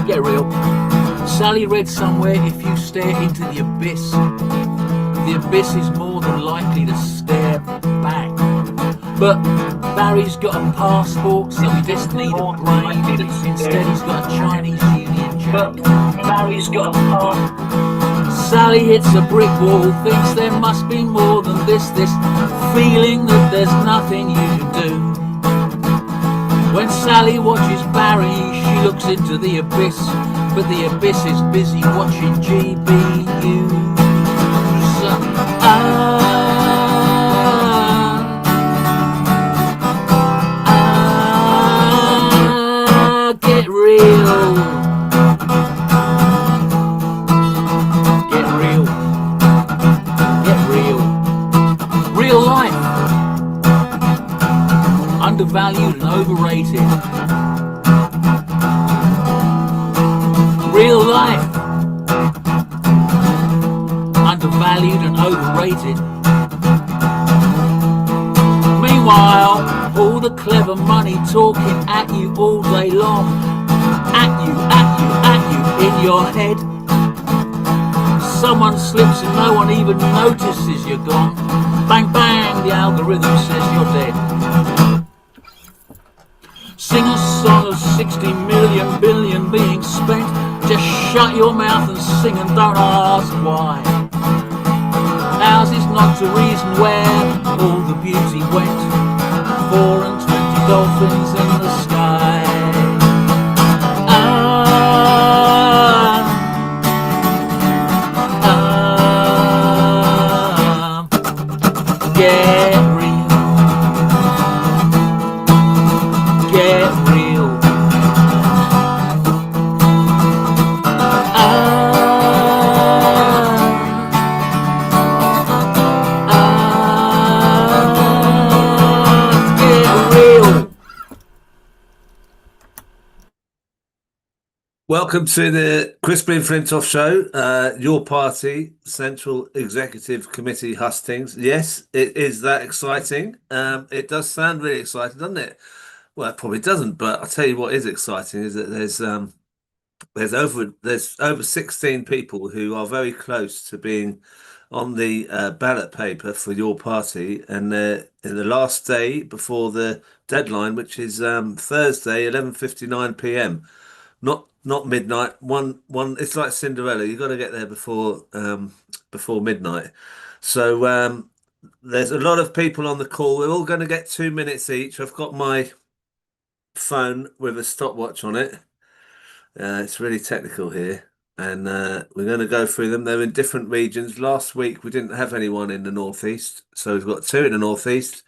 Get real. Sally read somewhere, if you stare into the abyss is more than likely to stare back. But Barry's got a passport, so he doesn't need a brain. Instead he's got a Chinese Union Jack. But Barry's got a passport. Sally hits a brick wall, thinks there must be more than this feeling that there's nothing you can do. When Sally watches Barry, she looks into the abyss, but the abyss is busy watching GBU. Get real. Get real. Get real. Real life. Undervalued and overrated. Real life. Undervalued and overrated. Meanwhile, all the clever money talking at you all day long. At you, in your head. Someone slips and no one even notices you're gone. Bang, bang, the algorithm says you're dead. Sing a song of 60 million billion being spent. Just shut your mouth and sing and don't ask why. Ours is not to reason where all the beauty went. 4 and 20 dolphins in the sky. Get real. Get real. Welcome to the Crispy and Flintoff Show, your party, Central Executive Committee Hustings. Yes, it is that exciting. It does sound really exciting, doesn't it? Well, it probably doesn't, but I'll tell you what is exciting is that there's over 16 people who are very close to being on the ballot paper for your party, and they're in the last day before the deadline, which is Thursday, 11:59 p.m. Not midnight. One. It's like Cinderella. You've got to get there before midnight. So there's a lot of people on the call. We're all going to get 2 minutes each. I've got my phone with a stopwatch on it. It's really technical here, and we're going to go through them. They're in different regions. Last week we didn't have anyone in the northeast, so we've got 2 in the northeast.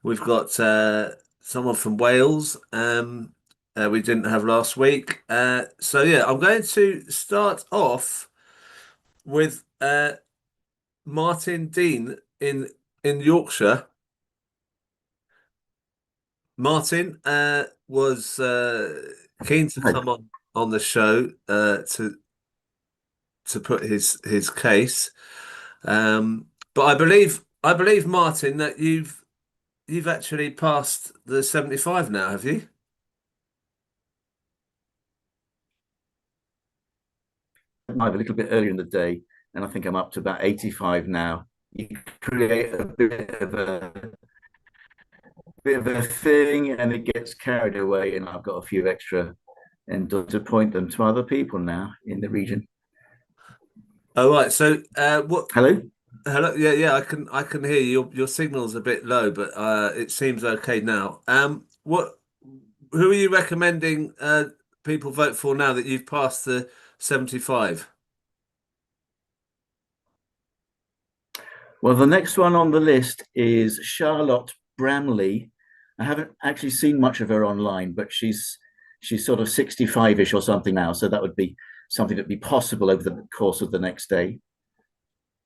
We've got someone from Wales. We didn't have last week. So yeah, I'm going to start off with Martin Dean in Yorkshire. Martin was keen to come on the show to put his case. But I believe Martin that you've actually passed the 75 now, have you? A little bit earlier in the day, and I think I'm up to about 85 now. You create a bit of a thing, and it gets carried away, and I've got a few extra, and to point them to other people now in the region. Oh right. So what? Hello. Yeah. I can hear you. Your signal's a bit low, but it seems okay now. Who are you recommending people vote for now that you've passed the 75? Well, the next one on the list is Charlotte Bramley. I haven't actually seen much of her online, but she's sort of 65-ish or something now, so that would be something that'd be possible over the course of the next day.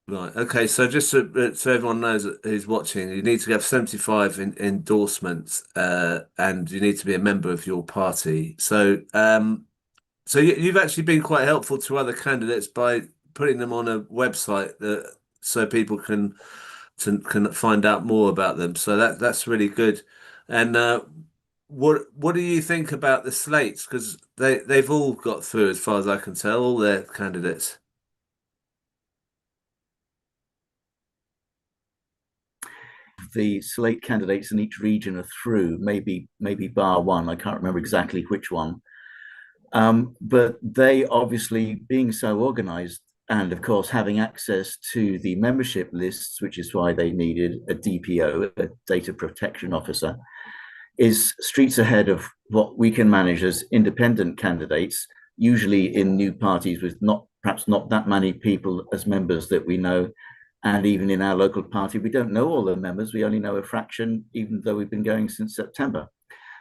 Right. Okay. So just so everyone knows who's watching, you need to have 75 endorsements, and you need to be a member of your party. So you've actually been quite helpful to other candidates by putting them on a website so people can find out more about them. So that's really good. And what do you think about the slates? Because they've all got through, as far as I can tell, all their candidates. The slate candidates in each region are through, maybe bar one. I can't remember exactly which one. But they obviously, being so organized and of course having access to the membership lists, which is why they needed a DPO, a data protection officer, is streets ahead of what we can manage as independent candidates, usually in new parties with perhaps not that many people as members that we know. And even in our local party, we don't know all the members. We only know a fraction, even though we've been going since September.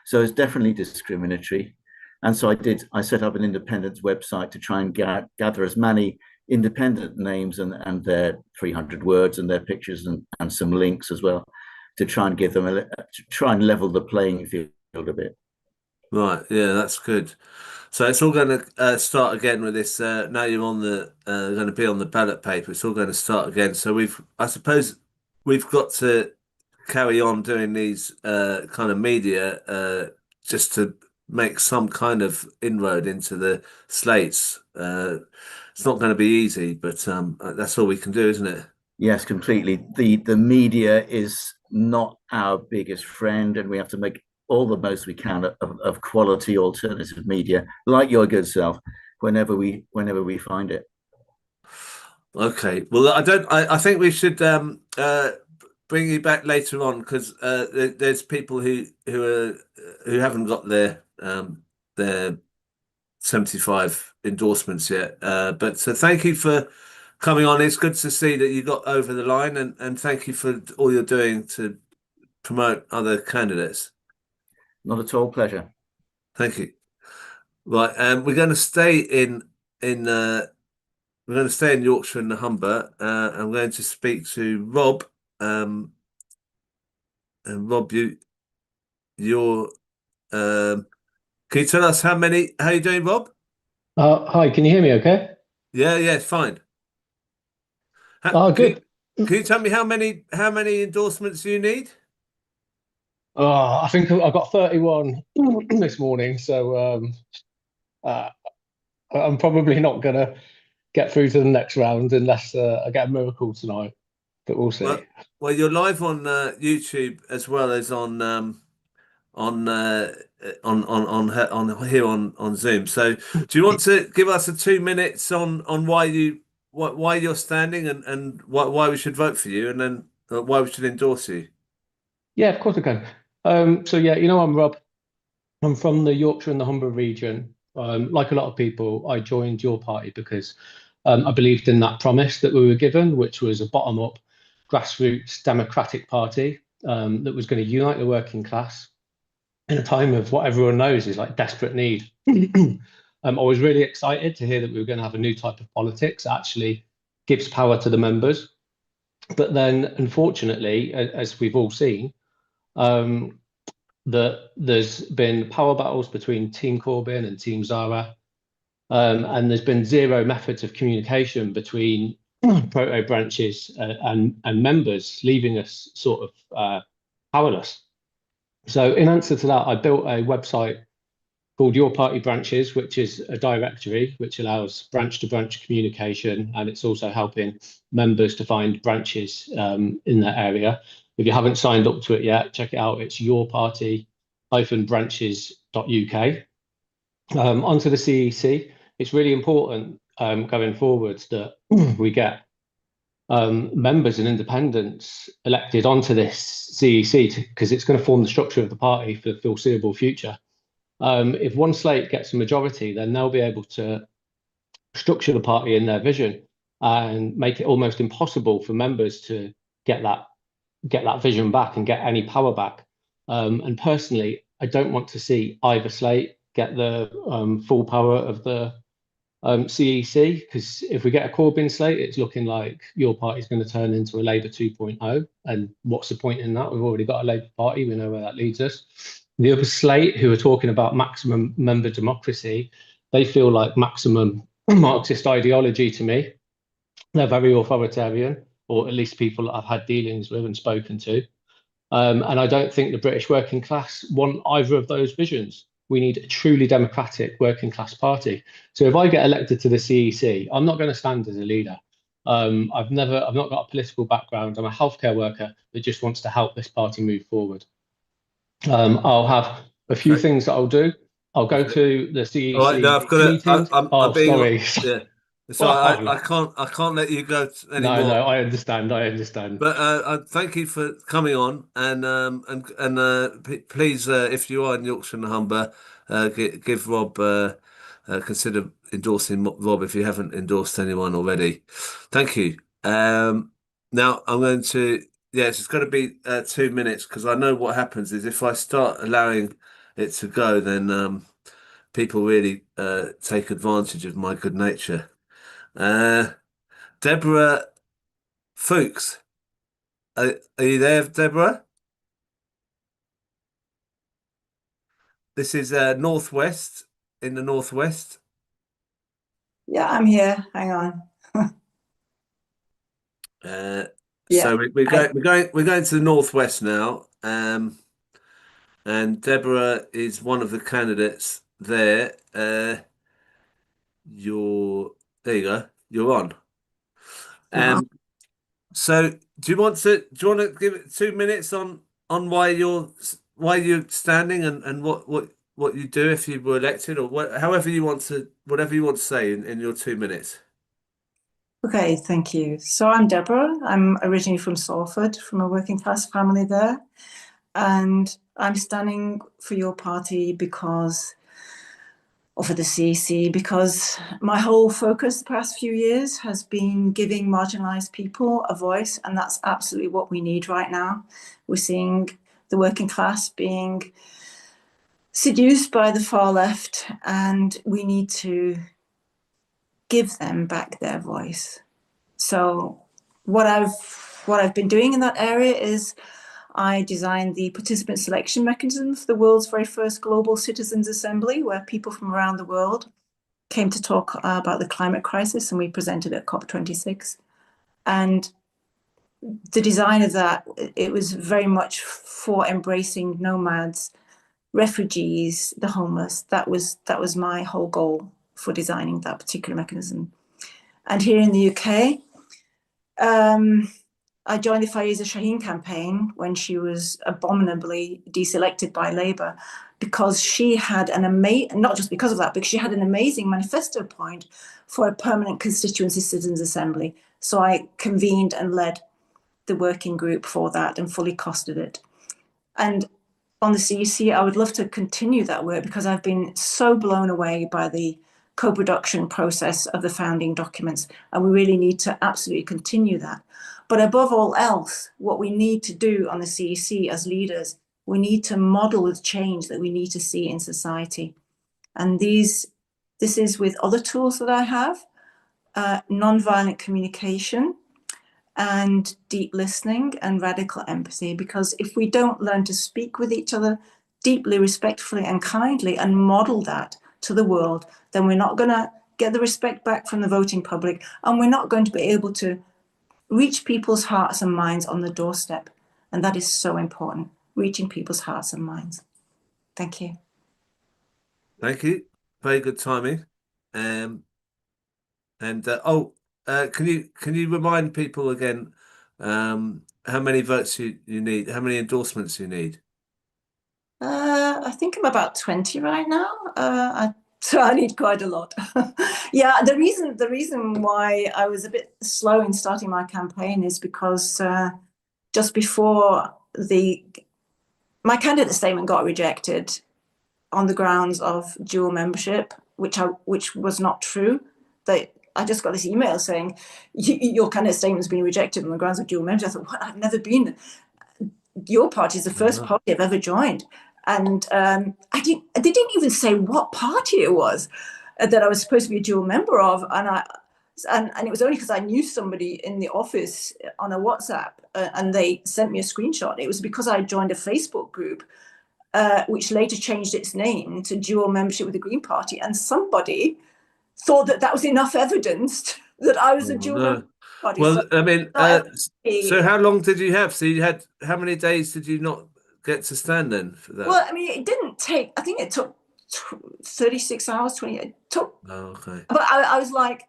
So it's definitely discriminatory. And so I set up an independence website to try and gather as many independent names and their 300 words and their pictures and some links as well, to try and give them to try and level the playing field a bit. Right, yeah, that's good. So it's all going to start again with this. Now you're on the going to be on the ballot paper. It's all going to start again. So I suppose, we've got to carry on doing these kind of media just to make some kind of inroad into the slates. It's not going to be easy, but that's all we can do, isn't it? Yes, completely. The media is not our biggest friend, and we have to make all the most we can of quality alternative media, like your good self, whenever we find it. Okay. Well, I think we should bring you back later on, because there's people who haven't got their 75 endorsements yet. But so thank you for coming on. It's good to see that you got over the line, and thank you for all you're doing to promote other candidates. Not at all. Pleasure. Thank you. Right, we're going to stay in Yorkshire and the Humber. I'm going to speak to Rob. And Rob, you're can you tell us how you doing, Rob? Hi, can you hear me okay? Yeah, fine. Good. Can you tell me how many endorsements you need? I think I got 31 this morning, so I'm probably not gonna get through to the next round unless I get a miracle tonight. But we'll see. Well, you're live on YouTube as well as on here on Zoom. So, do you want to give us 2 minutes on why you're standing, and why we should vote for you, and then why we should endorse you? Yeah, of course I can. So yeah, I'm Rob. I'm from the Yorkshire and the Humber region. Like a lot of people, I joined your party because I believed in that promise that we were given, which was a bottom-up, grassroots democratic party that was going to unite the working class in a time of what everyone knows is like desperate need. I was really excited to hear that we were going to have a new type of politics that actually gives power to the members. But then, unfortunately, as we've all seen, that there's been power battles between Team Corbyn and Team Zara, and there's been zero methods of communication between proto branches and members, leaving us sort of powerless. So in answer to that, I built a website called Your Party Branches, which is a directory which allows branch-to-branch communication, and it's also helping members to find branches in their area. If you haven't signed up to it yet, check it out. It's yourparty-branches.uk. Onto the CEC, it's really important going forwards that we get members and independents elected onto this CEC, because it's going to form the structure of the party for the foreseeable future. If one slate gets a majority, then they'll be able to structure the party in their vision and make it almost impossible for members to get that vision back and get any power back. And personally, I don't want to see either slate get the full power of the CEC, because if we get a Corbyn slate, it's looking like your party is going to turn into a Labour 2.0. And what's the point in that? We've already got a Labour Party. We know where that leads us. The other slate, who are talking about maximum member democracy, they feel like maximum Marxist ideology to me. They're very authoritarian, or at least people that I've had dealings with and spoken to. And I don't think the British working class want either of those visions. We need a truly democratic working class party. So if I get elected to the CEC, I'm not going to stand as a leader. I've not got a political background. I'm a healthcare worker that just wants to help this party move forward. I'll have a few things that I'll do. I'll go to the CEC All right, now I've got meetings. I'm being, Sorry. yeah. So I can't let you go anymore. No, I understand. But thank you for coming on, and please, if you are in Yorkshire and Humber, give Rob consider endorsing Rob if you haven't endorsed anyone already. Thank you. Now I'm going to it's going to be 2 minutes, because I know what happens is if I start allowing it to go, then people really take advantage of my good nature. Deborah Foulkes. Are you there, Deborah? This is northwest, in the northwest. Yeah, I'm here. Hang on. So we're going to the northwest now, and Deborah is one of the candidates there. There you go. You're on. So do you want to give it 2 minutes on why you're standing and what you do if you were elected, or whatever you want to say in your 2 minutes? Okay, thank you. So I'm Deborah. I'm originally from Salford, from a working class family there. And I'm standing for your party or for the CEC, because my whole focus the past few years has been giving marginalised people a voice, and that's absolutely what we need right now. We're seeing the working class being seduced by the far left, and we need to give them back their voice. So what I've been doing in that area is I designed the participant selection mechanism for the world's very first global citizens assembly, where people from around the world came to talk about the climate crisis, and we presented at COP26. And the design of that, it was very much for embracing nomads, refugees, the homeless. That was my whole goal for designing that particular mechanism. And here in the UK, I joined the Faiza Shaheen campaign when she was abominably deselected by Labour, because she had not just because of that, because she had an amazing manifesto point for a permanent constituency citizens assembly. So I convened and led the working group for that and fully costed it. And on the CEC, I would love to continue that work, because I've been so blown away by the co-production process of the founding documents, and we really need to absolutely continue that. But above all else, what we need to do on the CEC as leaders, we need to model the change that we need to see in society. And this is with other tools that I have, non-violent communication and deep listening and radical empathy, because if we don't learn to speak with each other deeply, respectfully and kindly and model that to the world, then we're not going to get the respect back from the voting public, and we're not going to be able to reach people's hearts and minds on the doorstep. And that is so important, reaching people's hearts and minds. Thank you. Thank you. Very good timing. Can you remind people again how many votes you need, how many endorsements you need? I think I'm about 20 right now. So I need quite a lot. Yeah, the reason why I was a bit slow in starting my campaign is because just before my candidate statement got rejected on the grounds of dual membership, which was not true. I just got this email saying your candidate statement's been rejected on the grounds of dual membership. I thought, what? I've never been. Your party is the first party I've ever joined. And they didn't even say what party it was that I was supposed to be a dual member of. And it was only because I knew somebody in the office on a WhatsApp and they sent me a screenshot. It was because I joined a Facebook group, which later changed its name to dual membership with the Green Party. And somebody thought that was enough evidence that I was a dual member. body. Well, So I mean, not so how long did you have? So you had, how many days did you not get to stand then for that? well, I mean, it didn't take. I think it took 36 hours, 20. It took. Oh, okay. But I was like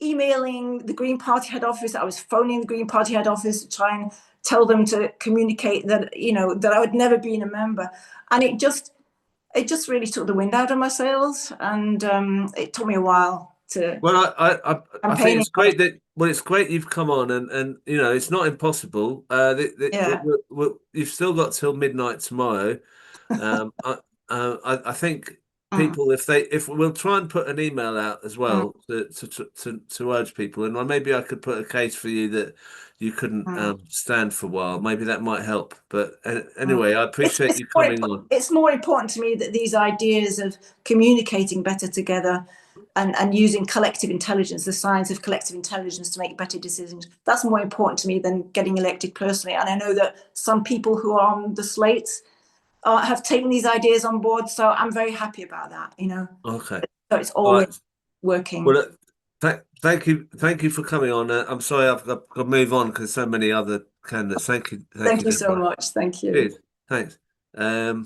emailing the Green Party head office. I was phoning the Green Party head office to try and tell them to communicate that, you know, that I would never been a member, and it just really took the wind out of my sails, and it took me a while to. Well, I think it's great that, well, it's great you've come on, and you know, it's not impossible. Yeah. You've still got till midnight tomorrow. I think people, if we'll try and put an email out as well to urge people, and maybe I could put a case for you that you couldn't stand for a while. Maybe that might help. But anyway, I appreciate you coming on. It's more important to me that these ideas of communicating better together and using collective intelligence, the science of collective intelligence, to make better decisions, that's more important to me than getting elected personally. And I know that some people who are on the slates have taken these ideas on board, so I'm very happy about that, you know. Okay. So it's always working. Well, thank you for coming on. I'm sorry, I've got to move on because so many other candidates. Thank you. Thank you so much. Thank you. Good. Thanks. Right,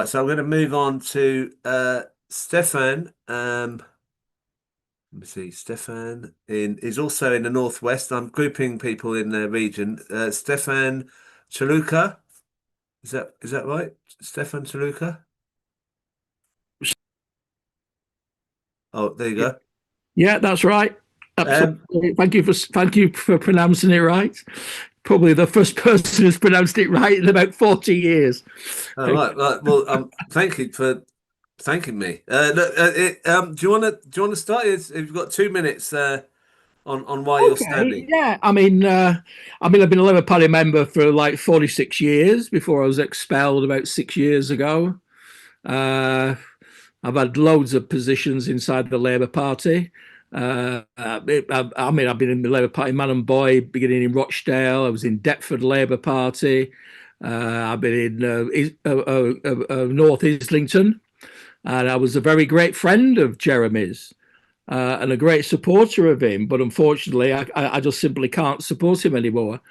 so I'm going to move on to Stefan. Let me see. Stefan is also in the northwest. I'm grouping people in the region. Stefan Tuca. Is that right? Stefan Tuca? Oh, there you go. Yeah, that's right. Absolutely. Thank you for pronouncing it right. Probably the first person who's pronounced it right in about 40 years. Oh, right. Well, thank you for thanking me. Do you want to start? You've got 2 minutes on why you're standing. Yeah, I mean, I've been a Labour Party member for like 46 years before I was expelled about 6 years ago. I've had loads of positions inside the Labour Party. I've been in the Labour Party man and boy, beginning in Rochdale. I was in Deptford Labour Party. I've been in North Islington, and I was a very great friend of Jeremy's and a great supporter of him. But unfortunately, I just simply can't support him anymore.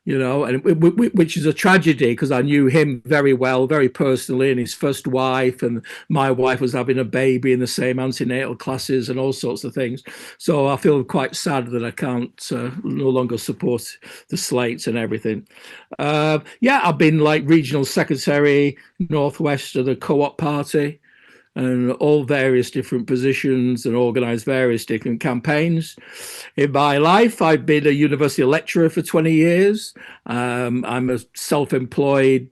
You know, and which is a tragedy because I knew him very well, very personally, and his first wife, and my wife was having a baby in the same antenatal classes and all sorts of things. So I feel quite sad that I can't no longer support the slates and everything. Yeah, I've been like regional secretary, Northwest of the Co-op Party, and all various different positions and organised various different campaigns. In my life, I've been a university lecturer for 20 years. I'm a self-employed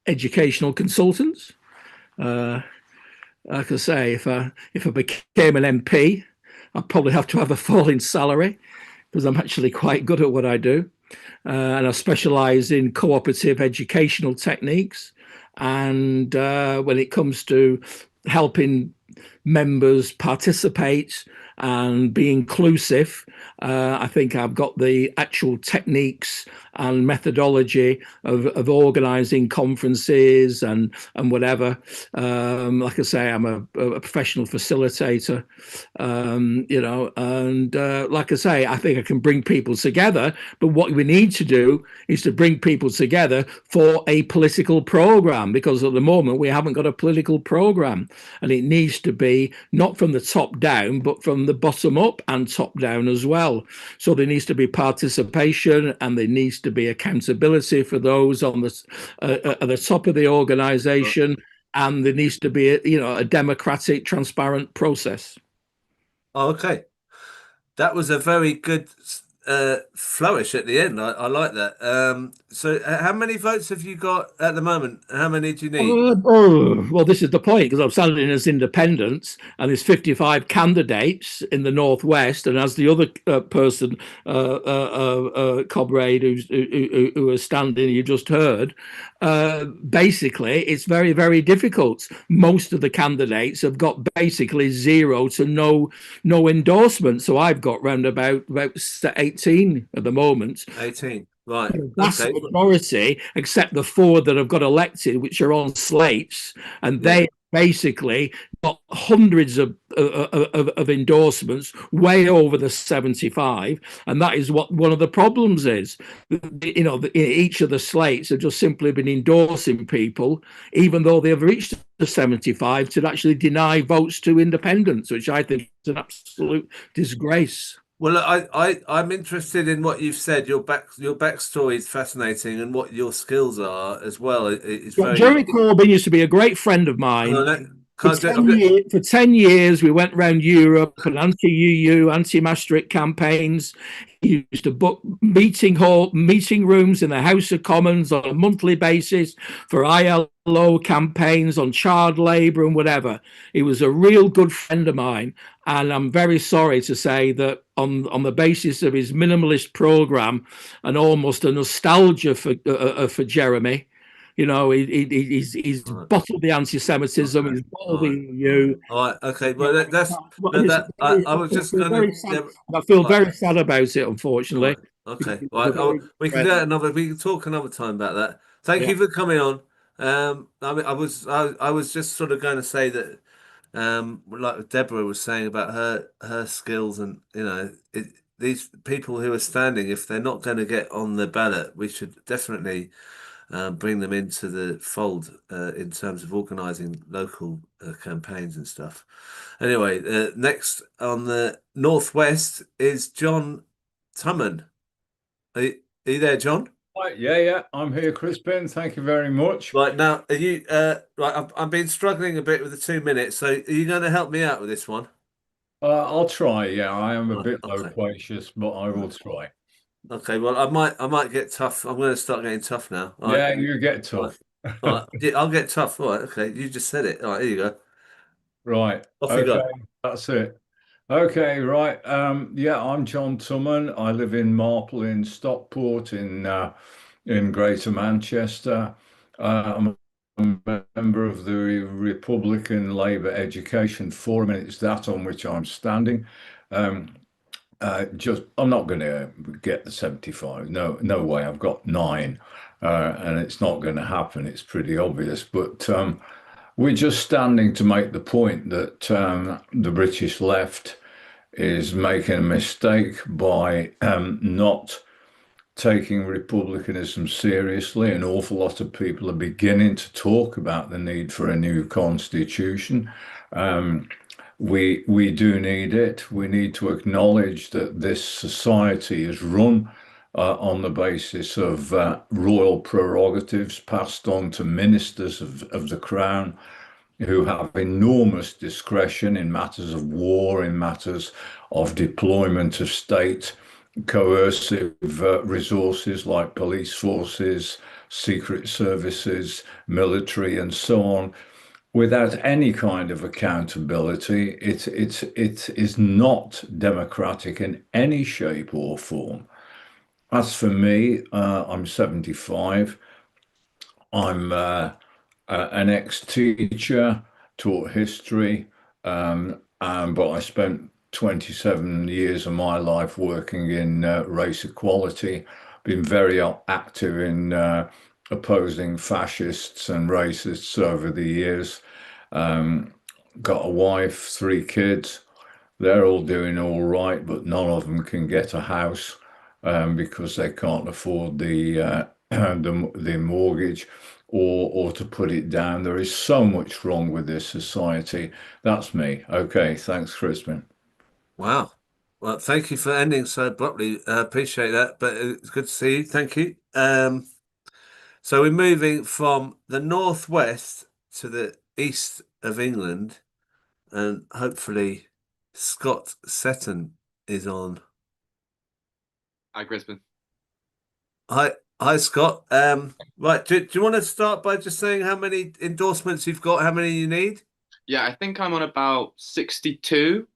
educational consultant. Like I say, if I became an MP, I'd probably have to have a falling salary because I'm actually quite good at what I do. And I specialise in cooperative educational techniques. And when it comes to helping members participate and be inclusive, I think I've got the actual techniques and methodology of organising conferences and whatever. Like I say, I'm a professional facilitator, you know, and like I say, I think I can bring people together. But what we need to do is to bring people together for a political programme, because at the moment we haven't got a political programme, and it needs to be not from the top down, but from the bottom up and top down as well. So there needs to be participation, and there needs to be accountability for those on the at the top of the organisation, and there needs to be a democratic, transparent process. Okay, that was a very good flourish at the end. I like that. So how many votes have you got at the moment? How many do you need? Well, this is the point, because I'm standing as independents, and there's 55 candidates in the Northwest, and as the other person, comrade who is standing, you just heard, basically it's very, very difficult. Most of the candidates have got basically 0 to no endorsement. So I've got round about 18 at the moment. 18. Right. That's the majority, except the 4 that have got elected, which are on slates, and they basically got hundreds of of endorsements, way over the 75, and that is what one of the problems is. You know, each of the slates have just simply been endorsing people, even though they've reached the 75, to actually deny votes to independents, which I think is an absolute disgrace. Well, I'm interested in what you've said. Your backstory is fascinating, and what your skills are as well. It's very. Jeremy Corbyn used to be a great friend of mine. For 10 years, we went around Europe and anti-UU, anti-Maastricht campaigns. He used to book meeting rooms in the House of Commons on a monthly basis for ILO campaigns on child labour and whatever. He was a real good friend of mine, and I'm very sorry to say that on the basis of his minimalist programme and almost a nostalgia for Jeremy, you know, he's bottled the anti-Semitism. He's bottled the EU. All right, okay. Well, I was just going to. I feel very sad about it, unfortunately. Okay, right. We can talk another time about that. Thank you for coming on. I mean, I was just sort of going to say that, like Deborah was saying about her skills, and you know, these people who are standing, if they're not going to get on the ballot, we should definitely bring them into the fold in terms of organising local campaigns and stuff. Anyway, next on the Northwest is John Tummon. Are you there, John? Right, yeah, I'm here, Crispin. Thank you very much. Right, now, are you right? I've been struggling a bit with the 2 minutes, so are you going to help me out with this one? I'll try. Yeah, I am a bit loquacious, but I will try. Okay, well, I might get tough. I'm going to start getting tough now. All right. You get tough. All right. Yeah, I'll get tough. All right, okay, you just said it. All right, here you go. Right. Off you go. That's it. Okay, right. Yeah, I'm John Tummon. I live in Marple in Stockport in Greater Manchester. I'm a member of the Republican Labour Education Forum, and it's that on which I'm standing. I'm not going to get the 75. No way. I've got 9, and it's not going to happen. It's pretty obvious. But we're just standing to make the point that the British left is making a mistake by not taking republicanism seriously. An awful lot of people are beginning to talk about the need for a new constitution. We do need it. We need to acknowledge that this society is run on the basis of royal prerogatives passed on to ministers of the Crown, who have enormous discretion in matters of war, in matters of deployment of state coercive resources like police forces, secret services, military, and so on, without any kind of accountability. It is not democratic in any shape or form. As for me, I'm 75. I'm an ex-teacher, taught history, but I spent 27 years of my life working in race equality, been very active in opposing fascists and racists over the years. Got a wife, 3 kids. They're all doing all right, but none of them can get a house because they can't afford the mortgage or to put it down. There is so much wrong with this society. That's me. Okay, thanks, Crispin. Wow. Well, thank you for ending so abruptly. Appreciate that, but it's good to see you. Thank you. So we're moving from the northwest to the east of England, and hopefully Scott Satin is on. Hi, Crispin. Hi, Scott. Right, do you want to start by just saying how many endorsements you've got, how many you need? Yeah, I think I'm on about 62.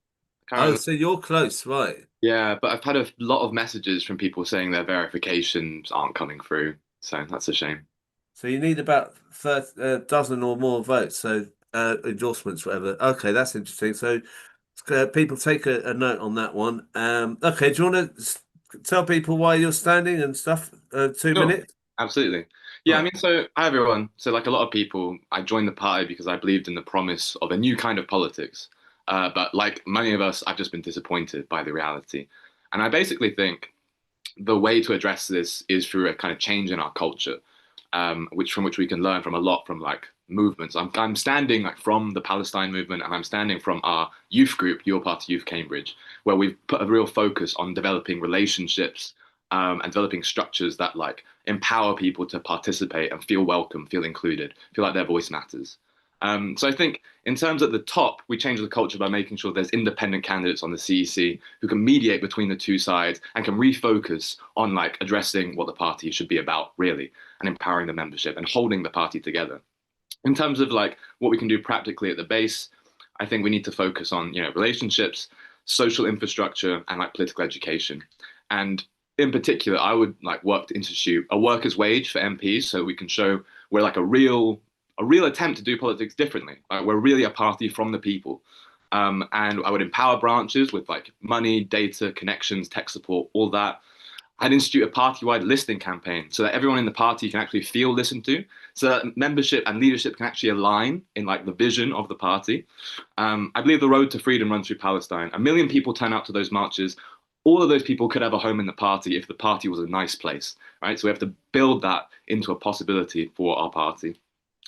So you're close, right? Yeah, but I've had a lot of messages from people saying their verifications aren't coming through, so that's a shame. So you need about a dozen or more votes, so endorsements, whatever. Okay, that's interesting. So people take a note on that one. Okay, do you want to tell people why you're standing and stuff? 2 minutes? Absolutely. Yeah, I mean, so hi everyone. So like a lot of people, I joined the party because I believed in the promise of a new kind of politics. But like many of us, I've just been disappointed by the reality. And I basically think the way to address this is through a kind of change in our culture, from which we can learn from a lot from like movements. I'm standing like from the Palestine movement, and I'm standing from our youth group, Your Party Youth Cambridge, where we've put a real focus on developing relationships and developing structures that like empower people to participate and feel welcome, feel included, feel like their voice matters. So I think in terms at the top, we change the culture by making sure there's independent candidates on the CEC who can mediate between the two sides and can refocus on like addressing what the party should be about really, and empowering the membership and holding the party together. In terms of like what we can do practically at the base, I think we need to focus on, you know, relationships, social infrastructure, and like political education. And in particular, I would like work to institute a workers' wage for MPs so we can show we're like a real attempt to do politics differently. We're really a party from the people. And I would empower branches with like money, data, connections, tech support, all that. I'd institute a party-wide listening campaign so that everyone in the party can actually feel listened to, so that membership and leadership can actually align in like the vision of the party. I believe the road to freedom runs through Palestine. 1 million people turn out to those marches. All of those people could have a home in the party if the party was a nice place, right? So we have to build that into a possibility for our party.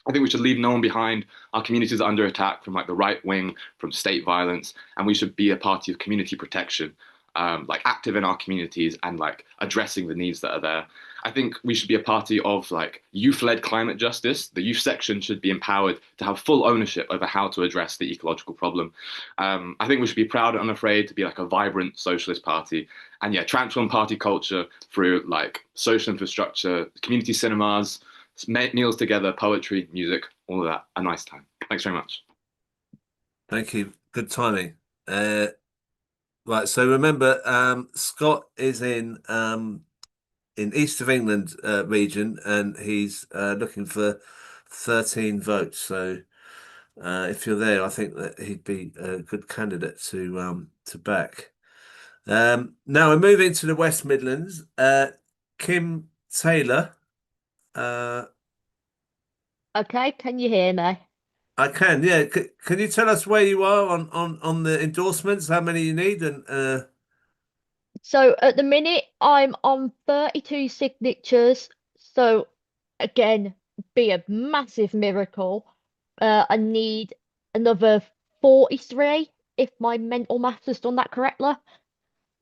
I think we should leave no one behind. Our communities are under attack from like the right wing, from state violence, and we should be a party of community protection, like active in our communities and like addressing the needs that are there. I think we should be a party of like youth-led climate justice. The youth section should be empowered to have full ownership over how to address the ecological problem. I think we should be proud and unafraid to be like a vibrant socialist party, and yeah, transform party culture through like social infrastructure, community cinemas, meals together, poetry, music, all of that. A nice time. Thanks very much. Thank you. Good timing. Right, so remember, Scott is in East of England region, and he's looking for 13 votes. So if you're there, I think that he'd be a good candidate to back. Now we're moving to the West Midlands. Kim Taylor. Okay, can you hear me? I can, yeah. Can you tell us where you are on the endorsements? How many you need? And So at the minute, I'm on 32 signatures. So again, be a massive miracle. I need another 43 if my mental maths has done that correctly.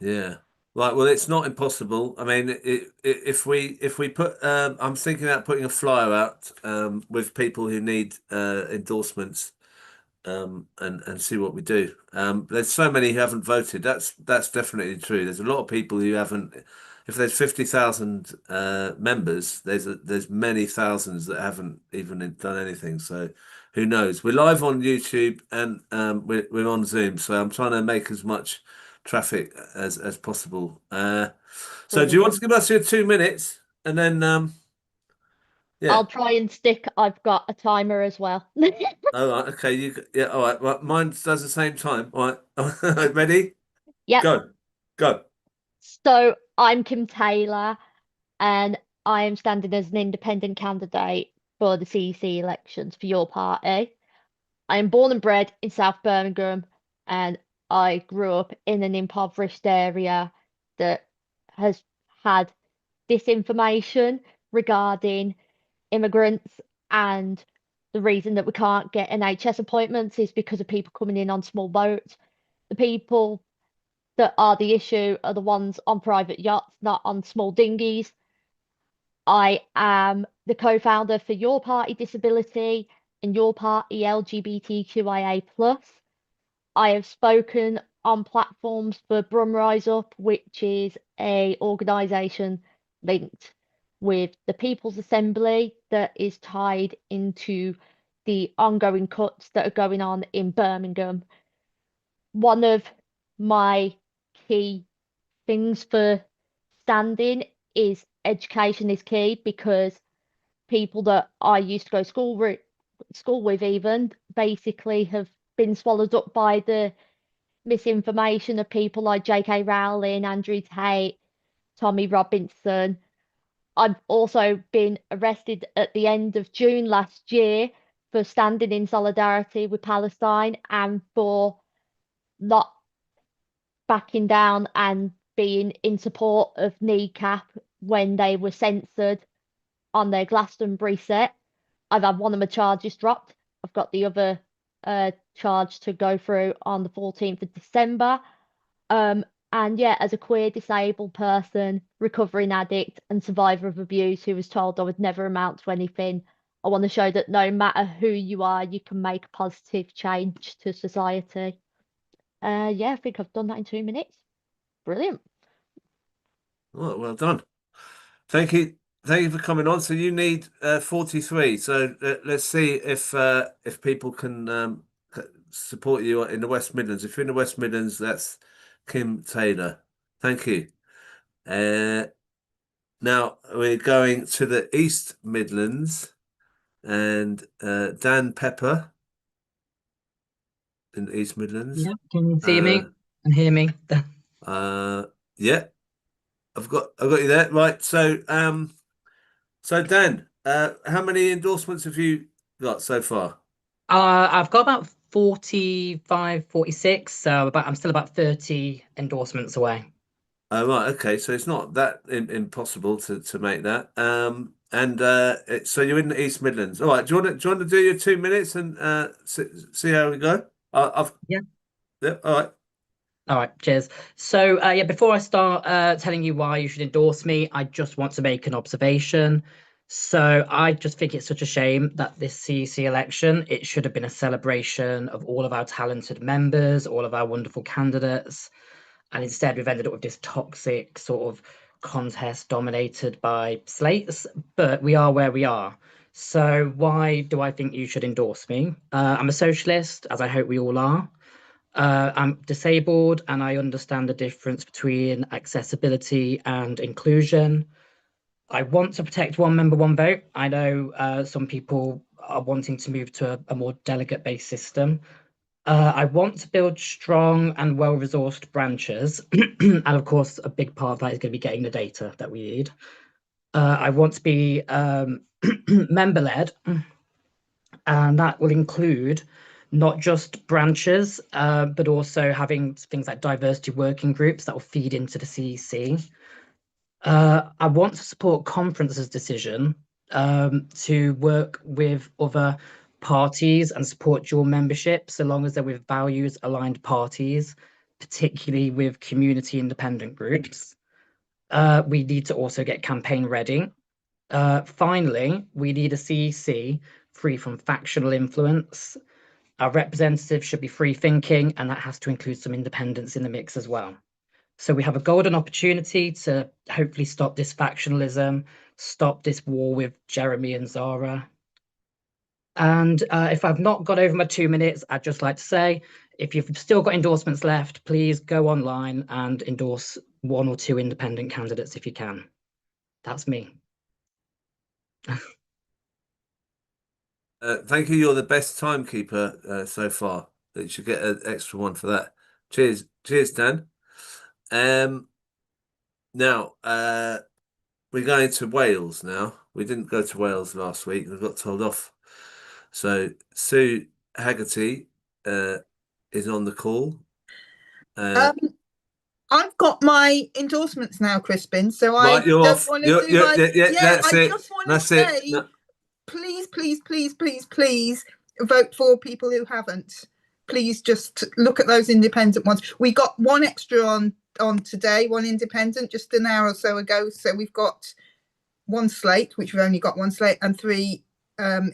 yeah, right. Well, it's not impossible. I mean, if we put, I'm thinking about putting a flyer out with people who need endorsements. And see what we do. There's so many who haven't voted. That's definitely true. There's a lot of people who haven't. If there's 50,000 members, there's many thousands that haven't even done anything. So who knows? We're live on YouTube and we're on Zoom. So I'm trying to make as much traffic as possible. So do you want to give us your 2 minutes and then yeah. I'll try and stick. I've got a timer as well. All right, okay, yeah, all right. Well, mine does the same time. All right, ready? Yep. Go. So I'm Kim Taylor, and I am standing as an independent candidate for the CEC elections for your party. I am born and bred in South Birmingham, and I grew up in an impoverished area that has had disinformation regarding immigrants, and the reason that we can't get NHS appointments is because of people coming in on small boats. The people that are the issue are the ones on private yachts, not on small dinghies. I am the co-founder for Your Party Disability and Your Party LGBTQIA+. I have spoken on platforms for Brum Rise Up, which is a organisation linked with the People's Assembly that is tied into the ongoing cuts that are going on in Birmingham. One of my key things for standing is education is key, because people that I used to go to school with even basically have been swallowed up by the misinformation of people like J.K. Rowling, Andrew Tate, Tommy Robinson. I've also been arrested at the end of June last year for standing in solidarity with Palestine and for not backing down and being in support of Kneecap when they were censored on their Glastonbury set. I've had one of my charges dropped. I've got the other charge to go through on the 14th of December. And yeah, as a queer disabled person, recovering addict, and survivor of abuse who was told I would never amount to anything, I want to show that no matter who you are, you can make a positive change to society. Yeah, I think I've done that in 2 minutes. Brilliant. Well done. Thank you. Thank you for coming on. So you need 43. So let's see if people can support you in the West Midlands. If you're in the West Midlands, that's Kim Taylor. Thank you. Now we're going to the East Midlands, and Dan Pepper in the East Midlands. Yeah, can you see me and hear me? Yeah, I've got you there. Right. So Dan, how many endorsements have you got so far? I've got about 45, 46. So I'm still about 30 endorsements away. Oh, right. Okay. So it's not that impossible to make that. So you're in the East Midlands. All right. Do you want to do your 2 minutes and see how we go? Yeah. Yeah. All right. All right, cheers. So before I start telling you why you should endorse me, I just want to make an observation. So I just think it's such a shame that this CEC election, it should have been a celebration of all of our talented members, all of our wonderful candidates. And instead we've ended up with this toxic sort of contest dominated by slates, but we are where we are. So why do I think you should endorse me? I'm a socialist, as I hope we all are. I'm disabled and I understand the difference between accessibility and inclusion. I want to protect one member, one vote. I know some people are wanting to move to a more delegate-based system. I want to build strong and well-resourced branches. And of course, a big part of that is going to be getting the data that we need. I want to be member-led, and that will include not just branches, but also having things like diversity working groups that will feed into the CEC. I want to support conference's decision to work with other parties and support dual membership, so long as they're with values aligned parties, particularly with community independent groups. We need to also get campaign ready. Finally, we need a CEC free from factional influence. Our representatives should be free thinking, and that has to include some independence in the mix as well. So we have a golden opportunity to hopefully stop this factionalism, stop this war with Jeremy and Zara. And if I've not got over my 2 minutes, I'd just like to say, if you've still got endorsements left, please go online and endorse 1 or 2 independent candidates if you can. That's me. Thank you. You're the best timekeeper so far. You should get an extra one for that. Cheers, Dan. Now we're going to Wales now. We didn't go to Wales last week. We got told off. So Sue Hagerty is on the call. I've got my endorsements now, Crispin. So right, I just want to do my. That's I it. just want That's to say, no. please vote for people who haven't. Please just look at those independent ones. We got one extra on today, one independent just an hour or so ago. So we've got one slate, which we've only got one slate, and 3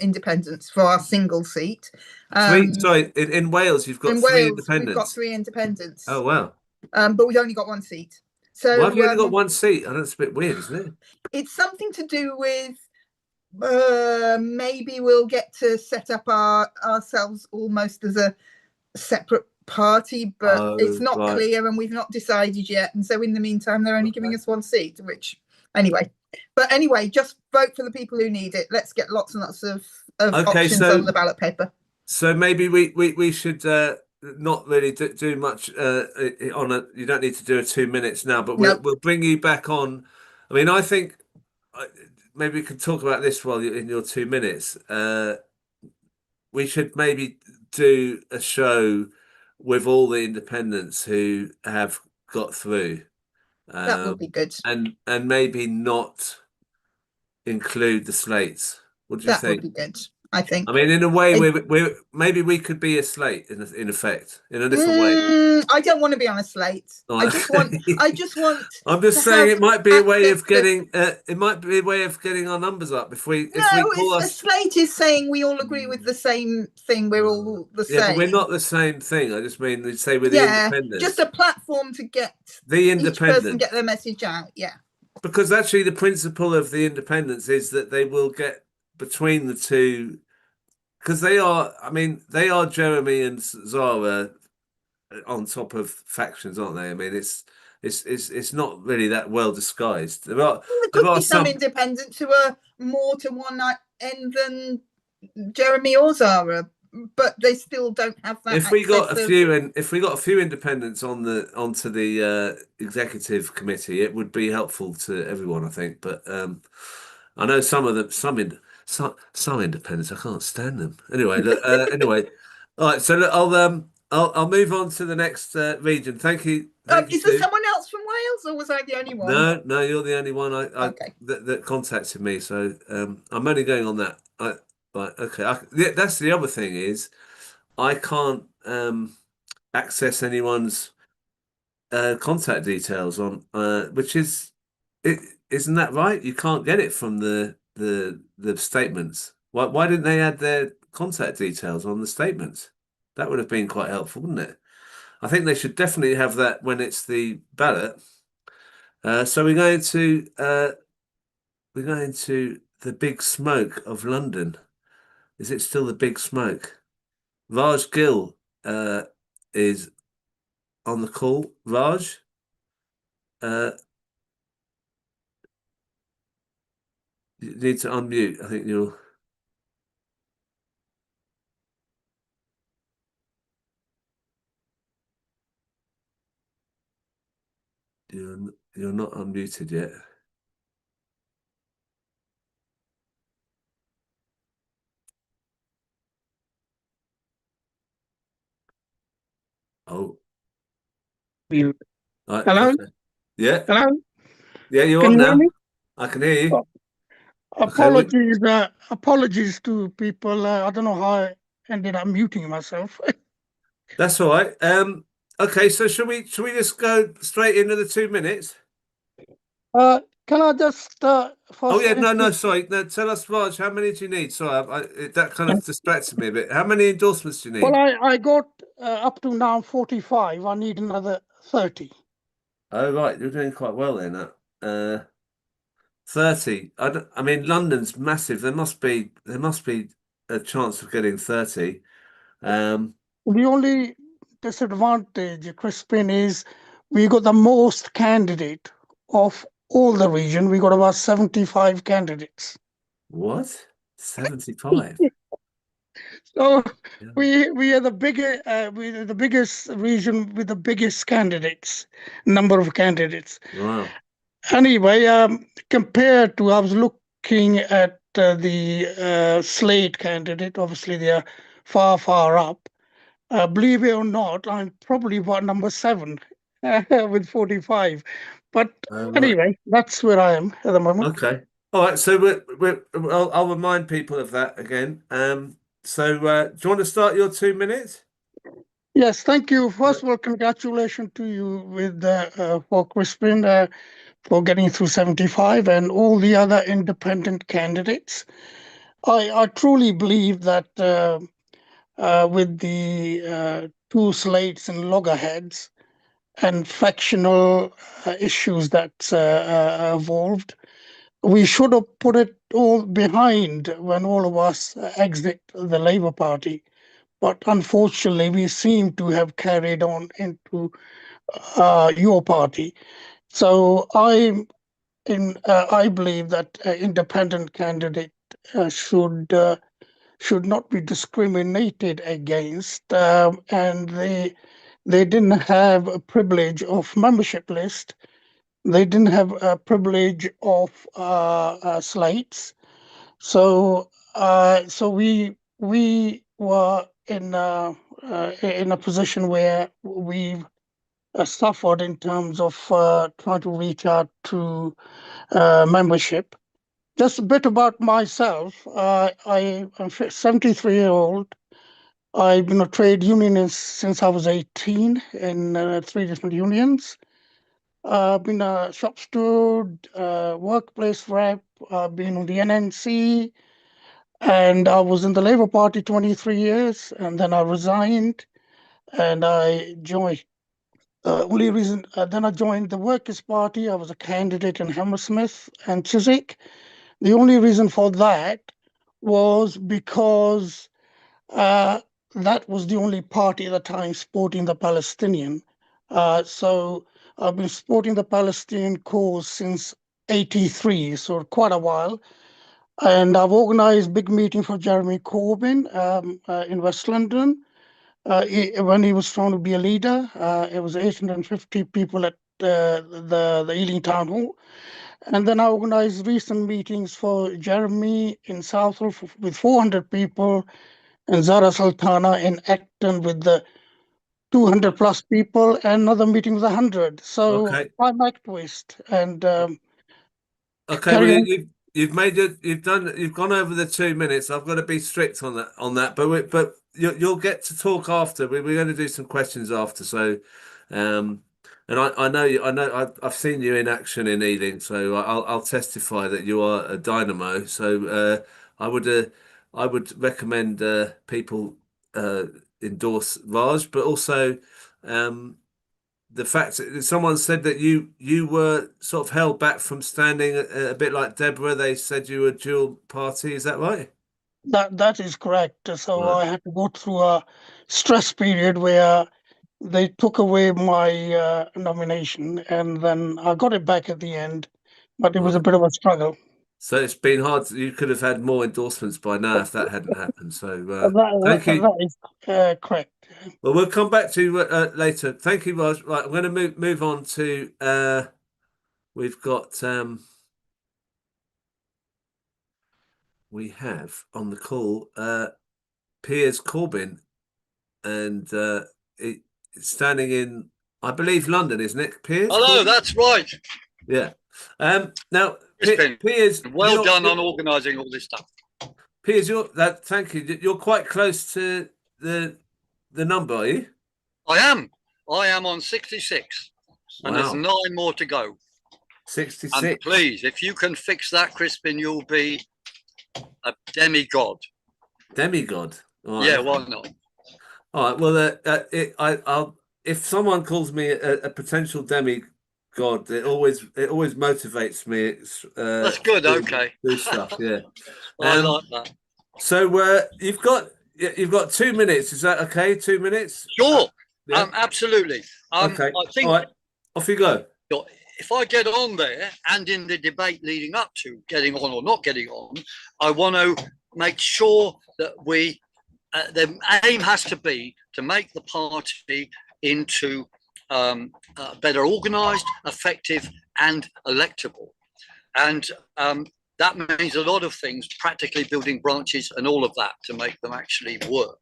independents for our single seat. Sorry, in Wales you've got 3 independents. We've got 3 independents. Oh wow! But we've only got 1 seat. So why have you only got 1 seat? I know it's a bit weird, isn't it? It's something to do with maybe we'll get to set up ourselves almost as a separate party, but it's not clear and we've not decided yet. And so in the meantime, they're only giving us 1 seat, which anyway. But anyway, just vote for the people who need it. Let's get lots and lots of options on the ballot paper. So maybe we should not really do much on a. You don't need to do a 2 minutes now, but we'll bring you back on. I mean, I think maybe we can talk about this while you're in your 2 minutes. We should maybe do a show with all the independents who have got through. That would be good. And maybe not include the slates. What do you That think? would be good, I think. I mean, in a way, we're maybe we could be a slate in effect, in a different way. I don't want to be on a slate. Oh, I just want. I'm just to saying have it might be a way of access to- getting. It might be a way of getting our numbers up if we No, a slate is saying we all agree with the same thing. We're all the same. Yeah, but we're not the same thing. I just mean we say we're the independents. Just a platform to get the each person get their message out. Yeah. Because actually, the principle of the independents is that they will get between the two, because they are. I mean, they are Jeremy and Zara on top of factions, aren't they? I mean, it's not really that well disguised. There could be some independents who are more to one end than Jeremy or Zara, but they still don't have that. If we got a few independents onto the executive committee, it would be helpful to everyone, I think. But I know some of them, some independents, I can't stand them. Anyway, look, anyway, all right. So look, I'll move on to the next region. Thank you. Is there someone else from Wales, or was I the only one? No, you're the only one that contacted me. So I'm only going on that. Right, okay. That's the other thing is, I can't access anyone's contact details on, which isn't that right? You can't get it from the statements. Why didn't they add their contact details on the statements? That would have been quite helpful, wouldn't it? I think they should definitely have that when it's the ballot. So we're going to the big smoke of London. Is it still the big smoke? Raj Gill is on the call. Raj, you need to unmute. I think you're. You're not unmuted yet. Oh. Right, hello? Okay. Yeah. Hello? Yeah, you're on now. I can hear you. Apologies, apologies to people. I don't know how I ended up muting myself. That's all right. Okay, so should we just go straight into the 2 minutes? Can I just first? Oh yeah, no, sorry. No, tell us, Raj, how many do you need? Sorry, that kind of distracted me a bit. How many endorsements do you need? Well, I got up to now 45. I need another 30. Oh right, you're doing quite well then. 30. I mean, London's massive. There must be a chance of getting 30. The only disadvantage, Crispin, is we got the most candidate of all the region. We got about 75 candidates. What? 75? So we are the biggest region with the biggest number of candidates. Wow. Anyway, compared to, I was looking at the slate candidate. Obviously, they are far up. Believe it or not, I'm probably about number 7 with 45. But anyway, that's where I am at the moment. Okay. All right. So I'll remind people of that again. So do you want to start your 2 minutes? Yes, thank you. First of all, congratulations to you for Crispin for getting through 75 and all the other independent candidates. I truly believe that with the 2 slates and loggerheads and factional issues that's evolved, we should have put it all behind when all of us exit the Labour Party. But unfortunately, we seem to have carried on into your party. So I believe that independent candidate should not be discriminated against, and they didn't have a privilege of membership list. They didn't have a privilege of slates. So we were in in a position where we've suffered in terms of trying to reach out to membership. Just a bit about myself. I'm 73-year-old. I've been a trade unionist since I was 18 in 3 different unions. I've been a shop steward, workplace rep. I've been on the NNC, and I was in the Labour Party 23 years, and then I resigned, and I joined. Then I joined the Workers' Party. I was a candidate in Hammersmith and Chiswick. The only reason for that was because that was the only party at the time supporting the Palestinian. So I've been supporting the Palestinian cause since '83, so quite a while. And I've organized big meeting for Jeremy Corbyn in West London when he was trying to be a leader. It was 850 people at the Ealing Town Hall. And then I organized recent meetings for Jeremy in Southall with 400 people, and Zara Sultana in Acton with the 200 plus people, and another meeting with 100. So Okay. I like twist. And Okay, carry well, on. you've gone over the 2 minutes. I've got to be strict on that. But you'll get to talk after. We're going to do some questions after. So, and I know I've seen you in action in Ealing, so I'll testify that you are a dynamo. So I would recommend people endorse Raj, but also the fact that someone said that you were sort of held back from standing a bit like Deborah. They said you were dual party. Is that right? That is correct. So Right. I had to go through a stress period where they took away my nomination, and then I got it back at the end, but it was a Right. bit of a struggle. So it's been hard. You could have had more endorsements by now if that hadn't happened. So thank you. That is correct. Well, we'll come back to you later. Thank you, Raj. Right, I'm going to move on to we've got we have on the call Piers Corbyn, and standing in, I believe, London, isn't it, Piers? Hello, Corbyn? that's right. Yeah. Now, Crispin, Piers, well done on organising all this stuff. Piers, thank you. You're quite close to the number, are you? I am on 66, and there's Wow. 9 more to go. 66. And please, if you can fix that, Crispin, you'll be a demigod. Demigod. Right. Yeah, why not? All right. Well, I'll if someone calls me a potential demigod, it always motivates me. That's good. Okay. Do stuff. Yeah. I like that. So you've got 2 minutes. Is that okay? 2 minutes? Sure. Yeah. Absolutely. Okay. I think. All right. Off you go. If I get on there and in the debate leading up to getting on or not getting on, I want to make sure that the aim has to be to make the party into better organised, effective and electable. And that means a lot of things, practically building branches and all of that to make them actually work.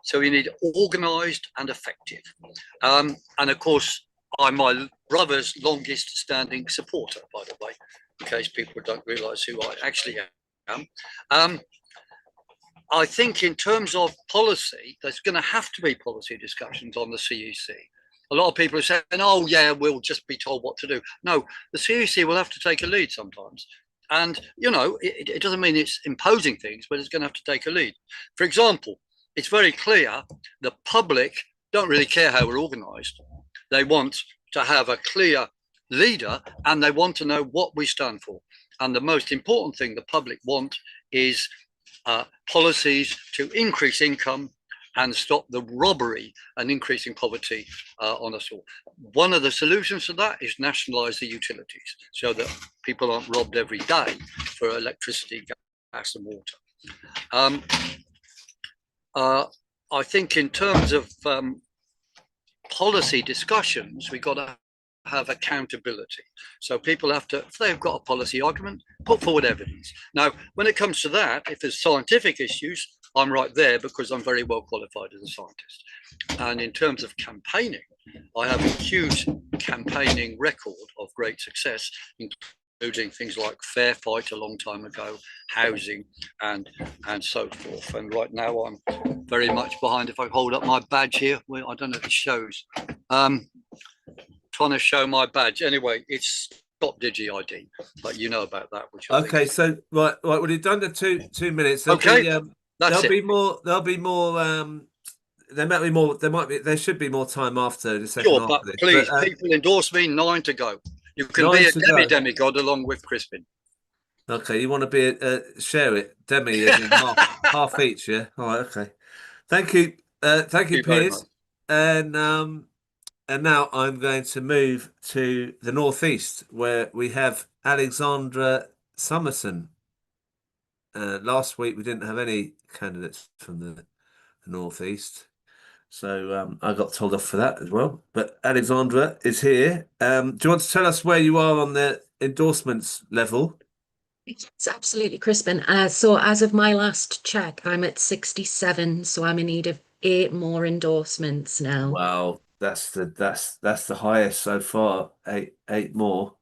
So we need organised and effective. And of course, I'm my brother's longest standing supporter, by the way, in case people don't realise who I actually am. I think in terms of policy, there's going to have to be policy discussions on the CEC. A lot of people are saying, oh yeah, we'll just be told what to do. No, the CEC will have to take a lead sometimes. And, you know, it doesn't mean it's imposing things, but it's going to have to take a lead. For example, it's very clear the public don't really care how we're organised. They want to have a clear leader and they want to know what we stand for. And the most important thing the public want is policies to increase income and stop the robbery and increasing poverty on us all. One of the solutions to that is nationalise the utilities so that people aren't robbed every day for electricity, gas and water. I think in terms of policy discussions, we've got to have accountability. So people have to, if they've got a policy argument, put forward evidence. Now, when it comes to that, if there's scientific issues, I'm right there because I'm very well qualified as a scientist. And in terms of campaigning, I have a huge campaigning record of great success, including things like Fair Fight a long time ago, housing, and so forth. And right now I'm very much behind. If I hold up my badge here, well, I don't know if it shows. Trying to show my badge. Anyway, it's got Digi ID, but you know about that. Which okay, so right. Well, you've done the two minutes. Okay, there'll be more. There might be more. There should be more time after the second half but of this. please, people endorse me. 9 to go. You can be a demigod along with Crispin. Okay, you want to be share it, demi, as in half each, yeah. All right, okay. Thank you, Piers. And now I'm going to move to the northeast, where we have Alexandra Summerson. Last week we didn't have any candidates from the northeast, so I got told off for that as well. But Alexandra is here. Do you want to tell us where you are on the endorsements level? It's absolutely, Crispin. So as of my last check, I'm at 67, so I'm in need of 8 more endorsements now. Wow, that's the highest so far. Eight more.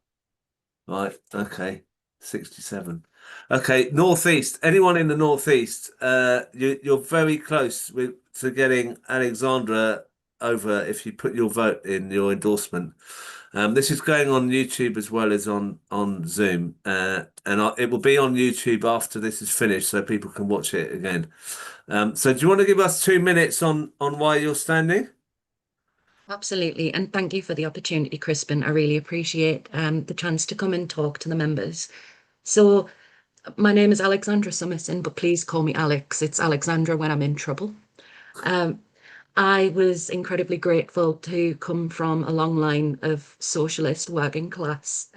Right, okay. 67. Okay, northeast. Anyone in the northeast, you're very close to getting Alexandra over if you put your vote in, your endorsement. This is going on YouTube as well as on Zoom, and it will be on YouTube after this is finished, so people can watch it again. So do you want to give us 2 minutes on why you're standing? Absolutely, and thank you for the opportunity, Crispin. I really appreciate the chance to come and talk to the members. So my name is Alexandra Summerson, but please call me Alex. It's Alexandra when I'm in trouble. I was incredibly grateful to come from a long line of socialist working class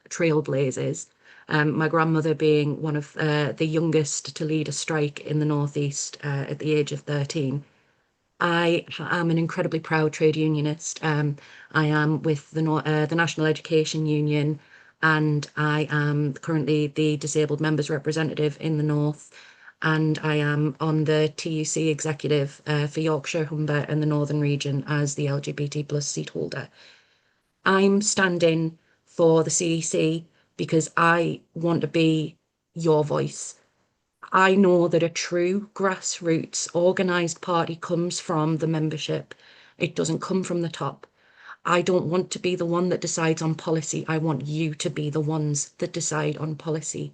trailblazers. My grandmother being one of the youngest to lead a strike in the northeast at the age of 13. I am an incredibly proud trade unionist. I am with the National Education Union, and I am currently the disabled members representative in the North, and I am on the TUC executive for Yorkshire, Humber and the Northern region as the LGBT plus seat holder. I'm standing for the CEC because I want to be your voice. I know that a true grassroots organised party comes from the membership. It doesn't come from the top. I don't want to be the one that decides on policy. I want you to be the ones that decide on policy.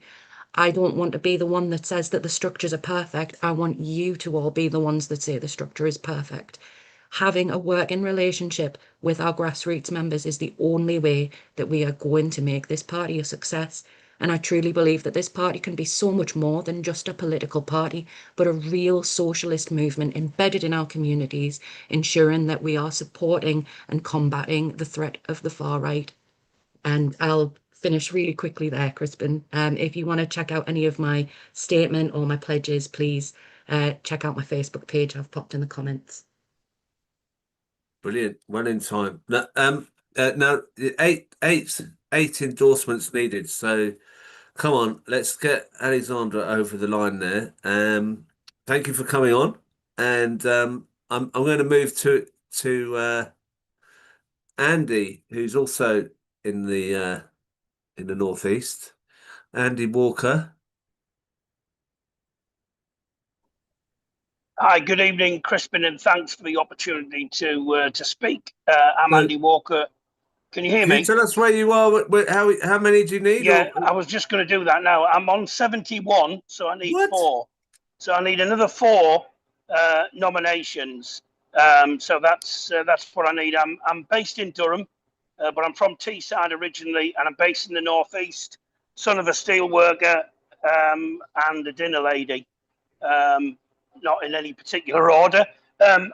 I don't want to be the one that says that the structures are perfect. I want you to all be the ones that say the structure is perfect. Having a working relationship with our grassroots members is the only way that we are going to make this party a success. And I truly believe that this party can be so much more than just a political party, but a real socialist movement embedded in our communities, ensuring that we are supporting and combating the threat of the far right. And I'll finish really quickly there, Crispin. If you want to check out any of my statement or my pledges, please check out my Facebook page. I've popped in the comments. Brilliant. Well in time. Now, eight endorsements needed. So come on, let's get Alexandra over the line there. Thank you for coming on. And I'm going to move to Andy, who's also in the northeast. Andy Walker. Hi, good evening, Crispin, and thanks for the opportunity to speak. I'm Andy Walker. Can you hear me? Can you tell us where you are? How many do you need? Yeah, I was just going to do that now. I'm on 71, so I need 4. So I need another 4 nominations. So that's what I need. I'm based in Durham, but I'm from Teesside originally, and I'm based in the northeast. Son of a steel worker and a dinner lady. Not in any particular order. I'm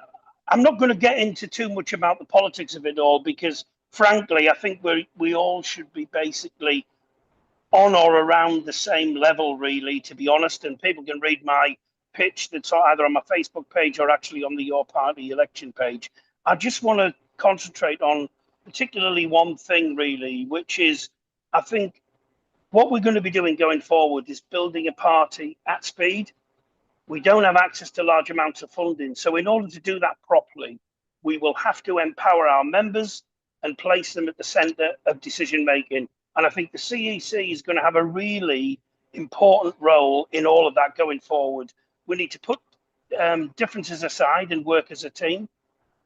not going to get into too much about the politics of it all because, frankly, I think we all should be basically on or around the same level, really, to be honest. And people can read my pitch that's either on my Facebook page or actually on the Your Party election page. I just want to concentrate on particularly one thing, really, which is I think what we're going to be doing going forward is building a party at speed. We don't have access to large amounts of funding. So in order to do that properly, we will have to empower our members and place them at the centre of decision making. And I think the CEC is going to have a really important role in all of that going forward. We need to put differences aside and work as a team.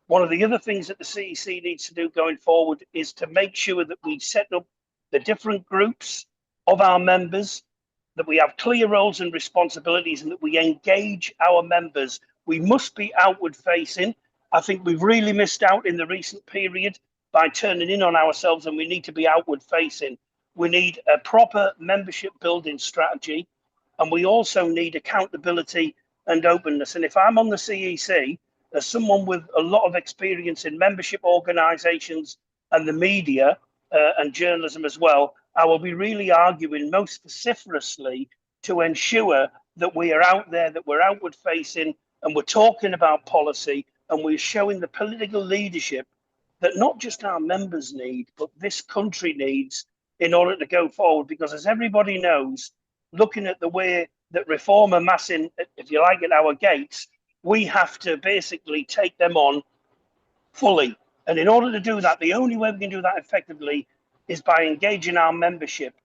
One of the other things that the CEC needs to do going forward is to make sure that we set up the different groups of our members, that we have clear roles and responsibilities, and that we engage our members. We must be outward facing. I think we've really missed out in the recent period by turning in on ourselves, and we need to be outward facing. We need a proper membership building strategy, and we also need accountability and openness. And if I'm on the CEC, as someone with a lot of experience in membership organisations and the media and journalism as well, I will be really arguing most vociferously to ensure that we are out there, that we're outward facing, and we're talking about policy, and we're showing the political leadership that not just our members need, but this country needs in order to go forward. Because as everybody knows, looking at the way that reform are massing, if you like, at our gates, we have to basically take them on fully. And in order to do that, the only way we can do that effectively is by engaging our membership.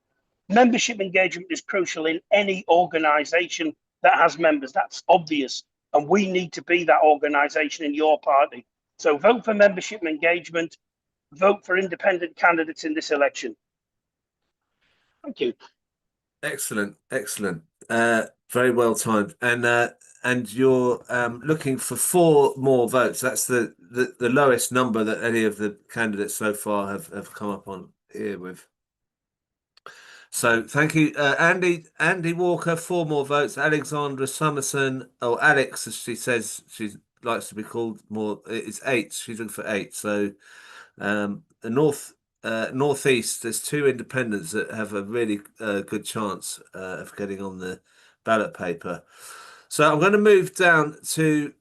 Membership engagement is crucial in any organisation that has members. That's obvious. And we need to be that organisation in your party. So vote for membership and engagement. Vote for independent candidates in this election. Thank you. Excellent, excellent. Very well timed. And you're looking for 4 more votes. That's the lowest number that any of the candidates so far have come up on here with. So thank you, Andy Walker. 4 more votes. Alexandra Summerson, or Alex, as she says, she likes to be called more. It's 8. She's looking for 8. So the northeast, there's 2 independents that have a really good chance of getting on the ballot paper. So I'm going to move down to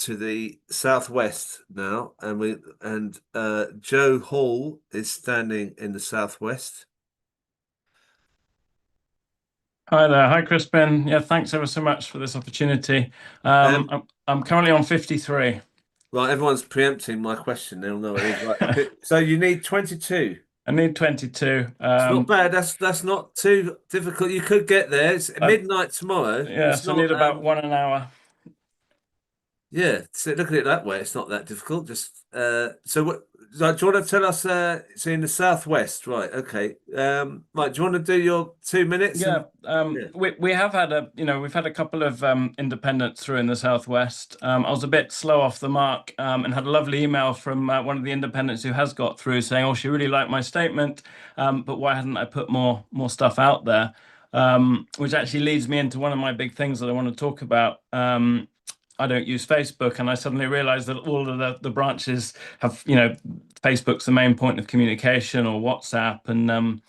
the southwest now, and Joe Hall is standing in the southwest. Hi there. Hi, Crispin. Yeah, thanks ever so much for this opportunity. I'm currently on 53. Right, everyone's preempting my question. They'll know what it is. Right. So you need 22. I need 22. It's not bad. That's not too difficult. You could get there. It's midnight tomorrow. Yes, I need about 1 hour. Yeah, so look at it that way. It's not that difficult. Just so what? Like, do you want to tell us? So in the southwest, right? Okay. Mike, do you want to do your 2 minutes? Yeah. We have had we've had a couple of independents through in the southwest. I was a bit slow off the mark and had a lovely email from one of the independents who has got through saying, "Oh, she really liked my statement, but why hadn't I put more stuff out there?" Which actually leads me into one of my big things that I want to talk about. I don't use Facebook, and I suddenly realized that all of the branches have, Facebook's the main point of communication, or WhatsApp, and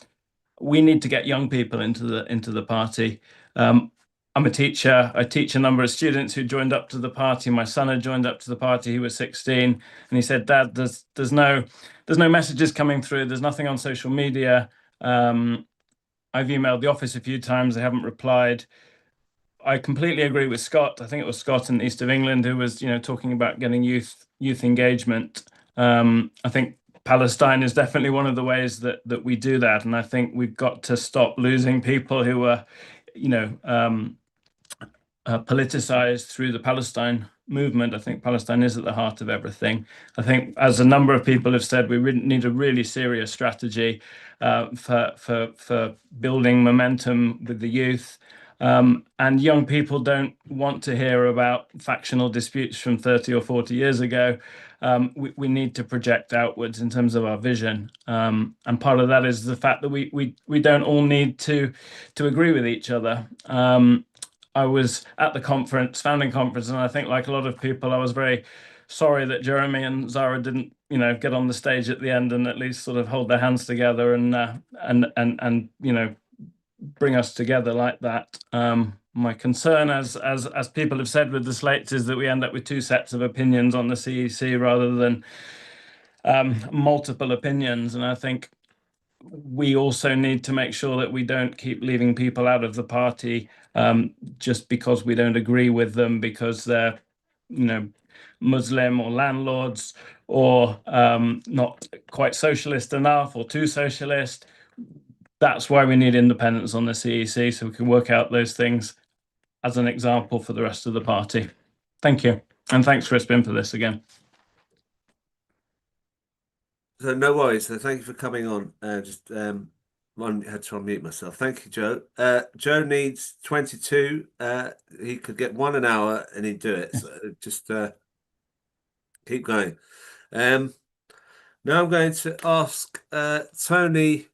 we need to get young people into the party. I'm a teacher. I teach a number of students who joined up to the party. My son had joined up to the party. He was 16, and he said, "Dad, there's no messages coming through. There's nothing on social media. I've emailed the office a few times. They haven't replied." I completely agree with Scott. I think it was Scott in the east of England who was, talking about getting youth engagement. I think Palestine is definitely one of the ways that we do that, and I think we've got to stop losing people who are, politicized through the Palestine movement. I think Palestine is at the heart of everything. I think, as a number of people have said, we need a really serious strategy for building momentum with the youth. And young people don't want to hear about factional disputes from 30 or 40 years ago. We need to project outwards in terms of our vision. And part of that is the fact that we don't all need to agree with each other. I was at the founding conference, and I think, like a lot of people, I was very sorry that Jeremy and Zara didn't, get on the stage at the end and at least sort of hold their hands together and bring us together like that. My concern, as people have said with the slates, is that we end up with 2 sets of opinions on the CEC rather than multiple opinions. And I think we also need to make sure that we don't keep leaving people out of the party just because we don't agree with them because they're, Muslim or landlords or not quite socialist enough or too socialist. That's why we need independence on the CEC, so we can work out those things as an example for the rest of the party. Thank you. And thanks, Crispin, for this again. So no worries. So thank you for coming on. I had to unmute myself. Thank you, Joe. Joe needs 22. He could get 1 hour and he'd do it. So just keep going. Now I'm going to ask Tony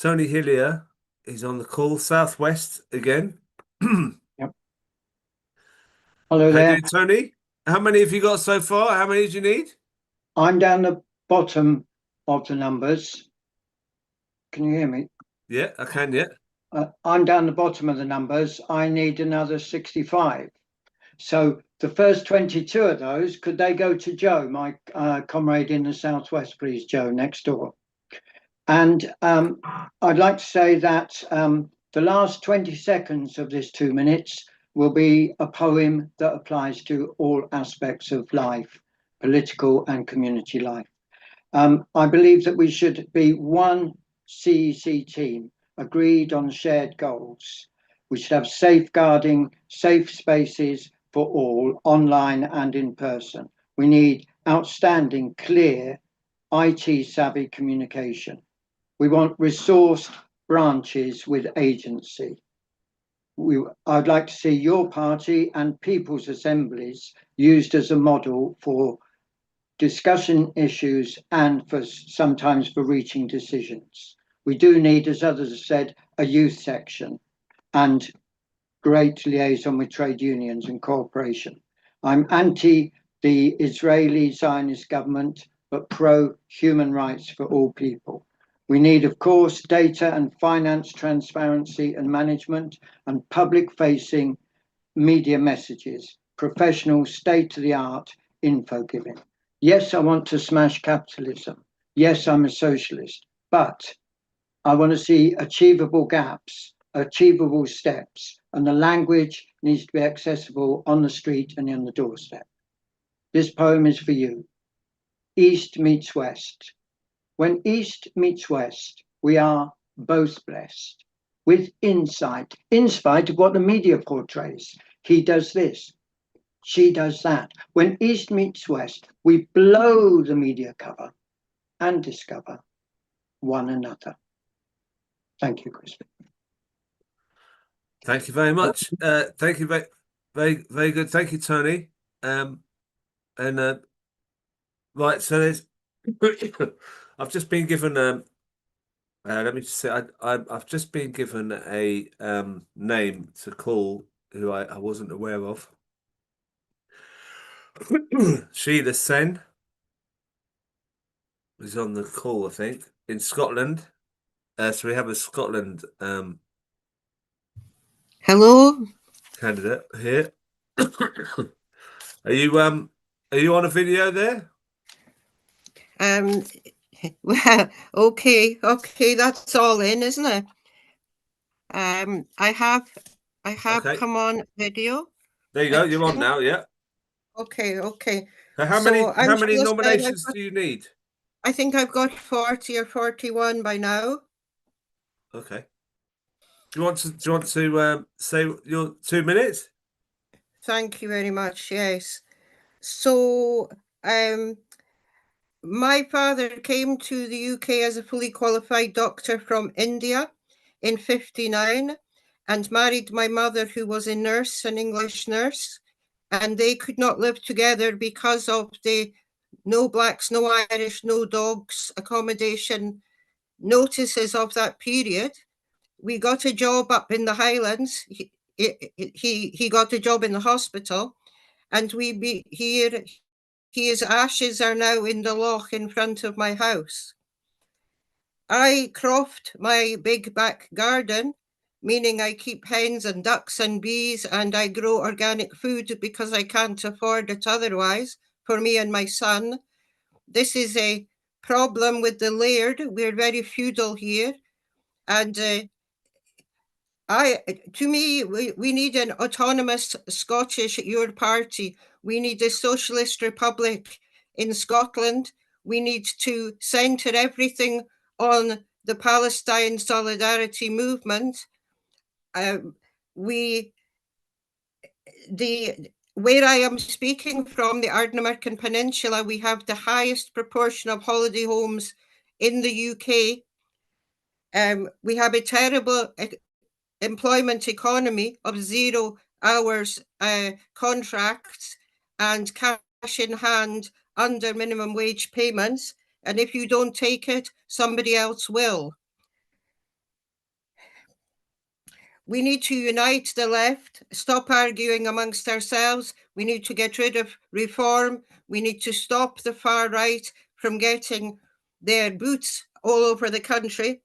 Hillier. He's on the call. Southwest again. Yep. Hello How there. you doing, Tony? How many have you got so far? How many do you need? I'm down the bottom of the numbers. Can you hear me? Yeah, I can, yeah. I'm down the bottom of the numbers. I need another 65. So the first 22 of those, could they go to Joe, my comrade in the Southwest, please, Joe, next door? And I'd like to say that the last 20 seconds of this 2 minutes will be a poem that applies to all aspects of life, political and community life. I believe that we should be one CEC team, agreed on shared goals. We should have safeguarding, safe spaces for all, online and in person. We need outstanding, clear, IT-savvy communication. We want resourced branches with agency. I'd like to see your party and people's assemblies used as a model for discussing issues and for sometimes for reaching decisions. We do need, as others have said, a youth section and great liaison with trade unions and cooperation. I'm anti the Israeli Zionist government, but pro human rights for all people. We need, of course, data and finance transparency and management and public-facing media messages, professional state-of-the-art info giving. Yes, I want to smash capitalism. Yes, I'm a socialist, but I want to see achievable gaps, achievable steps, and the language needs to be accessible on the street and on the doorstep. This poem is for you. East meets West. When East meets West, we are both blessed with insight, in spite of what the media portrays. He does this, she does that. When East meets West, we blow the media cover and discover one another. Thank you, Crispin. Thank you very much. Thank you, very good. Thank you, Tony. Right, so there's. I've just been given let me just say I've just been given a name to call who I wasn't aware of. Sheila Sen is on the call, I think, in Scotland. So we have a Scotland Hello, candidate here. Are you on a video there? well, okay, that's all in, isn't it? I have Okay. come on video. There you go. You're on now. Yeah. Okay. So how many nominations do you need? I think I've got 40 or 41 by now. Okay. Do you want to say your 2 minutes? Thank you very much. Yes. So, my father came to the UK as a fully qualified doctor from India in 1959 and married my mother, who was an English nurse, and they could not live together because of the no blacks, no Irish, no dogs accommodation notices of that period. We got a job up in the Highlands. He got a job in the hospital, and his ashes are now in the loch in front of my house. I croft my big back garden, meaning I keep hens and ducks and bees, and I grow organic food because I can't afford it otherwise for me and my son. This is a problem with the laird. We're very feudal here. And to me, we need an autonomous Scottish Your Party. We need a socialist republic in Scotland. We need to centre everything on the Palestine solidarity movement. Where I am speaking from, the Ardnamurchan Peninsula, we have the highest proportion of holiday homes in the UK. We have a terrible employment economy of 0 hours contracts and cash in hand under minimum wage payments. And if you don't take it, somebody else will. We need to unite the left, stop arguing amongst ourselves. We need to get rid of reform. We need to stop the far right from getting their boots all over the country.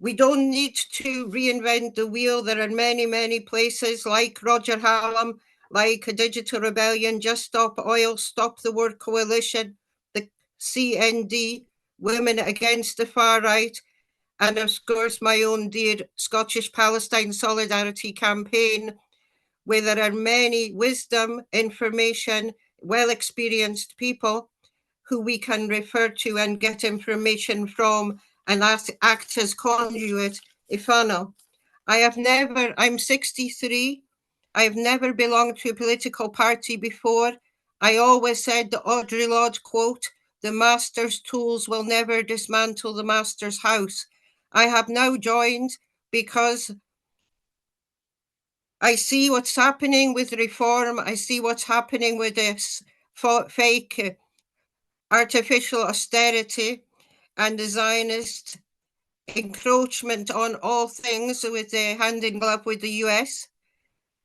We don't need to reinvent the wheel. There are many, many places like Roger Hallam, like a Digital Rebellion, Just Stop Oil, Stop the War Coalition, the CND, Women Against the Far Right, and of course my own dear Scottish Palestine Solidarity campaign, where there are many wisdom, information, well-experienced people who we can refer to and get information from and act as conduit, if funnel. I'm 63. I've never belonged to a political party before. I always said the Audre Lorde quote, "The master's tools will never dismantle the master's house." I have now joined because I see what's happening with reform. I see what's happening with this fake artificial austerity and the Zionist encroachment on all things with the hand in glove with the US.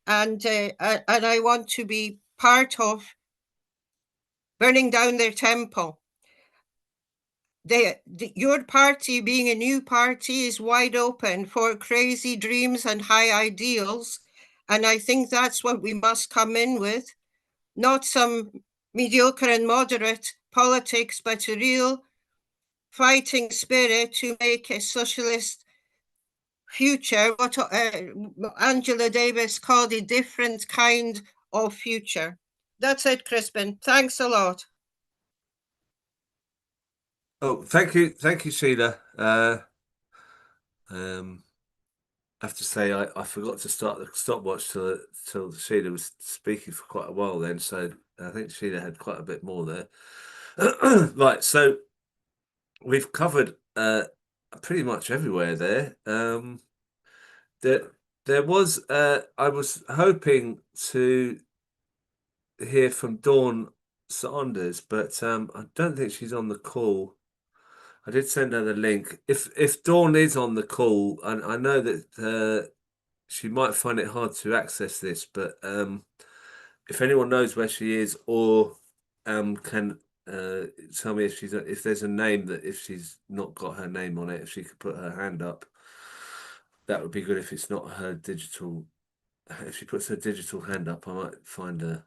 And I want to be part of burning down their temple. Your party, being a new party, is wide open for crazy dreams and high ideals. And I think that's what we must come in with, not some mediocre and moderate politics, but a real fighting spirit to make a socialist future, what Angela Davis called a different kind of future. That's it, Crispin. Thanks a lot. Oh, thank you, Sheila. I have to say I forgot to start the stopwatch till Sheila was speaking for quite a while then, so I think Sheila had quite a bit more there. Right, so we've covered pretty much everywhere there. There was I was hoping to hear from Dawn Saunders, but I don't think she's on the call. I did send her the link. If Dawn is on the call, and I know that she might find it hard to access this, but if anyone knows where she is or can tell me if there's a name that if she's not got her name on it, if she could put her hand up, that would be good. If it's not her digital, if she puts her digital hand up, I might find her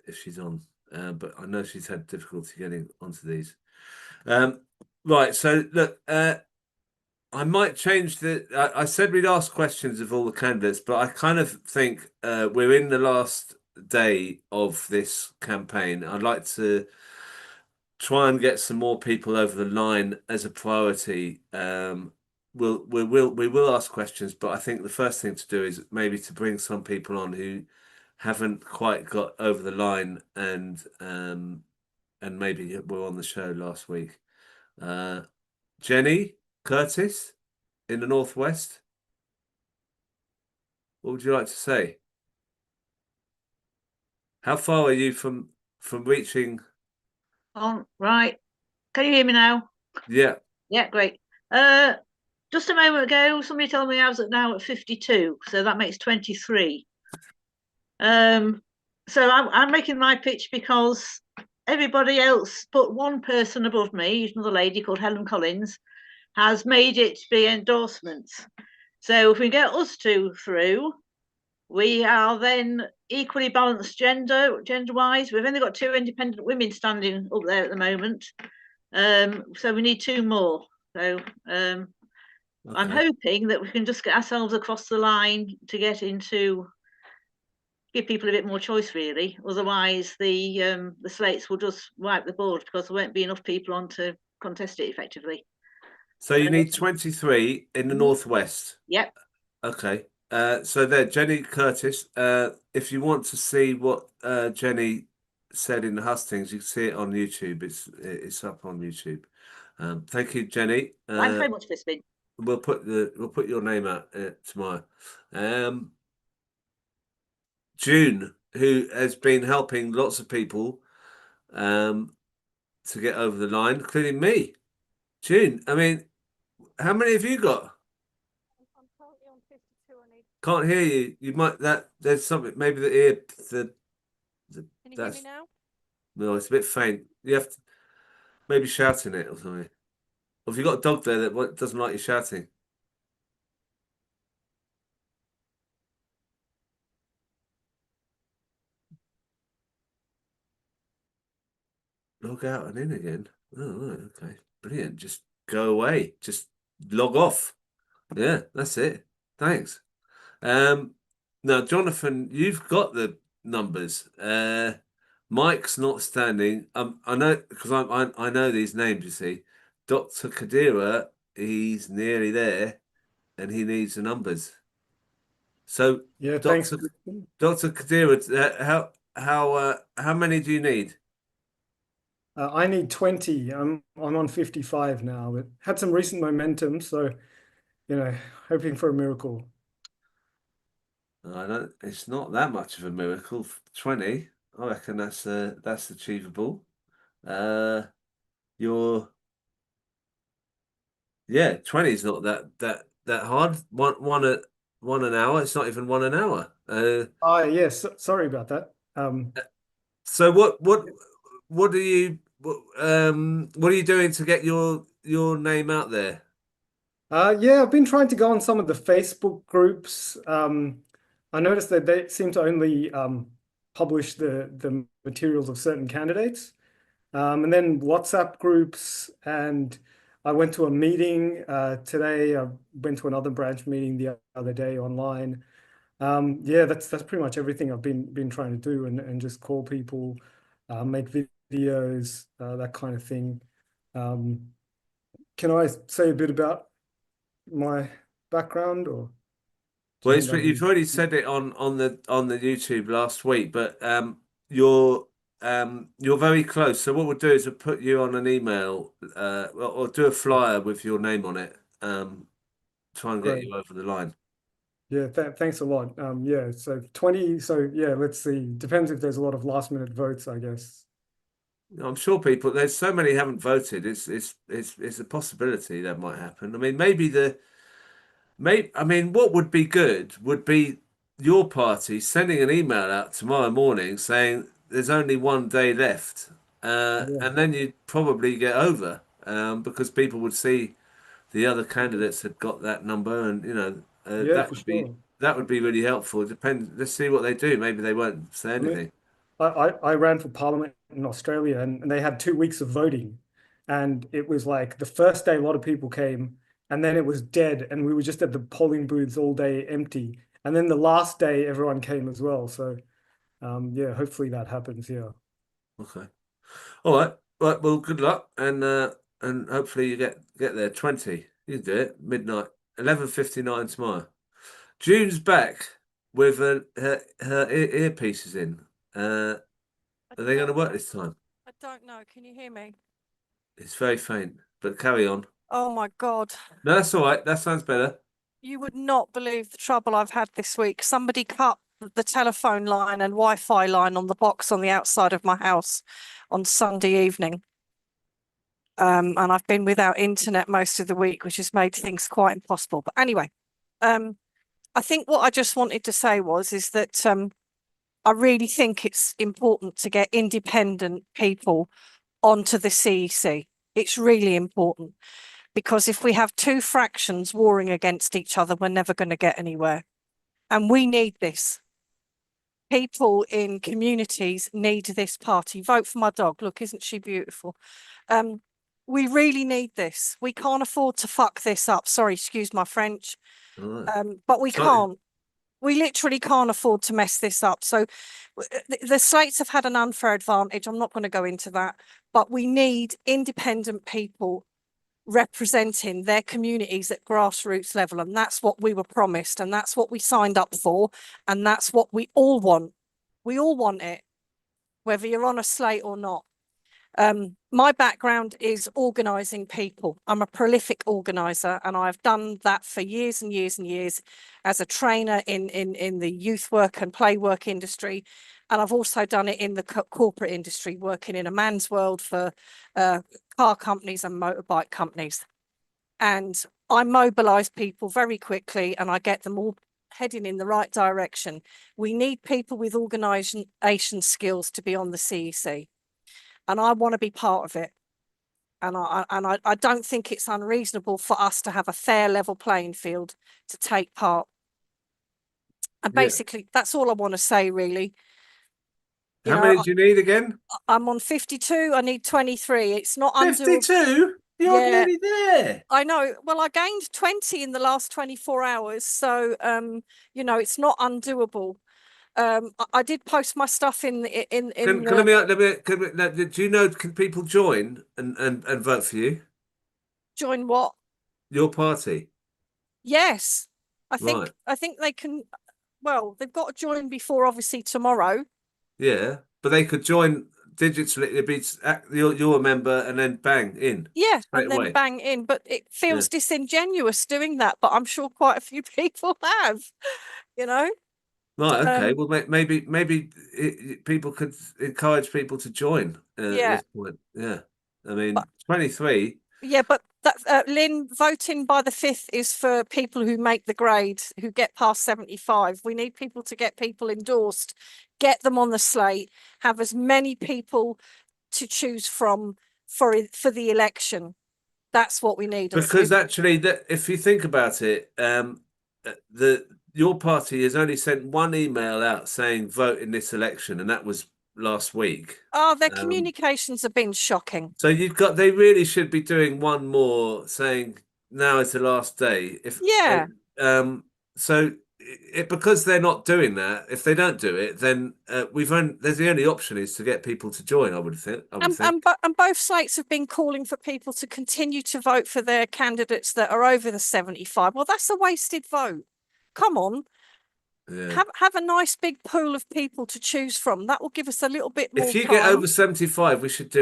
if she's on. But I know she's had difficulty getting onto these. Right, so look, I might change I said we'd ask questions of all the candidates, but I kind of think we're in the last day of this campaign. I'd like to try and get some more people over the line as a priority. We will ask questions, but I think the first thing to do is maybe to bring some people on who haven't quite got over the line and maybe were on the show last week. Jenny Curtis in the Northwest. What would you like to say? How far are you from reaching? Right. Can you hear me now? Yeah. Yeah, great. Just a moment ago, somebody told me I was now at 52, so that makes 23. So I'm making my pitch because everybody else but one person above me, another lady called Helen Collins, has made it be endorsements. So if we get us two through, we are then equally balanced gender-wise. We've only got 2 independent women standing up there at the moment. So we need 2 more. So I'm hoping that we can just get ourselves across the line to get into, give people a bit more choice, really. Otherwise, the slates will just wipe the board because there won't be enough people on to contest it effectively. So you need 23 in the northwest. Yep. Okay. So there, Jenny Curtis. If you want to see what Jenny said in the Hustings, you can see it on YouTube. It's up on YouTube. Thank you, Jenny. Thanks very much, Crispin. We'll put your name out tomorrow. June, who has been helping lots of people to get over the line, including me. June, I mean, how many have you got? I'm currently on 52. I need. Can't hear you. You might there's something, maybe the ear. Can you hear me now? No, it's a bit faint. You have to maybe shouting it or something. Or have you got a dog there that doesn't like you shouting? Log out and in again. Oh, right, okay. Brilliant. Just go away. Just log off. Yeah, that's it. Thanks. Now, Jonathan, you've got the numbers. Mike's not standing. I know because I know these names. You see, Dr. Kadira, he's nearly there, and he needs the numbers. So, yeah, thanks, Dr. Kadira. How many do you need? I need 20. I'm on 55 now, but had some recent momentum, so hoping for a miracle. It's not that much of a miracle. 20. I reckon that's achievable. 20 is not that hard. One an hour. It's not even 1 an hour. Yes. Sorry about that. So what are you doing to get your name out there? Yeah, I've been trying to go on some of the Facebook groups. I noticed that they seem to only publish the materials of certain candidates, and then WhatsApp groups. And I went to a meeting today. I went to another branch meeting the other day online. Yeah, that's pretty much everything I've been trying to do, and just call people, make videos, that kind of thing. Can I say a bit about my background, or? Well, you've already said it on the YouTube last week, but you're very close. So what we'll do is we'll put you on an email, or do a flyer with your name on it. Try and get you over the line. Yeah, thanks a lot. Yeah, so 20. So yeah, let's see. Depends if there's a lot of last minute votes, I guess. I'm sure there's so many haven't voted. It's a possibility that might happen. I mean, what would be good would be your party sending an email out tomorrow morning saying there's only 1 day left, and then you'd probably get over because people would see the other candidates had got that number, and that would be really helpful. Let's see what they do. Maybe they won't say anything. I ran for Parliament in Australia, and they had 2 weeks of voting, and it was like the first day a lot of people came. And then it was dead, and we were just at the polling booths all day empty. And then the last day, everyone came as well. So, yeah, hopefully that happens. Yeah. Okay. All right. Right. Well, good luck, and hopefully you get there. 20. You can do it. Midnight. 11:59 tomorrow. June's back with her earpieces in. Are they going to work this time? I don't know. Can you hear me? It's very faint, but carry on. Oh my God. No, that's all right. That sounds better. You would not believe the trouble I've had this week. Somebody cut the telephone line and Wi-Fi line on the box on the outside of my house on Sunday evening. And I've been without internet most of the week, which has made things quite impossible. But anyway, I think what I just wanted to say is that I really think it's important to get independent people onto the CEC. It's really important. Because if we have 2 fractions warring against each other, we're never going to get anywhere. And we need this. People in communities need this party. Vote for my dog. Look, isn't she beautiful? We really need this. We can't afford to fuck this up. Sorry, excuse my French. But we can't. We literally can't afford to mess this up. So the slates have had an unfair advantage. I'm not going to go into that. But we need independent people representing their communities at grassroots level. And that's what we were promised. And that's what we signed up for. And that's what we all want. We all want it, whether you're on a slate or not. My background is organising people. I'm a prolific organiser, and I've done that for years and years and years as a trainer in the youth work and play work industry. And I've also done it in the corporate industry, working in a man's world for car companies and motorbike companies. And I mobilise people very quickly, and I get them all heading in the right direction. We need people with organisation skills to be on the CEC. And I want to be part of it. And I don't think it's unreasonable for us to have a fair level playing field to take part. And basically, that's all I want to say, really. How many do you need again? I'm on 52. I need 23. It's not 52? You're nearly there. I know. Well, I gained 20 in the last 24 hours. So, you know, it's not undoable. I did post my stuff in. Do you know? Can people join and vote for you? Join what? Your party. Yes, I think. Right. I think they can. Well, they've got to join before, obviously, tomorrow. Yeah, but they could join digitally. It'd be you're a member, and then bang in. Yeah, straight and then away. bang in. But it feels disingenuous doing that. But I'm sure quite a few people have. You know. Right. Okay. Well, maybe people could encourage people to join at this point. Yeah. I mean, 23. Yeah, but that Lynn, voting by the 5th is for people who make the grade, who get past 75. We need people to get people endorsed, get them on the slate, have as many people to choose from for the election. That's what we need. Because actually, if you think about it, your party has only sent one email out saying vote in this election, and that was last week. Oh, their communications have been shocking. So they really should be doing one more saying now is the last day. Because they're not doing that, if they don't do it, then there's the only option is to get people to join, I would think. And both slates have been calling for people to continue to vote for their candidates that are over the 75. Well, that's a wasted vote. Come on. Yeah. Have a nice big pool of people to choose from. That will give us a little bit more. If you time. get over 75, we should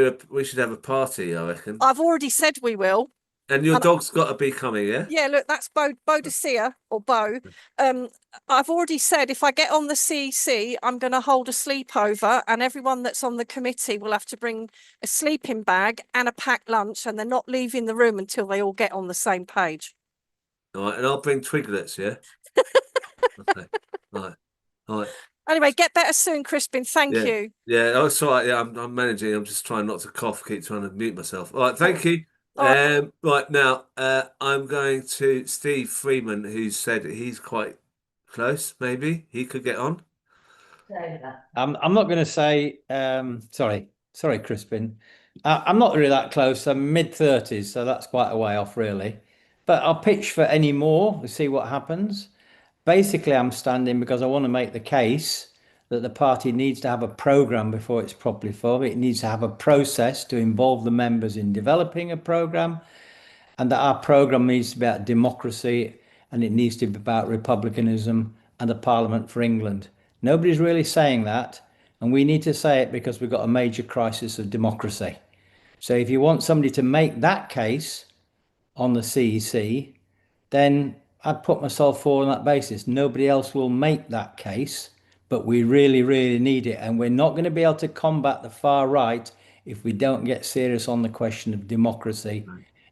have a party, I reckon. I've already said we will. And your dog's got to be coming, yeah? Yeah, look, that's Boadicea or Bo. I've already said if I get on the CEC, I'm going to hold a sleepover, and everyone that's on the committee will have to bring a sleeping bag and a packed lunch, and they're not leaving the room until they all get on the same page. All right, and I'll bring Twiglets, yeah? Okay. All right. Anyway, get better soon, Crispin. Thank you. Yeah, oh, it's all right. Yeah, I'm managing. I'm just trying not to cough, keep trying to mute myself. All right, thank you. Right now, I'm going to Steve Freeman, who said he's quite close. Maybe he could get on. I'm not going to say. Sorry, Crispin. I'm not really that close. I'm mid-30s, so that's quite a way off, really. But I'll pitch for any more. We'll see what happens. Basically, I'm standing because I want to make the case that the party needs to have a programme before it's properly formed. It needs to have a process to involve the members in developing a programme, and that our programme needs to be about democracy, and it needs to be about republicanism and a parliament for England. Nobody's really saying that, and we need to say it because we've got a major crisis of democracy. So if you want somebody to make that case on the CEC, then I'd put myself forward on that basis. Nobody else will make that case, but we really, really need it. And we're not going to be able to combat the far right if we don't get serious on the question of democracy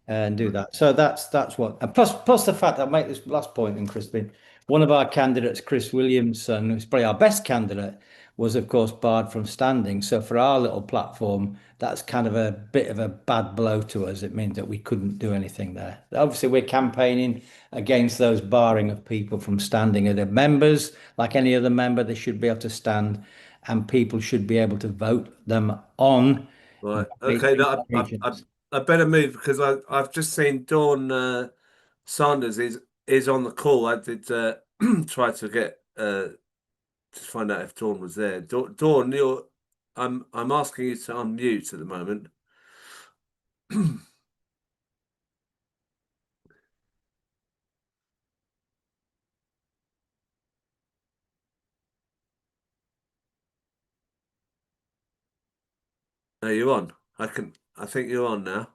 and do that. So that's what. And plus the fact that I'll make this last point, and Crispin, one of our candidates, Chris Williamson, who's probably our best candidate, was of course barred from standing. So for our little platform, that's kind of a bit of a bad blow to us. It means that we couldn't do anything there. Obviously, we're campaigning against those barring of people from standing. Are the members, like any other member, they should be able to stand, and people should be able to vote them on. Right. Okay. No, I better move because I've just seen Dawn Saunders is on the call. I did try to get to find out if Dawn was there. Dawn, I'm asking you to unmute at the moment. No, you're on. I think you're on now.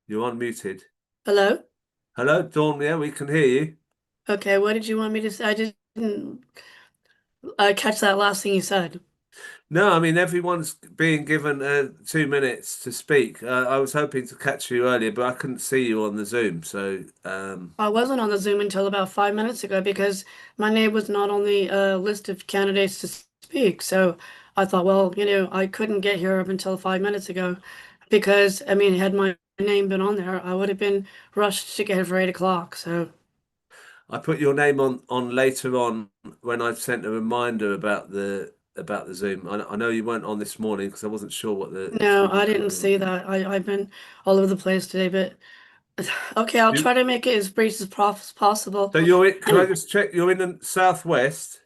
You're unmuted. Hello? Hello, Dawn. Yeah, we can hear you. Okay, what did you want me to say? I didn't catch that last thing you said. No, I mean, everyone's being given 2 minutes to speak. I was hoping to catch you earlier, but I couldn't see you on the Zoom. So, I wasn't on the Zoom until about 5 minutes ago because my name was not on the list of candidates to speak. So I thought, well, I couldn't get here up until 5 minutes ago because, I mean, had my name been on there, I would have been rushed to get here for 8 o'clock. So I put your name on later on when I sent a reminder about the Zoom. I know you weren't on this morning because I wasn't sure what the. no, I didn't see that. I've been all over the place today, but okay, I'll try to make it as brief as possible. So you're in, can I just check? You're in the southwest.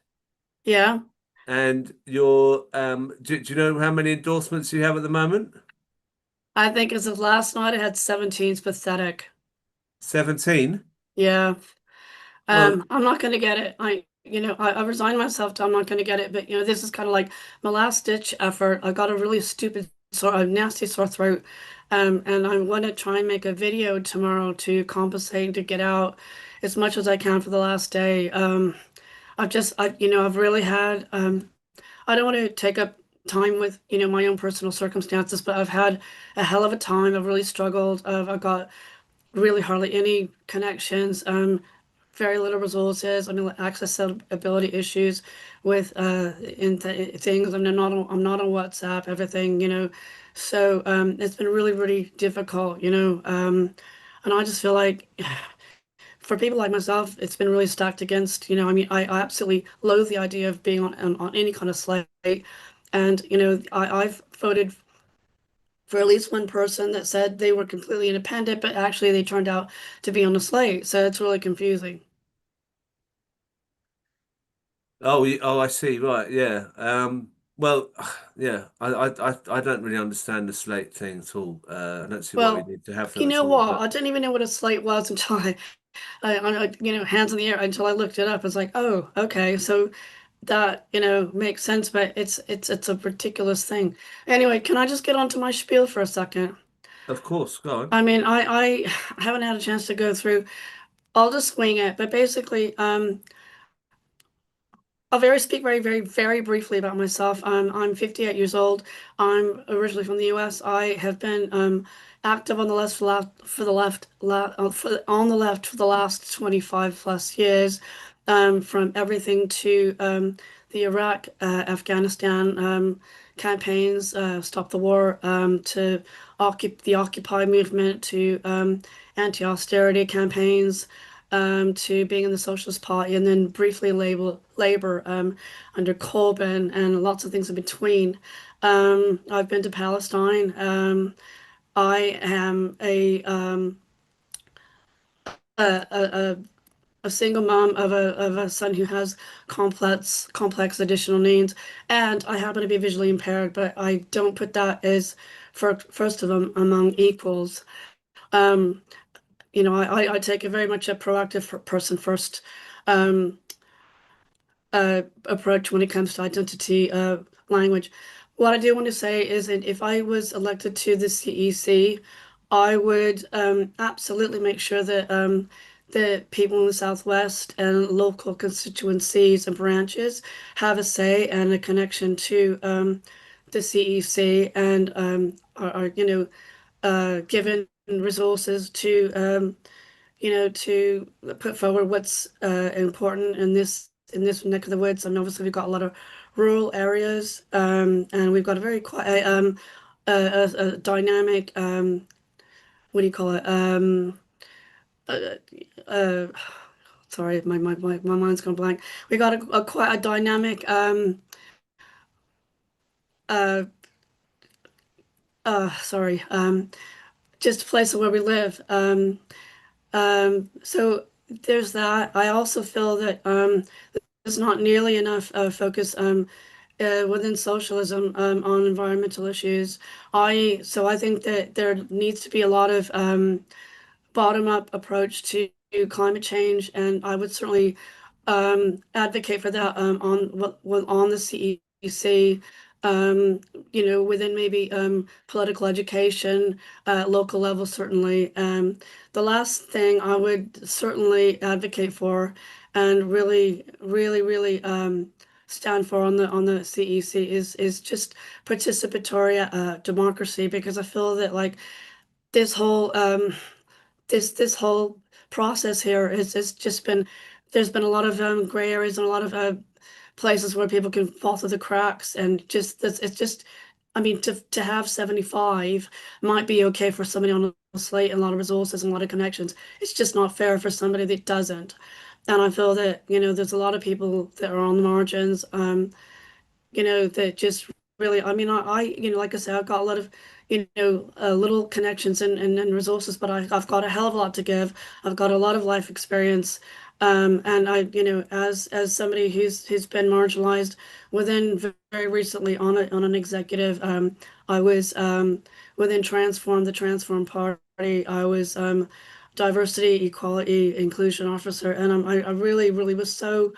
Yeah. And you're do you know how many endorsements you have at the moment? I think as of last night, I had 17. It's pathetic. 17? Yeah. Well, I'm not going to get it. I resigned myself to I'm not going to get it. But, this is kind of like my last ditch effort. I got a really a nasty sore throat. And I'm going to try and make a video tomorrow to compensate to get out as much as I can for the last day. I've really had, I don't want to take up time with, my own personal circumstances, but I've had a hell of a time. I've really struggled. I've got really hardly any connections, very little resources. I mean, like accessibility issues with things. I'm not on WhatsApp, everything. So it's been really, really difficult, and I just feel like for people like myself, it's been really stacked against, I mean, I absolutely loathe the idea of being on any kind of slate. And, I've voted for at least one person that said they were completely independent, but actually they turned out to be on the slate. So it's really confusing. oh, I see. Right, yeah. Well, yeah. I don't really understand the slate thing at all. I don't see why we Well, need to have them you at know all. what? I didn't even know what a slate was until hands in the air until I looked it up. It's like, oh, okay, so that makes sense, but it's a ridiculous thing. Anyway, can I just get onto my spiel for a second? Of course, go on. I mean, I haven't had a chance to go through. I'll just wing it, but basically, I'll speak very, very, very briefly about myself. I'm 58 years old. I'm originally from the US. I have been active on the left on the left for the last 25 plus years, from everything to the Iraq, Afghanistan campaigns, Stop the War, to the Occupy movement, to anti-austerity campaigns, to being in the Socialist Party, and then briefly Labour under Corbyn, and lots of things in between. I've been to Palestine. I am a single mom of a son who has complex additional needs, and I happen to be visually impaired, but I don't put that as first of them among equals. I take a very much a proactive person first approach when it comes to identity language. What I do want to say is that if I was elected to the CEC, I would absolutely make sure that the people in the Southwest and local constituencies and branches have a say and a connection to the CEC, and are given resources to to put forward what's important in this neck of the woods. I mean, obviously we've got a lot of rural areas, and we've got a very quiet, a dynamic, what do you call it? Sorry, my mind's gone blank. We got quite a dynamic sorry, just a place where we live. So there's that. I also feel that there's not nearly enough focus within socialism on environmental issues. So I think that there needs to be a lot of bottom-up approach to climate change, and I would certainly advocate for that on the CEC. Within maybe political education, local level, certainly. The last thing I would certainly advocate for and really, really, really stand for on the CEC is just participatory democracy, because I feel that like this whole this whole process here is just been there's been a lot of gray areas and a lot of places where people can fall through the cracks, and it's just I mean to have 75 might be okay for somebody on a slate and a lot of resources and a lot of connections. It's just not fair for somebody that doesn't. And I feel that there's a lot of people that are on the margins, that just really, I mean, like I said, I've got a lot of, little connections and resources, but I've got a hell of a lot to give. I've got a lot of life experience. And as somebody who's been marginalized very recently on an executive, I was within the Transform Party. I was diversity, equality, inclusion officer, and I really, really was so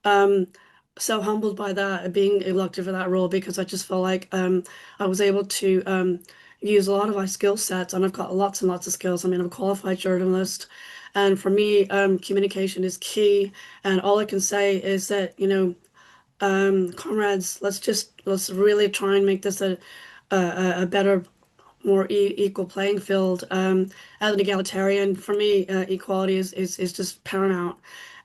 humbled by that, being elected for that role, because I just felt like I was able to use a lot of my skill sets, and I've got lots and lots of skills. I mean, I'm a qualified journalist, and for me, communication is key. And all I can say is that, comrades, let's really try and make this a better, more equal playing field. As an egalitarian, for me, equality is just paramount.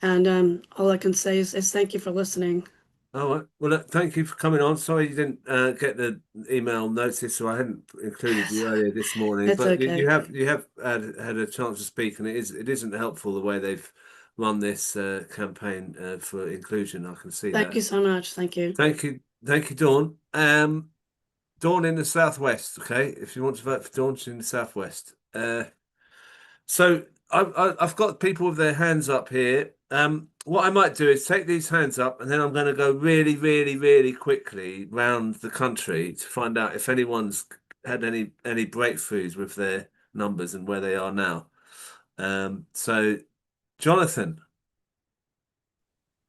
And all I can say is thank you for listening. All right. Well, look, thank you for coming on. Sorry you didn't get the email notice, so I hadn't included you earlier this morning. It's But okay. you have had a chance to speak, and it isn't helpful the way they've run this campaign for inclusion. I can see that. Thank you so much. Thank you. Thank you, Dawn. Dawn in the southwest. Okay, if you want to vote for Dawn, she's in the southwest. So I've got people with their hands up here. What I might do is take these hands up, and then I'm going to go really, really, really quickly round the country to find out if anyone's had any breakthroughs with their numbers and where they are now. So, Jonathan.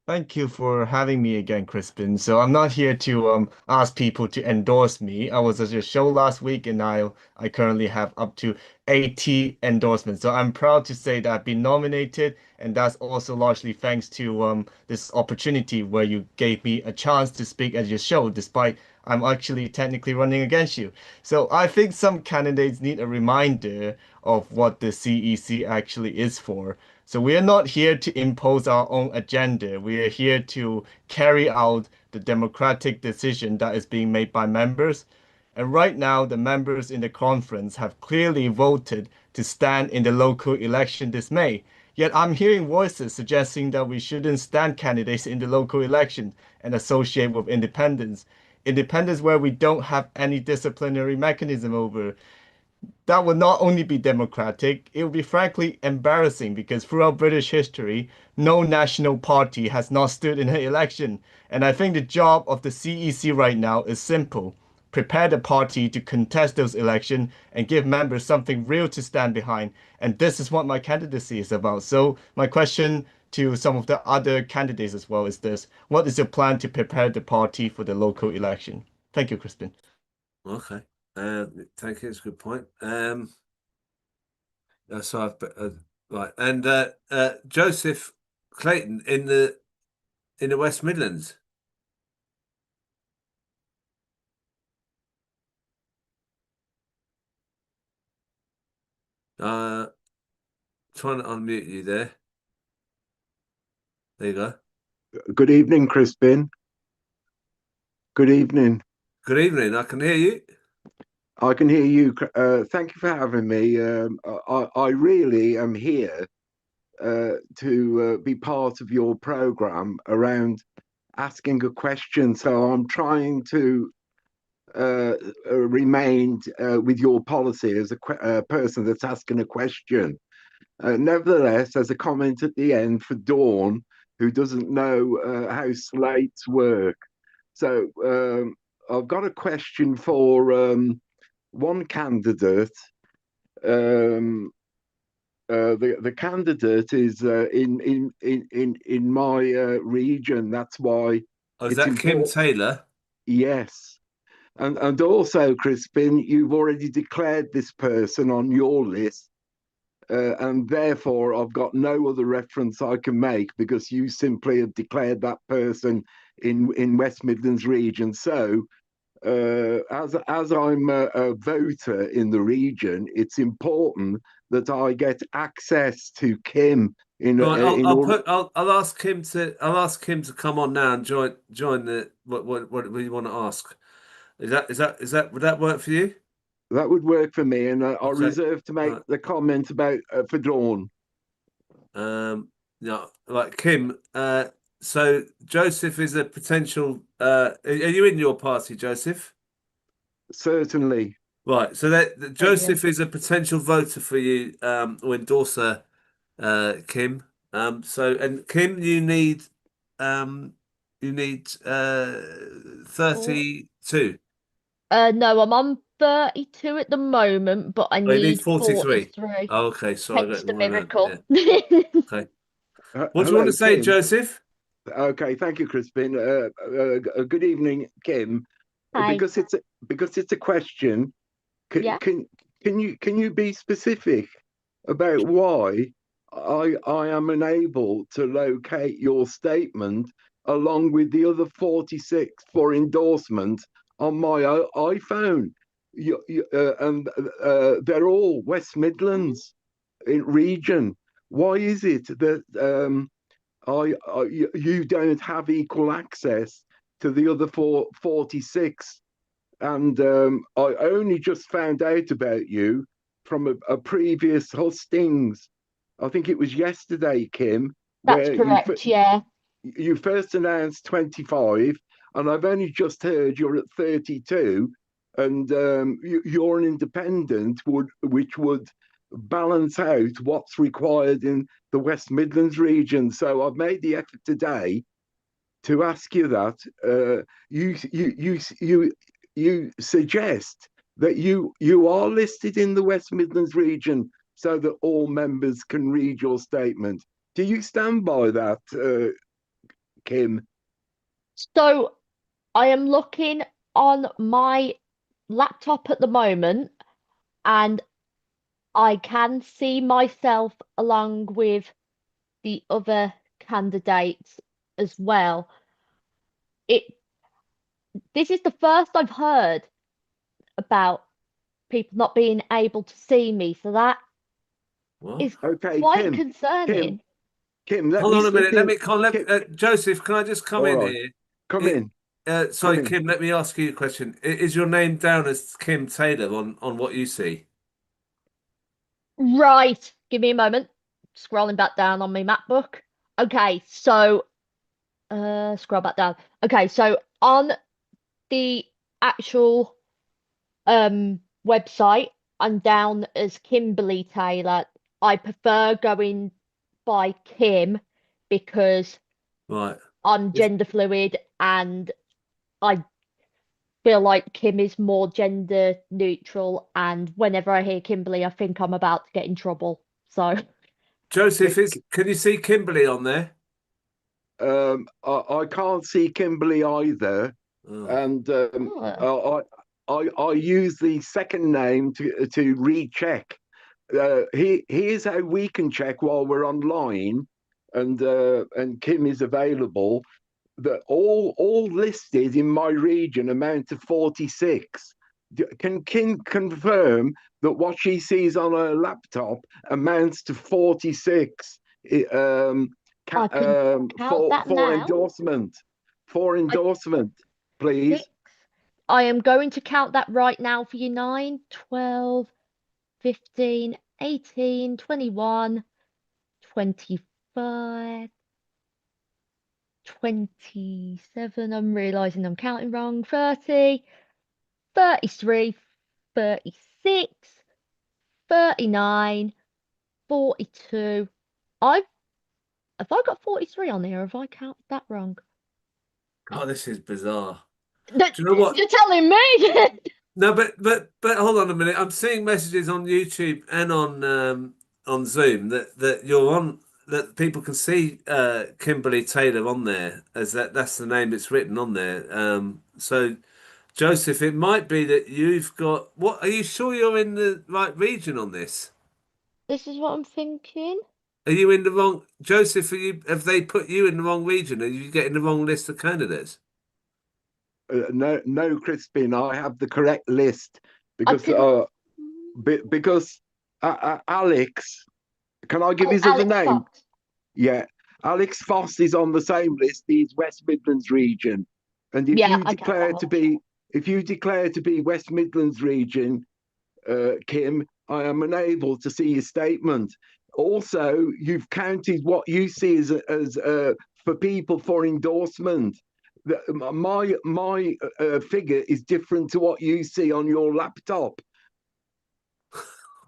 Thank you for having me again, Crispin. So I'm not here to ask people to endorse me. I was at your show last week, and I currently have up to 80 endorsements. So I'm proud to say that I've been nominated, and that's also largely thanks to this opportunity where you gave me a chance to speak at your show, despite I'm actually technically running against you. So I think some candidates need a reminder of what the CEC actually is for. So we are not here to impose our own agenda. We are here to carry out the democratic decision that is being made by members. And right now, the members in the conference have clearly voted to stand in the local election this May. Yet I'm hearing voices suggesting that we shouldn't stand candidates in the local election and associate with independents. Independents where we don't have any disciplinary mechanism over. That would not only be democratic, it would be frankly embarrassing, because throughout British history, no national party has not stood in an election. And I think the job of the CEC right now is simple. Prepare the party to contest those elections and give members something real to stand behind. And this is what my candidacy is about. So my question to some of the other candidates as well is this: what is your plan to prepare the party for the local election? Thank you, Crispin. Okay. Thank you. It's a good point. So right, and Joseph Clayton in the West Midlands. Trying to unmute you there. There you go. Good evening, Crispin. Good evening. Good evening. I can hear you. I can hear you. Thank you for having me. I really am here to be part of your program around asking a question. So I'm trying to remained with your policy as a person that's asking a question. Nevertheless, as a comment at the end for Dawn, who doesn't know how slates work. So I've got a question for one candidate. The candidate is in my region. That's why. Oh, is that Kim Taylor? Yes. And also, Crispin, you've already declared this person on your list. And therefore, I've got no other reference I can make because you simply have declared that person in West Midlands region. So, as I'm a voter in the region, it's important that I get access to Kim. I'll ask Kim to come on now and join the what you want to ask. Would that work for you? That would work for me, and I'll reserve to make the comment about for Dawn. Yeah, like Kim. So Joseph is a potential. Are you in your party, Joseph? Certainly. Right. So that Joseph is a potential voter for you, or endorser, Kim. So and Kim, you need 32. No, I'm on 32 at the moment, but I need 43. 43. Oh, okay, sorry. Hence the miracle. Yeah. Okay. What do you want to say, Kim? Joseph? Okay, thank you, Crispin. Good evening, Kim. Hi. Because it's a question. Can you be specific about why I am unable to locate your statement along with the other 46 for endorsement on my iPhone? And they're all West Midlands region. Why is it that you don't have equal access to the other 46? And I only just found out about you from a previous hustings. I think it was yesterday, Kim. That's correct, yeah. You first announced 25, and I've only just heard you're at 32, and you're an independent, which would balance out what's required in the West Midlands region. So I've made the effort today to ask you that. You suggest that you are listed in the West Midlands region so that all members can read your statement. Do you stand by that, Kim? So I am looking on my laptop at the moment, and I can see myself along with the other candidates as well. This is the first I've heard about people not being able to see me, so that is quite concerning. Kim, hold on a minute. Joseph, can I just come in here? Come in. Sorry, Kim, let me ask you a question. Is your name down as Kim Taylor on what you see? Right. Give me a moment. Scrolling back down on my MacBook. Okay, so scroll back down. Okay, so on the actual website, I'm down as Kimberly Taylor. I prefer going by Kim because I'm gender fluid, and I feel like Kim is more gender neutral, and whenever I hear Kimberly, I think I'm about to get in trouble. So Joseph, can you see Kimberly on there? I can't see Kimberly either. And I use the second name to recheck. Here's how we can check while we're online, and Kim is available. That all listed in my region amount to 46. Can Kim confirm that what she sees on her laptop amounts to 46 for endorsement? For endorsement, please. I am going to count that right now for you. 9, 12, 15, 18, 21, 25, 27. I'm realizing I'm counting wrong. 30, 33, 36, 39, 42. Have I got 43 on here? Have I counted that wrong? Oh, this is bizarre. Do you know what? You're telling me. No, but hold on a minute. I'm seeing messages on YouTube and on Zoom that you're on, that people can see Kimberly Taylor on there, as that's the name it's written on there. So Joseph, it might be that you've got, what, are you sure you're in the right region on this? This is what I'm thinking. Are you in the wrong, Joseph? Have they put you in the wrong region? Are you getting the wrong list of candidates? No, Crispin, I have the correct list because Alex, can I give his other name? Fox. Yeah, Alex Foss is on the same list. He's West Midlands region, and if you declare to be West Midlands region, Kim, I am unable to see your statement. Also, you've counted what you see as for people for endorsement. My figure is different to what you see on your laptop.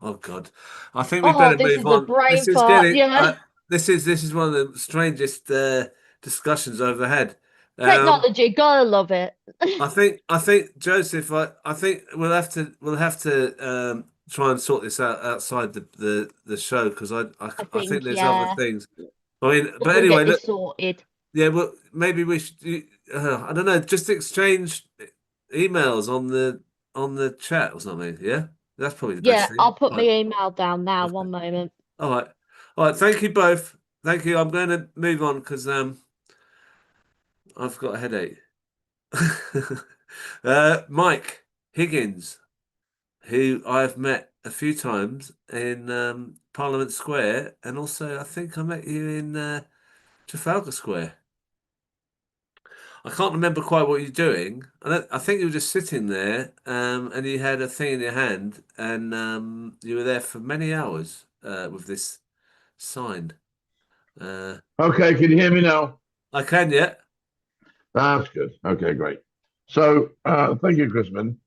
Oh God, I think we better move on. This is getting. This is one of the strangest discussions I've ever had. Technology, gotta love it. I think Joseph, I think we'll have to try and sort this out outside the show, because I think there's other things. I mean, but anyway, look, sorted. Yeah, well, maybe we should. I don't know, just exchange emails on the chat or something. Yeah, that's probably the best thing. I'll put my email down now. One moment. All right. Thank you both. Thank you. I'm going to move on because I've got a headache. Mike Higgins, who I've met a few times in Parliament Square, and also I think I met you in Trafalgar Square. I can't remember quite what you're doing. I think you were just sitting there, and you had a thing in your hand, and you were there for many hours with this sign. Okay, can you hear me now? I can, yeah. That's good. Okay, great. So, thank you, Crispin.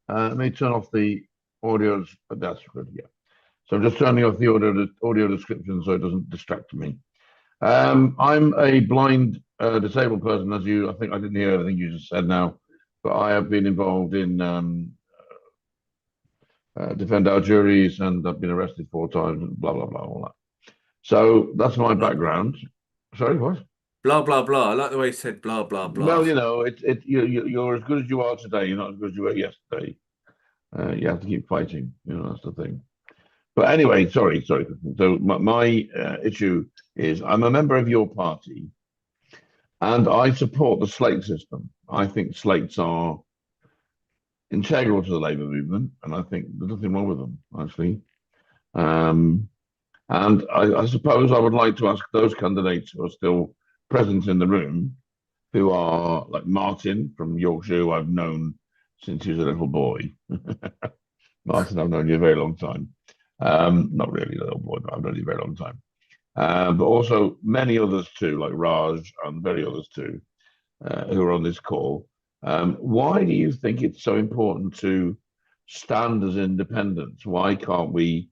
Let me turn off the audio. That's good, yeah. So I'm just turning off the audio description so it doesn't distract me. I'm a blind disabled person, as I think I didn't hear everything you just said now, but I have been involved in defend our juries, and I've been arrested 4 times, and blah blah blah, all that. So that's my background. Sorry, what? Blah blah blah. I like the way you said blah blah blah. Well, you're as good as you are today. You're not as good as you were yesterday. You have to keep fighting. That's the thing. But anyway, sorry. So my issue is I'm a member of your party, and I support the slate system. I think slates are integral to the Labour movement, and I think there's nothing wrong with them, actually. And I suppose I would like to ask those candidates who are still present in the room, who are like Martin from Yorkshire, who I've known since he was a little boy. Martin, I've known you a very long time. Not really a little boy, but I've known you a very long time. But also many others too, like Raj and very others too, who are on this call. Why do you think it's so important to stand as independents? Why can't we?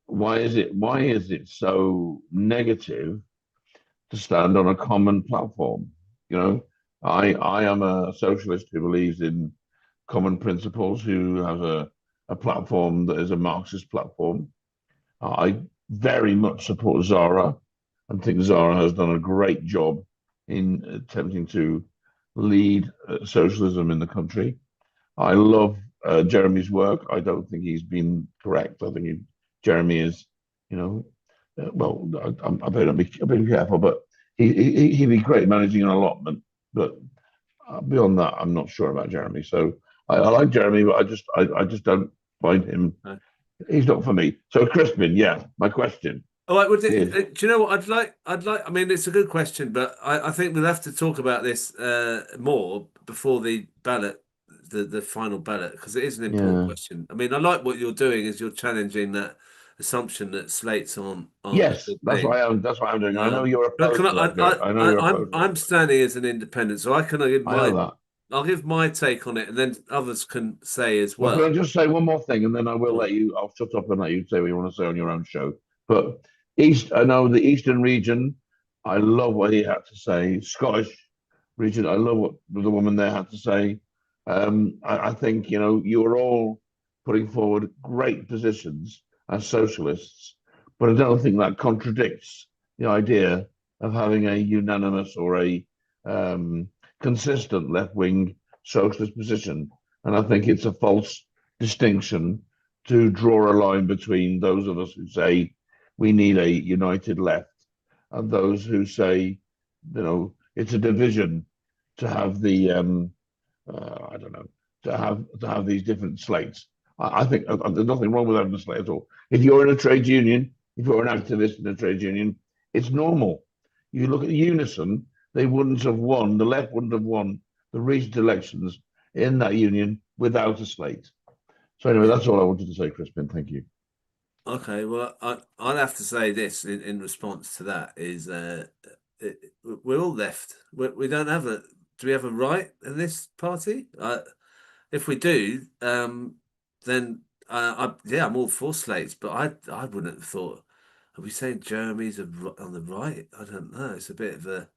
Why is it so negative to stand on a common platform? I am a socialist who believes in common principles, who has a platform that is a Marxist platform. I very much support Zara and think Zara has done a great job in attempting to lead socialism in the country. I love Jeremy's work. I don't think he's been correct. I think Jeremy is, well, I better be careful, but he'd be great managing an allotment. But beyond that, I'm not sure about Jeremy. So I like Jeremy, but I just don't find him. He's not for me. So Crispin, my question. All right. Well, do you know what I'd like? I mean, it's a good question, but I think we'll have to talk about this more before the ballot, the final ballot, because it is an important question. I mean, I like what you're doing, is you're challenging that assumption that slates on. Yes, that's what I am. That's what I'm doing. I know you're opposed. I'm standing as an independent, so I can. I know that. I'll give my take on it, and then others can say as Well, well. can I just say one more thing, and then I will let you. I'll shut up and let you say what you want to say on your own show. But I know the Eastern region. I love what he had to say. Scottish region. I love what the woman there had to say. I think you are all putting forward great positions as socialists, but I don't think that contradicts the idea of having a unanimous or a consistent left-wing socialist position. And I think it's a false distinction to draw a line between those of us who say we need a united left and those who say, it's a division to have the I don't know, to have these different slates. I think there's nothing wrong with having a slate at all. If you're in a trade union, if you're an activist in a trade union, it's normal. You look at Unison, they wouldn't have won, the left wouldn't have won the recent elections in that union without a slate. So anyway, that's all I wanted to say, Crispin. Thank you. Okay, well, I'd have to say this in response to that is we're all left. We don't have a. Do we have a right in this party? If we do, then I'm all for slates. But I wouldn't have thought. Are we saying Jeremy's on the right? I don't know. It's a bit of a.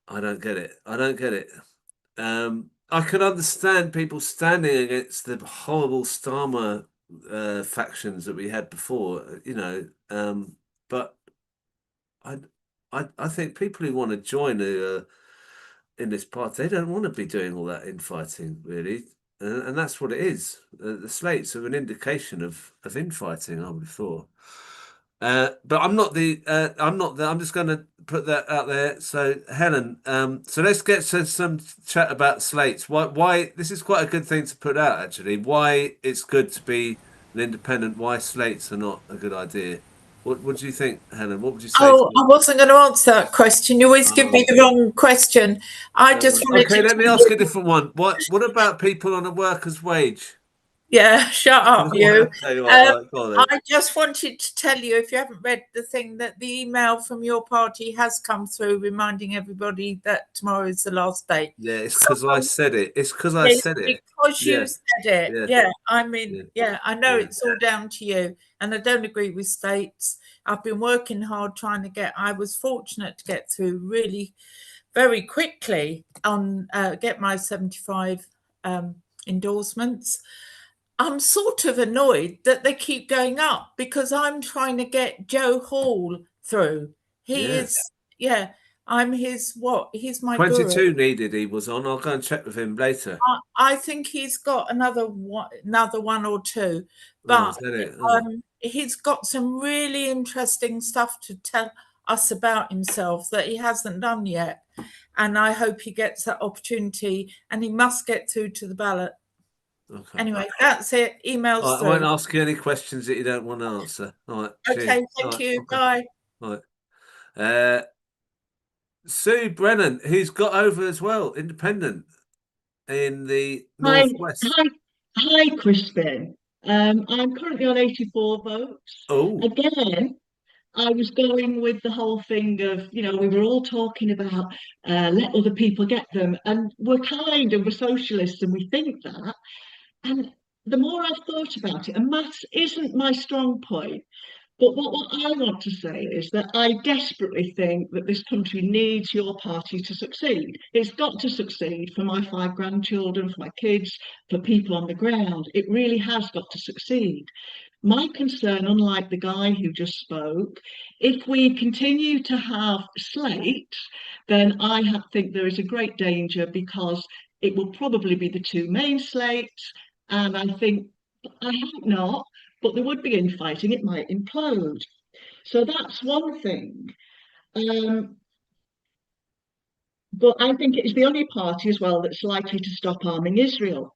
I don't get it. I don't get it. I can understand people standing against the horrible Starmer factions that we had before, but I think people who want to join in this party, they don't want to be doing all that infighting, really, and that's what it is. The slates are an indication of infighting, I would have thought. But I'm not I'm just going to put that out there. So Helen, so let's get to some chat about slates. Why this is quite a good thing to put out, actually. Why it's good to be an independent. Why slates are not a good idea. What do you think, Helen? What would you say? Oh, I wasn't going to answer that question. You always give me the wrong question. I just wanted okay, to let me ask a different one. What about people on a worker's wage? Yeah, shut up, you. I I just wanted to tell you, if you haven't read the thing, that the email from your party has come through reminding everybody that tomorrow is the last day. Yeah, it's because I said it. It's because I said it. Because you said it. Yeah, I mean, I know Yeah. it's all down to you. And I don't agree with states. I've been working hard trying to I was fortunate to get through really very quickly on get my 75 endorsements. I'm sort of annoyed that they keep going up because I'm trying to get Joe Hall through. He is, I'm he's my 22 guru. needed he was on. I'll go and check with him later. I think he's got another one or two, but he's got some really interesting stuff to tell us about himself that he hasn't done yet. And I hope he gets that opportunity, and he must get through to the ballot. Okay. Anyway, that's it. Emails through. I won't ask you any questions that you don't want to answer. All right. Okay, thank you. Okay. Bye. All right. Sue Brennan, who's got over as well, independent in the Northwest. Hi, Crispin. I'm currently on 84 votes. Oh. Again, I was going with the whole thing of, we were all talking about let other people get them, and we're socialists and we think that. And the more I've thought about it, and maths isn't my strong point, but what I want to say is that I desperately think that this country needs your party to succeed. It's got to succeed for my 5 grandchildren, for my kids, for people on the ground. It really has got to succeed. My concern, unlike the guy who just spoke, if we continue to have slates, then I think there is a great danger, because it will probably be the 2 main slates. And I hope not, but there would be infighting, it might implode. So that's one thing. But I think it's the only party as well that's likely to stop arming Israel.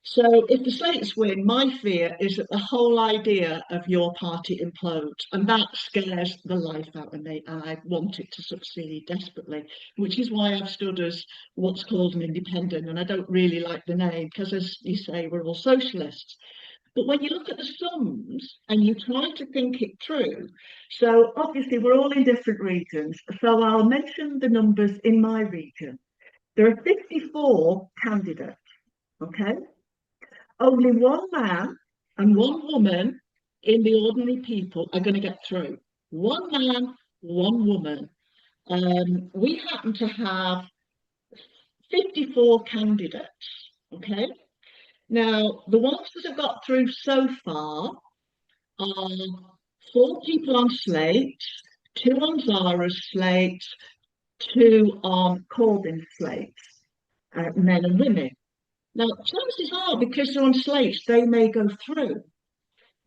So if the slates win, my fear is that the whole idea of your party implodes, and that scares the life out of me, and I want it to succeed desperately, which is why I've stood as what's called an independent, and I don't really like the name, because as you say, we're all socialists. But when you look at the sums and you try to think it through, so obviously we're all in different regions, so I'll mention the numbers in my region. There are 54 candidates, okay? Only one man and one woman in the ordinary people are going to get through. One man, one woman. We happen to have 54 candidates, okay? Now, the ones that have got through so far are 4 people on slate, 2 on Zara's slate, 2 on Corbyn's slate, men and women. Now, chances are, because they're on slates, they may go through.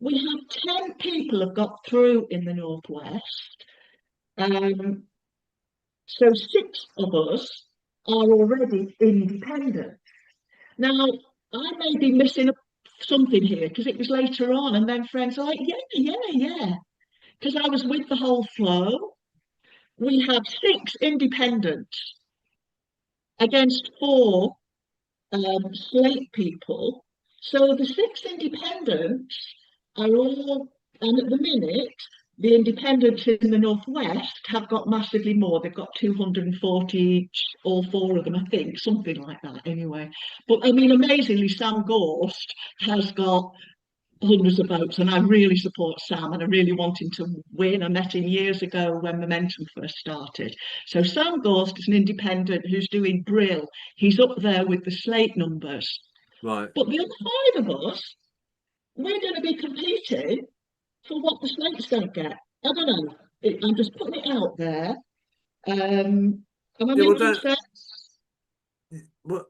We have 10 people have got through in the Northwest. So 6 of us are already independent. Now, I may be missing something here because it was later on, and then friends are like, yeah, because I was with the whole flow. We have 6 independents against 4 slate people. So the 6 independents are all, and at the minute, the independents in the Northwest have got massively more. They've got 240 each, all 4 of them, I think, something like that anyway. But I mean, amazingly, Sam Gorst has got hundreds of votes, and I really support Sam, and I really want him to win. I met him years ago when Momentum first started. So Sam Gorst is an independent who's doing brill. He's up there with the slate numbers. Right. But the other 5 of us, we're going to be competing for what the slate's going to get. I don't know. I'm just putting it out there. Am I making sense? What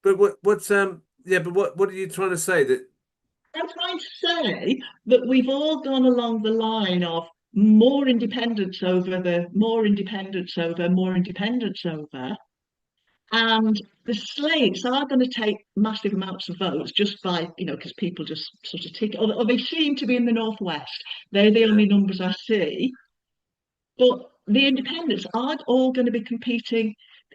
are you trying to say? That I'm trying to say that we've all gone along the line of more independence over, more independence over. And the slates are going to take massive amounts of votes just by, because people just sort of tick, or they seem to be in the Northwest. They're the only numbers I see. But the independents aren't all going to be competing.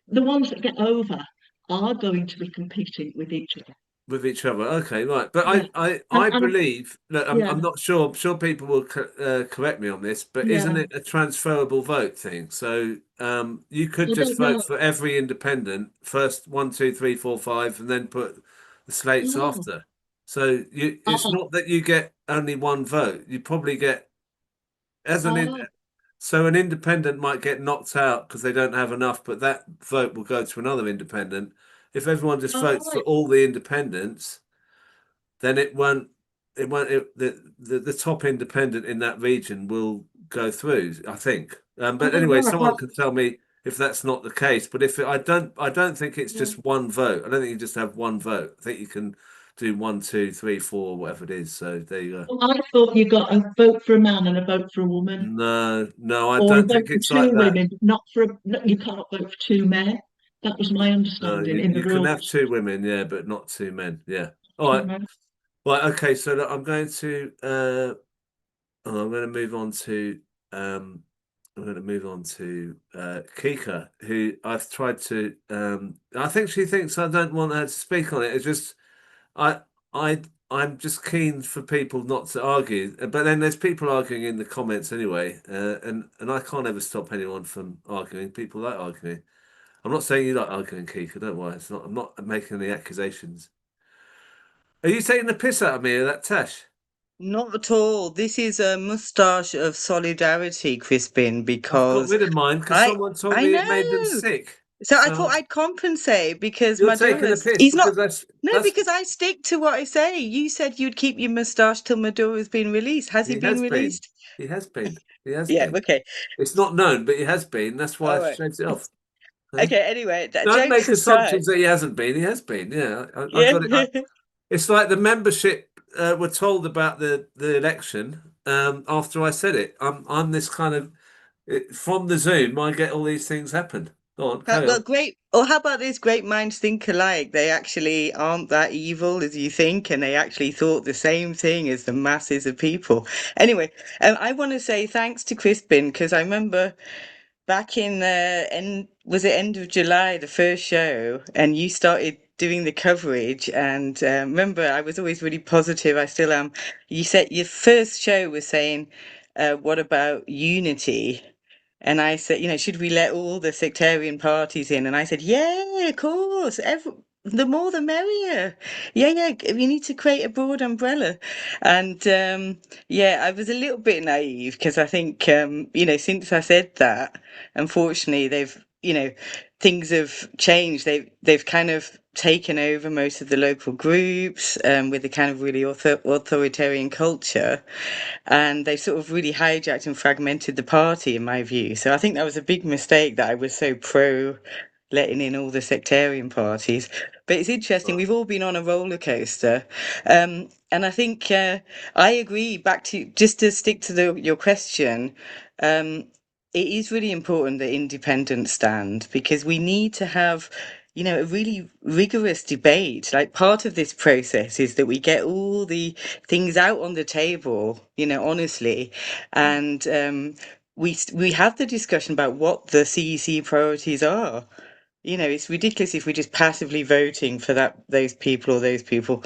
The ones that get over are going to be competing with each other. with each other, okay, right. But Yeah. I And believe that yeah. I'm not sure. I'm sure people will correct me on this, but isn't Yeah. it a transferable vote thing? So you could I just don't know. vote for every independent first, 1, 2, 3, 4, 5, and then put the slates Oh. after. So it's not that you get only one vote. You probably get so an independent might get knocked out because they don't have enough, but that vote will go to another independent. If everyone just votes for all the independents, then it won't. The top independent in that region will go through, I think. But anyway, someone can tell me if that's not the case. But I don't think it's just one vote. I don't think you just have one vote. I think you can do 1, 2, 3, 4, whatever it is. So there you go. I thought you got a vote for a man and a vote for a woman. No, I Or don't a vote think for it's 2 like that. women, not for you can't vote for 2 men. That was my No, understanding in the you can rules. have 2 women, yeah, but not 2 men. Yeah. All right. men. Right. Okay. So look, I'm going to move on to Kika, who I've tried to. I think she thinks I don't want her to speak on it. It's just I'm just keen for people not to argue, but then there's people arguing in the comments anyway, and I can't ever stop anyone from arguing. People like arguing. I'm not saying you like arguing, Kika. Don't worry. It's not. I'm not making any accusations. Are you taking the piss out of me or that Tash? Not at all. This is a moustache of solidarity, Crispin, I've got because rid of mine because someone told me it made them sick. So I thought I'd compensate because You're my taking the Maduro's piss he's not because no, because I stick to what I say. You said you'd keep your moustache till Maduro's been released. Has he been released? He has been. He has Yeah, been. okay. It's not known, but he has been. That's why All I right. shaved it off. Okay, anyway, Don't jokes make assumptions aside. that he hasn't been. He has been. Yeah, I Yeah. got it. It's like the membership were told about the election after I said it. I'm this kind of from the Zoom. I get all these things happen. Go on, carry Well, on. great. Or how about this? Great minds think alike. They actually aren't that evil as you think, and they actually thought the same thing as the masses of people. Anyway, I want to say thanks to Crispin because I remember back in end of July, the first show, and you started doing the coverage. And remember, I was always really positive. I still am. You said your first show was saying, "What about unity?" And I said, you know, should we let all the sectarian parties in? And I said, yeah, of course. The more the merrier. Yeah, we need to create a broad umbrella. And yeah, I was a little bit naive because I think, you know, since I said that, unfortunately, things have changed. They've kind of taken over most of the local groups with a kind of really authoritarian culture, and they sort of really hijacked and fragmented the party, in my view. So I think that was a big mistake that I was so pro letting in all the sectarian parties. But it's interesting, we've all been on a roller coaster. And I think I agree, back to just to stick to your question. It is really important that independents stand, because we need to have, you know, a really rigorous debate. Like, part of this process is that we get all the things out on the table, you know, honestly, and we have the discussion about what the CEC priorities are. You know, it's ridiculous if we're just passively voting for those people or those people.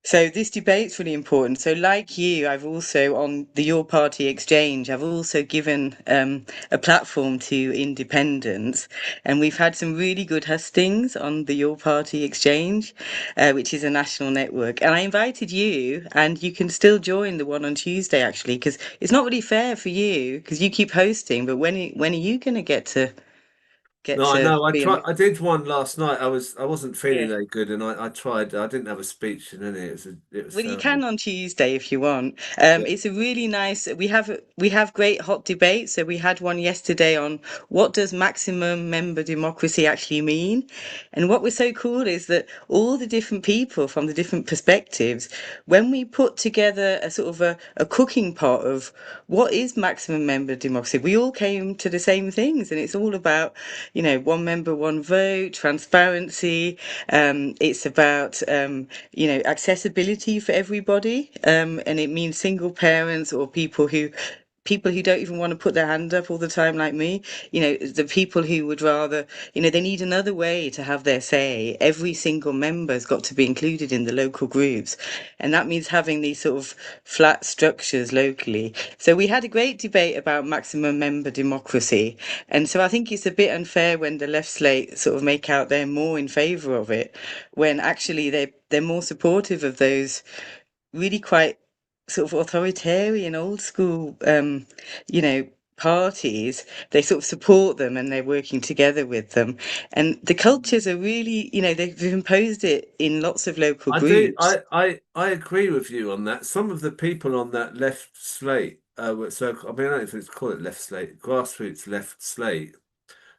So this debate's really important. So, like you, I've also, on the Your Party Exchange, I've also given a platform to independents, and we've had some really good hustings on the Your Party Exchange, which is a national network. And I invited you, and you can still join the one on Tuesday, actually, because it's not really fair for you, because you keep hosting. But when are you going to get to No, I know. I be tried. I did one last night. I wasn't feeling Yeah. very good, and I tried. I didn't have a speech in any. It was Well, you terrible. can on Tuesday if you want. It's a really nice. We have great hot debates. So we had one yesterday on what does maximum member democracy actually mean, and what was so cool is that all the different people from the different perspectives, when we put together a sort of a cooking pot of what is maximum member democracy, we all came to the same things, and it's all about, you know, one member, one vote, transparency. It's about you know, accessibility for everybody, and it means single parents or people who don't even want to put their hand up all the time, like me. You know, the people who would rather, you know, they need another way to have their say. Every single member's got to be included in the local groups, and that means having these sort of flat structures locally. So we had a great debate about maximum member democracy, and so I think it's a bit unfair when the left slate sort of make out they're more in favour of it, when actually they're more supportive of those really quite sort of authoritarian, old school, you know, parties. They sort of support them and they're working together with them. And the cultures are really, you know, they've imposed it in lots of local groups. I agree with you on that. Some of the people on that left slate, so I mean, I don't know if it's called it left slate, grassroots left slate.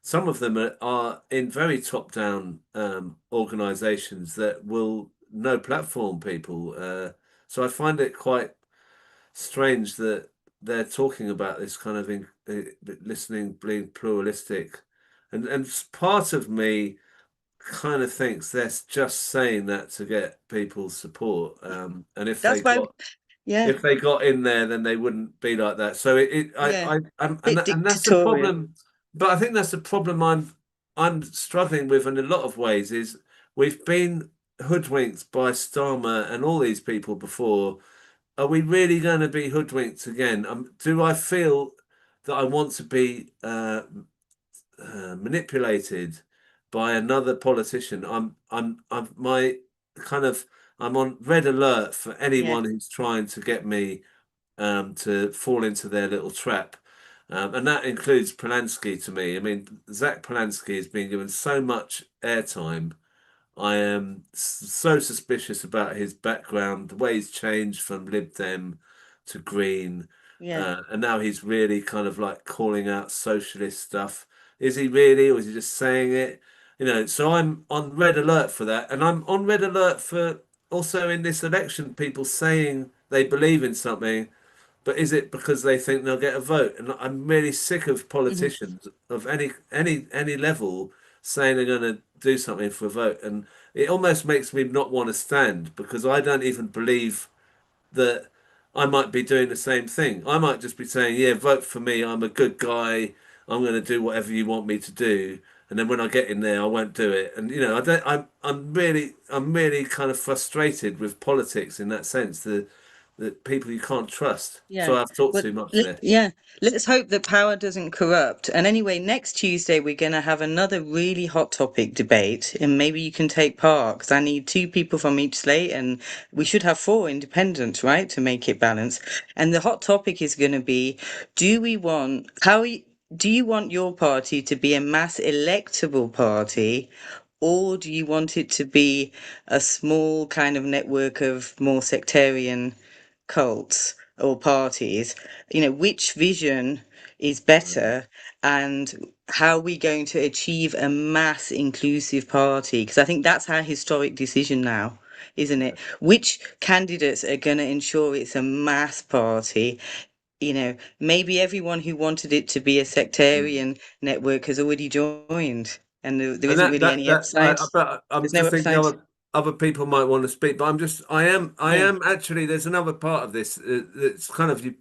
Some of them are in very top-down organisations that will no platform people. So I find it quite strange that they're talking about this kind of listening, being pluralistic, and part of me kind of thinks they're just saying that to get people's support. And if That's why, yeah, if they got in there, then they wouldn't be like that. So yeah, and bit that's the dictatorial. problem. But I think that's the problem I'm struggling with in a lot of ways is we've been hoodwinked by Starmer and all these people before. Are we really going to be hoodwinked again? Do I feel that I want to be manipulated by another politician? I'm on red alert for anyone who's trying to get me to fall into their little trap. And that includes Polanski to me. I mean, Zach Polanski has been given so much airtime. I am so suspicious about his background, the way he's changed from Lib Dem to Green. Yeah. And now he's really kind of like calling out socialist stuff. Is he really, or is he just saying it? You know, so I'm on red alert for that. And I'm on red alert for also in this election, people saying they believe in something, but is it because they think they'll get a vote? And I'm really sick of politicians of any level saying they're going to do something for a vote, and it almost makes me not want to stand because I don't even believe that I might be doing the same thing. I might just be saying, "Yeah, vote for me. I'm a good guy. I'm going to do whatever you want me to do." And then when I get in there, I won't do it. And you know, I'm really kind of frustrated with politics in that sense. that people you can't trust. Yeah. So I've talked Well, too much there. yeah. Let's hope that power doesn't corrupt. And anyway, next Tuesday we're going to have another really hot topic debate, and maybe you can take part because I need 2 people from each slate, and we should have 4 independents, right, to make it balanced. And the hot topic is going to be: do you want your party to be a mass electable party, or do you want it to be a small kind of network of more sectarian cults or parties? Which vision is better, and how are we going to achieve a mass inclusive party? Because I think that's our historic decision now, isn't it? Which candidates are going to ensure it's a mass party? Maybe everyone who wanted it to be a sectarian network has already joined, and there isn't really any upside. But I'm There's just no thinking upside. other people might want to speak, but I am actually, there's another part of this that's kind of you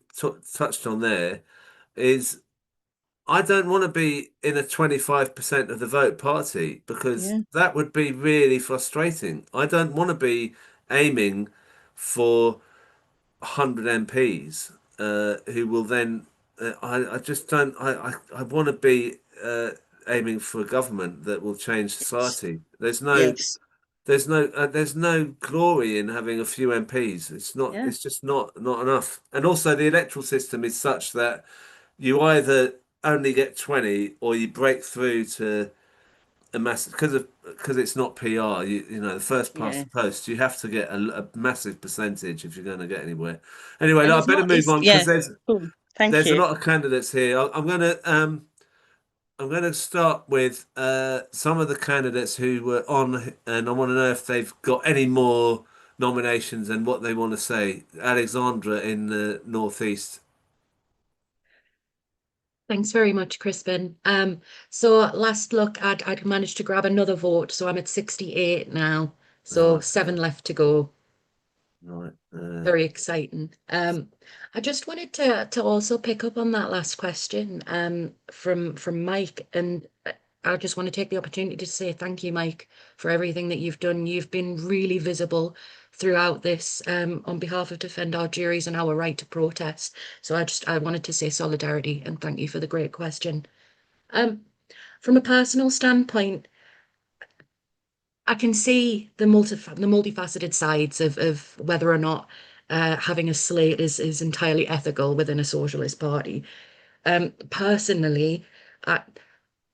touched on there, is I don't want to be in a 25% of the vote party, because that would be really frustrating. I don't want to be aiming for 100 MPs who will then. I just don't. I want to be aiming for a government that will change society. There's no glory in having a few MPs. It's not. Yeah. It's just not enough. And also, the electoral system is such that you either only get 20 or you break through to a massive, because it's not PR. The first past Yeah. the post, you have to get a massive percentage if you're going to get anywhere. Anyway, And look, I it's better not. move It's on, yeah. because Cool. Thank there's a you. lot of candidates here. I'm going to start with some of the candidates who were on, and I want to know if they've got any more nominations and what they want to say. Alexandra in the Northeast. Thanks very much, Crispin. So last look, I'd managed to grab another vote, so I'm at 68 now. So 7 left to go. Right. Very exciting. I just wanted to also pick up on that last question from Mike, and I just want to take the opportunity to say thank you, Mike, for everything that you've done. You've been really visible throughout this on behalf of Defend Our Juries and our right to protest. So I wanted to say solidarity and thank you for the great question. From a personal standpoint, I can see the multifaceted sides of whether or not having a slate is entirely ethical within a socialist party. Personally,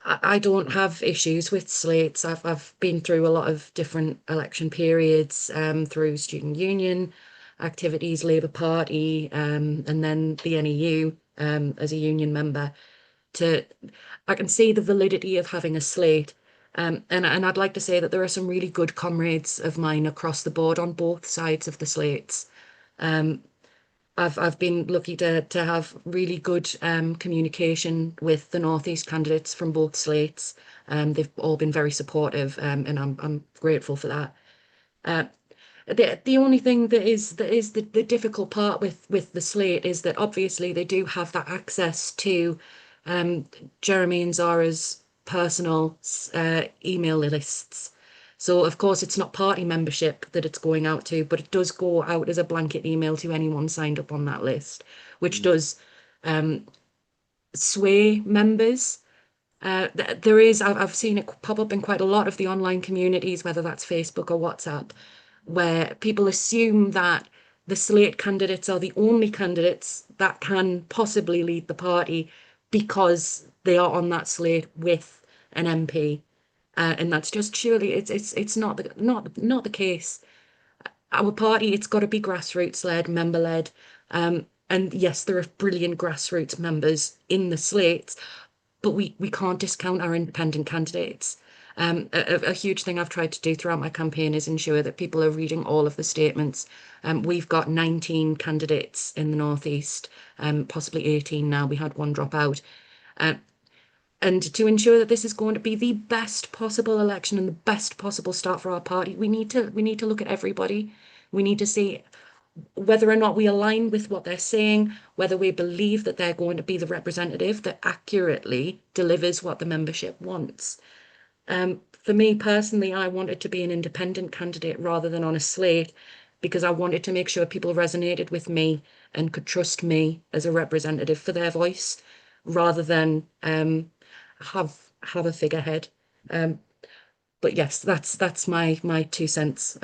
I don't have issues with slates. I've been through a lot of different election periods through student union activities, Labour Party, and then the NEU as a union member. I can see the validity of having a slate. And I'd like to say that there are some really good comrades of mine across the board on both sides of the slates. I've been lucky to have really good communication with the Northeast candidates from both slates. They've all been very supportive, and I'm grateful for that. The only thing that is the difficult part with the slate is that obviously they do have that access to Jeremy and Zara's personal email lists. So of course it's not party membership that it's going out to, but it does go out as a blanket email to anyone signed up on that list, which does sway members. I've seen it pop up in quite a lot of the online communities, whether that's Facebook or WhatsApp, where people assume that the slate candidates are the only candidates that can possibly lead the party because they are on that slate with an MP, and that's just surely it's not the case. Our party, it's got to be grassroots led, member led, and yes, there are brilliant grassroots members in the slates, but we can't discount our independent candidates. A huge thing I've tried to do throughout my campaign is ensure that people are reading all of the statements. We've got 19 candidates in the Northeast, possibly 18 now. We had one drop out. And to ensure that this is going to be the best possible election and the best possible start for our party, we need to look at everybody. We need to see whether or not we align with what they're saying, whether we believe that they're going to be the representative that accurately delivers what the membership wants. For me personally, I wanted to be an independent candidate rather than on a slate. because I wanted to make sure people resonated with me and could trust me as a representative for their voice, rather than have a figurehead. But yes, that's my 2 cents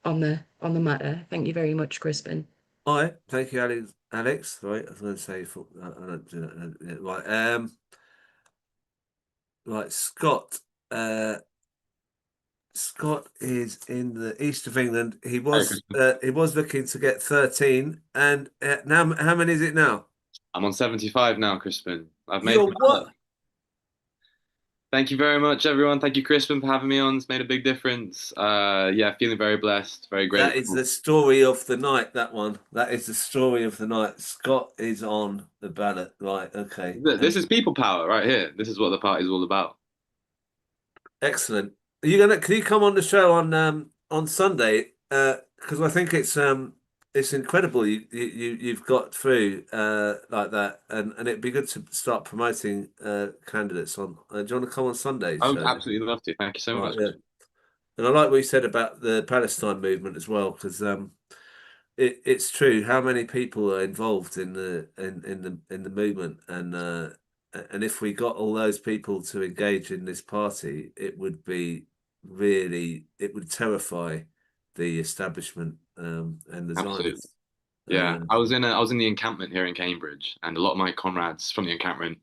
on the matter. Thank you very much, Crispin. All right, thank you, Alex. Right, I was going to say right. Right, Scott. Scott is in the east of England. He was looking to get 13, and now how many is it now? I'm on 75 now, Crispin. I've made You're what? Thank you very much, everyone. Thank you, Crispin, for having me on. It's made a big difference. Yeah, feeling very blessed, very grateful. That is the story of the night, that one. That is the story of the night. Scott is on the ballot. Right, okay. This is people power right here. This is what the party is all about. Excellent. Can you come on the show on Sunday? Because I think it's incredible you've got through like that, and it'd be good to start promoting candidates on. Do you want to come on Sunday? I would absolutely love to. Thank you so much. Yeah. And I like what you said about the Palestine movement as well, because it's true. How many people are involved in the movement, and if we got all those people to engage in this party, it would terrify the establishment and the Zionists. Yeah, I was in the encampment here in Cambridge, and a lot of my comrades from the encampment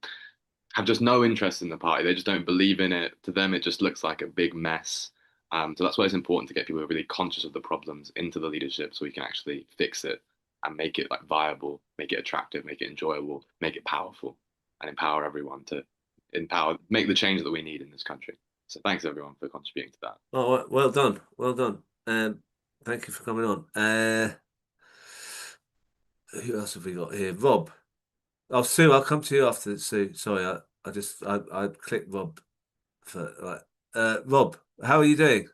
have just no interest in the party. They just don't believe in it. To them, it just looks like a big mess. So that's why it's important to get people who are really conscious of the problems into the leadership, so we can actually fix it and make it viable, make it attractive, make it enjoyable, make it powerful, and empower everyone to make the change that we need in this country. So thanks everyone for contributing to that. Oh, well done, well done. Thank you for coming on. Who else have we got here? Rob. Oh, Sue, I'll come to you after Sue. Sorry, I clicked Rob Rob, how are you doing?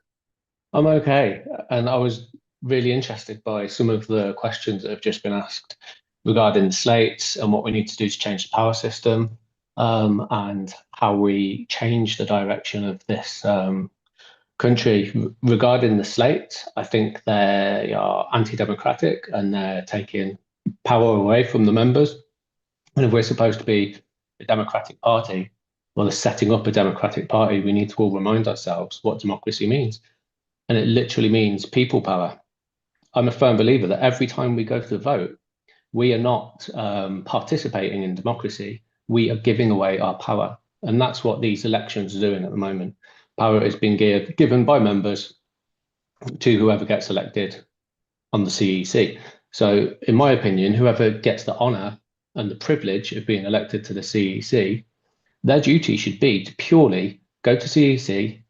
I'm okay, and I was really interested by some of the questions that have just been asked regarding the slates and what we need to do to change the power system, and how we change the direction of this country. Regarding the slate, I think they are anti-democratic and they're taking power away from the members. And if we're supposed to be a democratic party, well, as setting up a democratic party, we need to all remind ourselves what democracy means. And it literally means people power. I'm a firm believer that every time we go to the vote, we are not participating in democracy. We are giving away our power. And that's what these elections are doing at the moment. Power is being given by members to whoever gets elected on the CEC. So in my opinion, whoever gets the honour and the privilege of being elected to the CEC, their duty should be to purely go to CEC,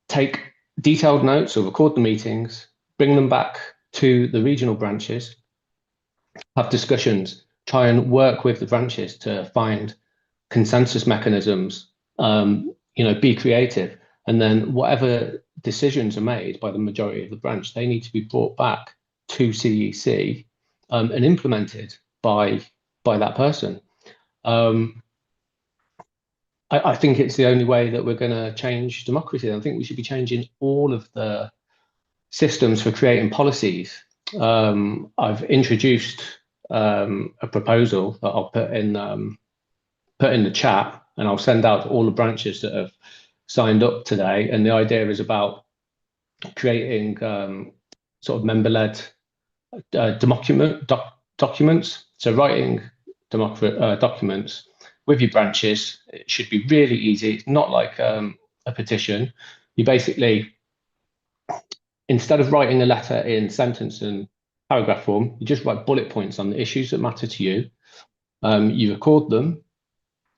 take detailed notes or record the meetings, bring them back to the regional branches, have discussions, try and work with the branches to find consensus mechanisms, be creative. And then whatever decisions are made by the majority of the branch, they need to be brought back to CEC and implemented by that person. I think it's the only way that we're going to change democracy. I think we should be changing all of the systems for creating policies. I've introduced a proposal that I'll put in the chat, and I'll send out to all the branches that have signed up today. And the idea is about creating sort of member-led documents. So writing documents with your branches, it should be really easy. It's not like a petition. You basically, instead of writing a letter in sentence and paragraph form, you just write bullet points on the issues that matter to you. You record them,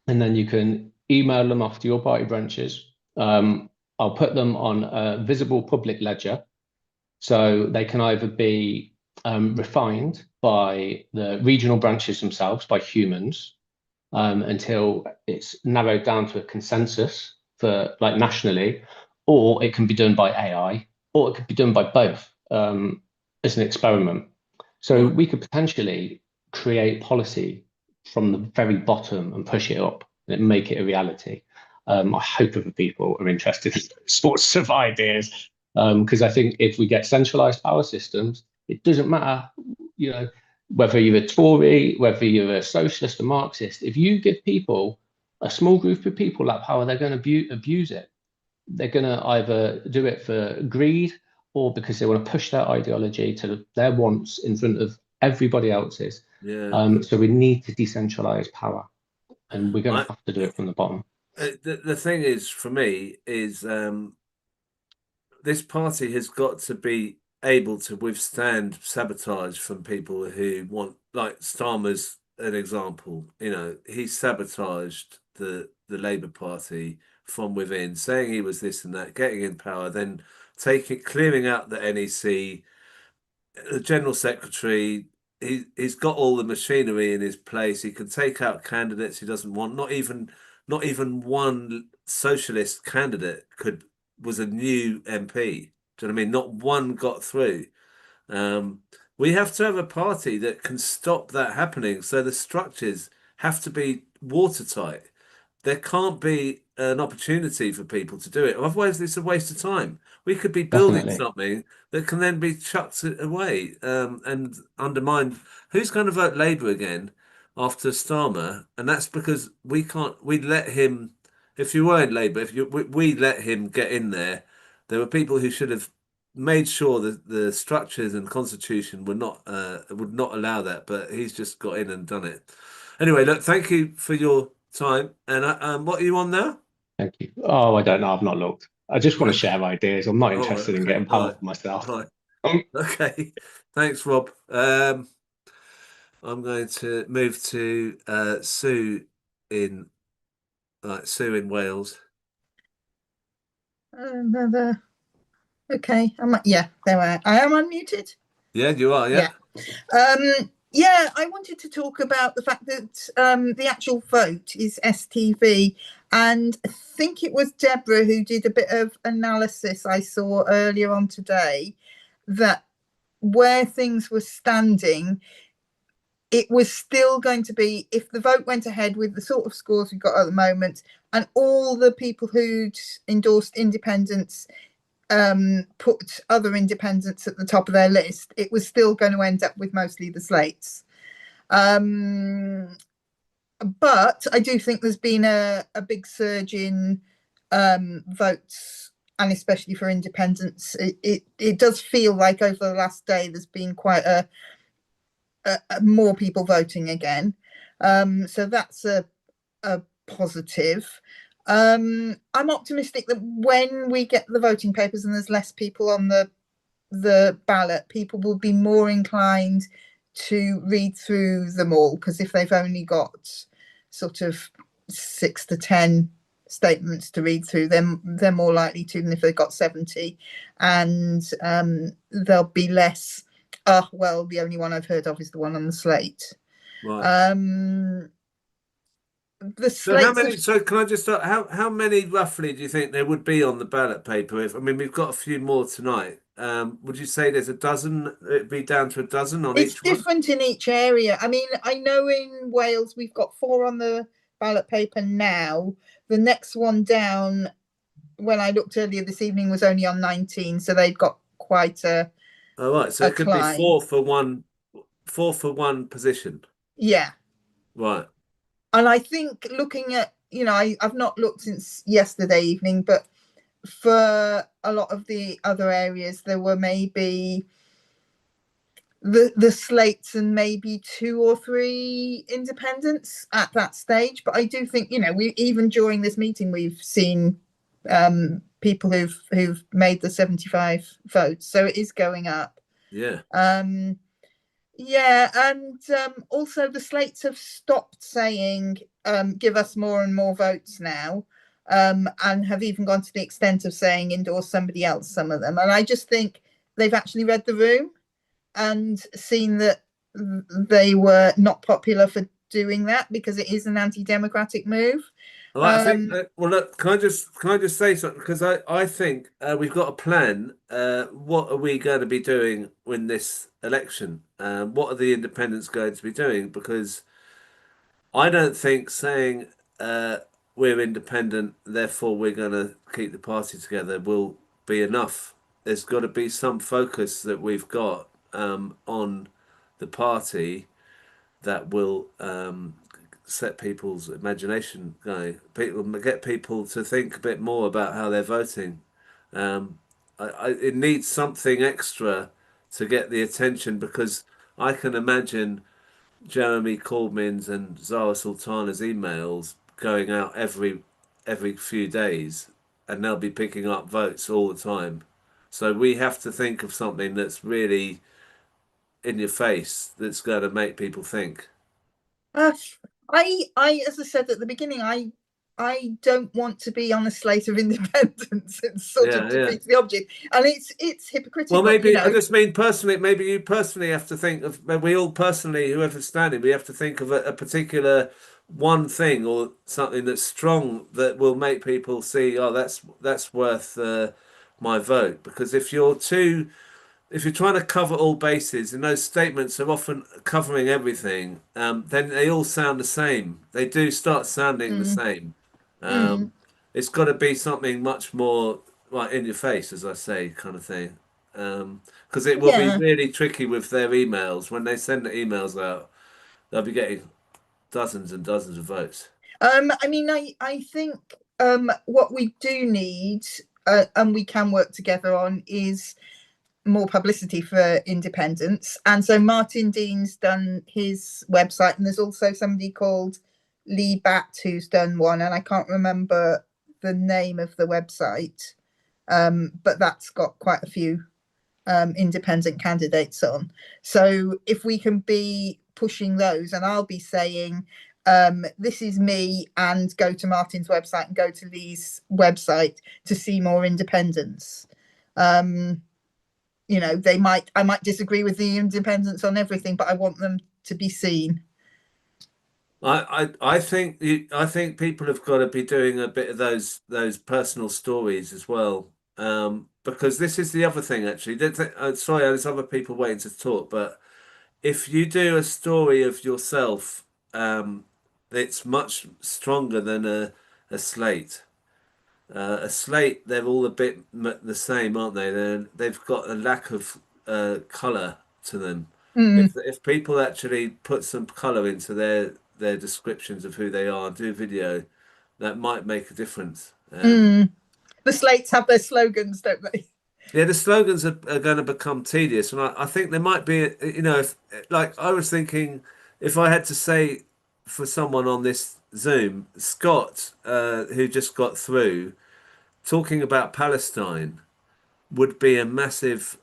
and then you can email them off to your party branches. I'll put them on a visible public ledger, so they can either be refined by the regional branches themselves, by humans, until it's narrowed down to a consensus for nationally, or it can be done by AI, or it could be done by both as an experiment. So we could potentially create policy from the very bottom and push it up and make it a reality. I hope other people are interested in those sorts of ideas. Because I think if we get centralised power systems, it doesn't matter, you know, whether you're a Tory, whether you're a socialist or Marxist. If you give people, a small group of people, that power, they're going to abuse it. They're going to either do it for greed or because they want to push their ideology to their wants in front of everybody else's. Yeah. So we need to decentralise power, and we're going to have to do it from the bottom. The thing is, for me, is this party has got to be able to withstand sabotage from people who want, like Starmer's an example. You know, he sabotaged the Labour Party from within, saying he was this and that, getting in power, then clearing out the NEC, the General Secretary. He's got all the machinery in his place. He can take out candidates he doesn't want. Not even one socialist candidate was a new MP. Do you know what I mean? Not one got through. We have to have a party that can stop that happening. So the structures have to be watertight. There can't be an opportunity for people to do it. Otherwise, it's a waste of time. We could be building something that can then be chucked away and undermined. Who's going to vote Labour again after Starmer? And that's because we let him. If you were in Labour, we let him get in there. There were people who should have made sure that the structures and constitution would not allow that, but he's just got in and done it. Anyway, look, thank you for your time. And what are you on now? Thank you. Oh, I don't know. I've not looked. I just want to share ideas. I'm not interested in getting power for myself. Right. Okay. Thanks, Rob. I'm going to move to Sue in Wales. Okay. Yeah, there I am unmuted. Yeah, you are. Yeah. Yeah, I wanted to talk about the fact that the actual vote is STV, and I think it was Deborah who did a bit of analysis I saw earlier on today that where things were standing, it was still going to be, if the vote went ahead with the sort of scores we've got at the moment, and all the people who'd endorsed independence put other independents at the top of their list, it was still going to end up with mostly the slates. But I do think there's been a big surge in votes, and especially for independents. It does feel like over the last day there's been quite a more people voting again. So that's a positive. I'm optimistic that when we get the voting papers and there's less people on the ballot, people will be more inclined to read through them all, because if they've only got sort of 6 to 10 statements to read through, then they're more likely to than if they've got 70, and there'll be less. Well, the only one I've heard of is the one on the slate. Right. So how many? So can I just start? How many roughly do you think there would be on the ballot paper? I mean, we've got a few more tonight. Would you say there's a dozen? It'd be down to a dozen on each one? It's different in each area. I mean, I know in Wales we've got 4 on the ballot paper now. The next one down, when I looked earlier this evening, was only on 19, so they've got quite a. Oh, right. So it could be 4 for one position. Yeah. Right. And I think looking at, I've not looked since yesterday evening, but for a lot of the other areas, there were maybe the slates and maybe 2 or 3 independents at that stage. But I do think, we even during this meeting, we've seen people who've made the 75 votes. So it is going up. Yeah. Yeah, and also the slates have stopped saying give us more and more votes now, and have even gone to the extent of saying endorse somebody else, some of them. And I just think they've actually read the room and seen that they were not popular for doing that, because it is an anti-democratic move. Well, I think. Well, look. Can I just say something? Because I think we've got a plan. What are we going to be doing in this election? What are the independents going to be doing? Because I don't think saying we're independent, therefore we're going to keep the party together, will be enough. there's got to be some focus that we've got on the party that will set people's imagination going. Get people to think a bit more about how they're voting. It needs something extra to get the attention, because I can imagine Jeremy Corbyn's and Zara Sultana's emails going out every few days, and they'll be picking up votes all the time. So we have to think of something that's really in your face, that's going to make people think. I, as I said at the beginning, I don't want to be on a slate of independents. It sort of defeats the object, and it's hypocritical. Well, maybe, you know? I just mean personally. Maybe you personally have to think of. We all personally, whoever's standing, we have to think of a particular one thing or something that's strong that will make people see. Oh, that's worth my vote. Because if you're trying to cover all bases, and those statements are often covering everything, then they all sound the same. They do start sounding the same. It's got to be something much more like in your face, as I say, kind of thing. Because it will be really tricky with their emails. When they send the emails out, they'll be getting dozens and dozens of votes. I mean, I think what we do need, and we can work together on, is more publicity for independents. And so Martin Dean's done his website, and there's also somebody called Lee Batt who's done one, and I can't remember the name of the website, but that's got quite a few independent candidates on. So if we can be pushing those, and I'll be saying this is me, and go to Martin's website and go to Lee's website to see more independents. You know, I might disagree with the independents on everything, but I want them to be seen. I think people have got to be doing a bit of those personal stories as well, because this is the other thing actually. Sorry, there's other people waiting to talk, but if you do a story of yourself, it's much stronger than a slate. A slate, they're all a bit the same, aren't they? They've got a lack of colour to them. If people actually put some colour into their descriptions of who they are, do video, that might make a difference. The slates have their slogans, don't they? Yeah, the slogans are going to become tedious, and I think there might be, like I was thinking, if I had to say for someone on this Zoom, Scott, who just got through, talking about Palestine would be a massive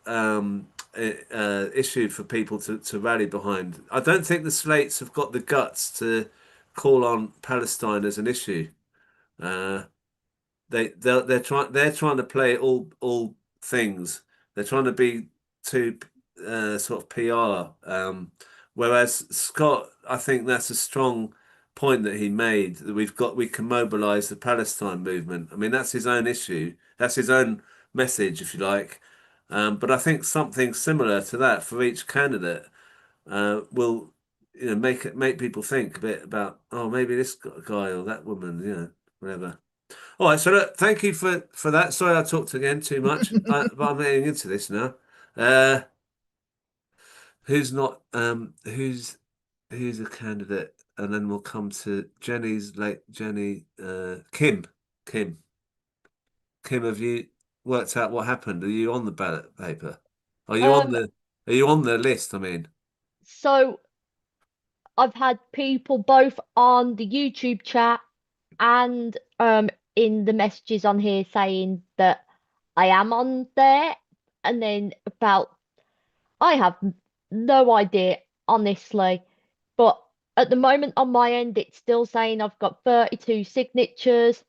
issue for people to rally behind. I don't think the slates have got the guts to call on Palestine as an issue. They're trying to play all things. They're trying to be too sort of PR. Whereas Scott, I think that's a strong point that he made, that we can mobilize the Palestine movement. I mean, that's his own issue. That's his own message, if you like. But I think something similar to that for each candidate will, make people think a bit about, oh, maybe this guy or that woman, whatever. All right, so look, thank you for that. Sorry, I talked again too much, but I'm getting into this now. Who's a candidate? And then we'll come to Jenny. Kim, have you worked out what happened? Are you on the ballot paper? Are you on the list? I mean, so I've had people both on the YouTube chat and in the messages on here saying that I am on there, and then I have no idea, honestly, but at the moment on my end, it's still saying I've got 32 signatures.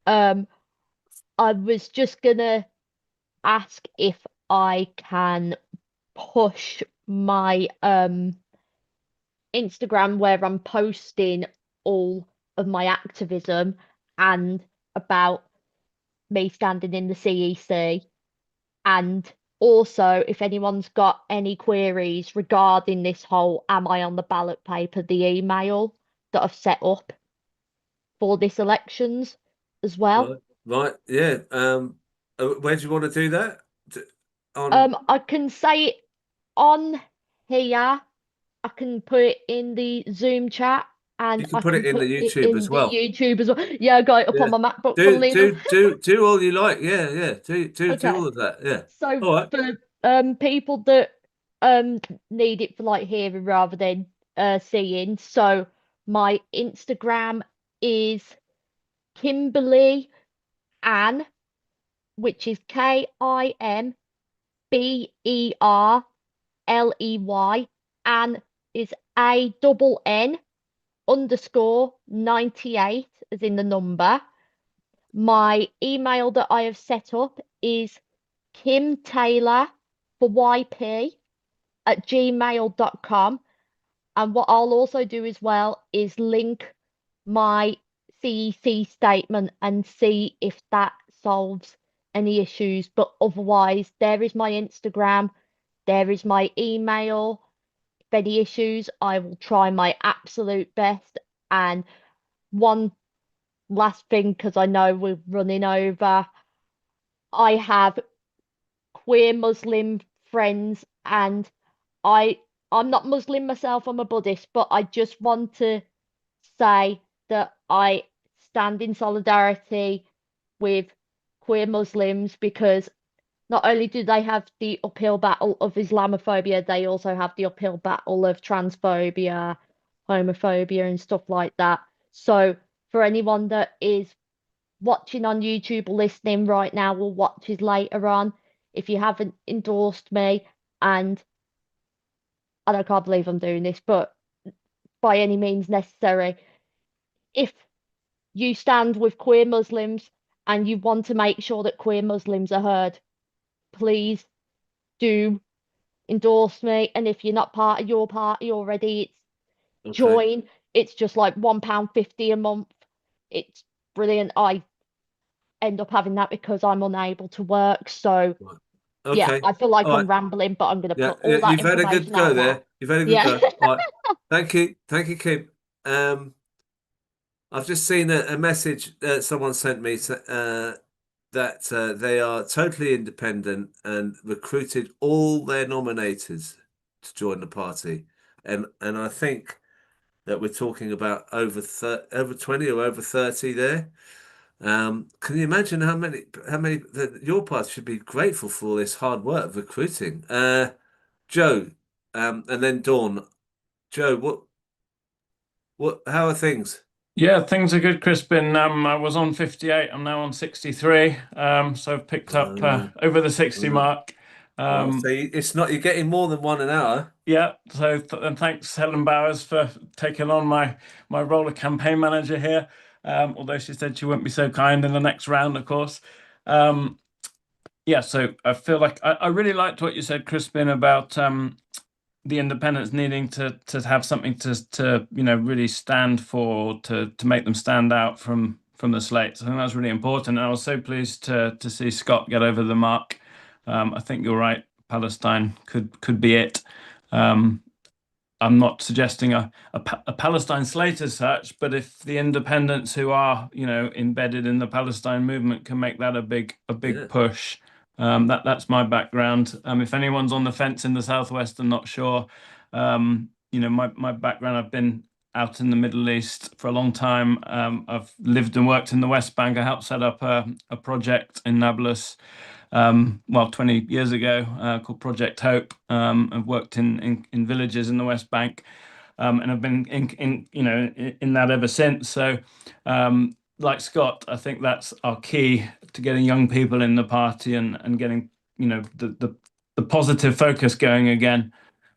I was just gonna ask if I can push my Instagram, where I'm posting all of my activism and about me standing in the CEC, and also if anyone's got any queries regarding this whole am I on the ballot paper, the email that I've set up for this elections as well. right, yeah. Where do you want to do that? I can say it on here. I can put it in the Zoom chat, and You can I put can it in the put it YouTube in as the well. YouTube as well. Yeah, I got it up Yeah. on my MacBook. Do Funnily enough. all you like. Yeah, yeah. Do Okay. all of that. Yeah. So All right. for people that need it for like hearing rather than seeing, so my Instagram is Kimberly Ann, which is KIMBERLEY, and is ANN_98 as in the number. My email that I have set up is kimtaylor for YP@gmail.com. And what I'll also do as well is link my CEC statement and see if that solves any issues. But otherwise, there is my Instagram, there is my email. If any issues, I will try my absolute best. And one last thing, because I know we're running over, I have queer Muslim friends, and I'm not Muslim myself, I'm a Buddhist, but I just want to say that I stand in solidarity with queer Muslims, because not only do they have the uphill battle of Islamophobia, they also have the uphill battle of transphobia, homophobia, and stuff like that. So for anyone that is watching on YouTube or listening right now or watches later on, if you haven't endorsed me, and I can't believe I'm doing this, but by any means necessary, if you stand with queer Muslims and you want to make sure that queer Muslims are heard, please do endorse me. And if you're not part of your party already, it's join. It's just like £1.50 a month. It's brilliant. I end up having that because I'm unable to work. So yeah, Okay. I feel like All I'm right. rambling, but I'm going to Yeah, put all that you've had a good information go out there. You've had a good Yeah. go. All right. Thank you. Thank you, Kim. I've just seen a message someone sent me that they are totally independent and recruited all their nominators to join the party. And I think that we're talking about over 20 or over 30 there. Can you imagine how many that your party should be grateful for all this hard work of recruiting? Joe, and then Dawn. Joe, how are things? Yeah, things are good, Crispin. I was on 58. I'm now on 63. So I've picked up over the 60 mark. So it's not, you're getting more than one an hour. Yeah. So and thanks Helen Bowers for taking on my role of campaign manager here. Although she said she wouldn't be so kind in the next round, of course. Yeah. So I feel like I really liked what you said, Crispin, about the independents needing to have something to really stand for, to make them stand out from the slate. So I think that's really important. And I was so pleased to see Scott get over the mark. I think you're right. Palestine could be it. I'm not suggesting a Palestine slate as such, but if the independents who are embedded in the Palestine movement can make that a big push. That's my background. If anyone's on the fence in the Southwest and not sure, my background, I've been out in the Middle East for a long time. I've lived and worked in the West Bank. I helped set up a project in Nablus, 20 years ago, called Project Hope. I've worked in villages in the West Bank, and I've been in that ever since. So, like Scott, I think that's our key to getting young people in the party and getting the positive focus going again.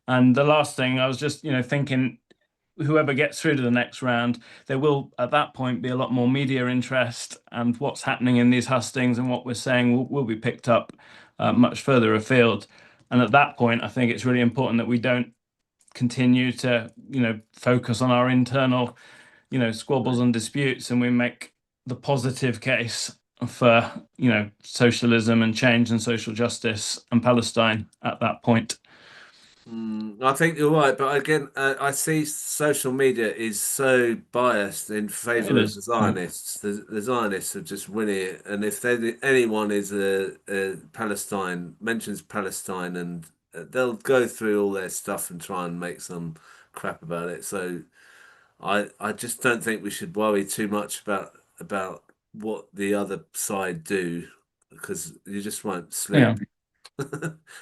And the last thing, I was just thinking, whoever gets through to the next round, there will at that point be a lot more media interest, and what's happening in these hustings and what we're saying will be picked up much further afield. And at that point, I think it's really important that we don't continue to focus on our internal squabbles and disputes, and we make the positive case for socialism and change and social justice and Palestine at that point. I think you're right, but again, I see social media is so biased in favour It of is. the Zionists. The Zionists are just winning it, and if anyone is a Palestine mentions Palestine, and they'll go through all their stuff and try and make some crap about it. So I just don't think we should worry too much about what the other side do, because you just won't sleep. Yeah.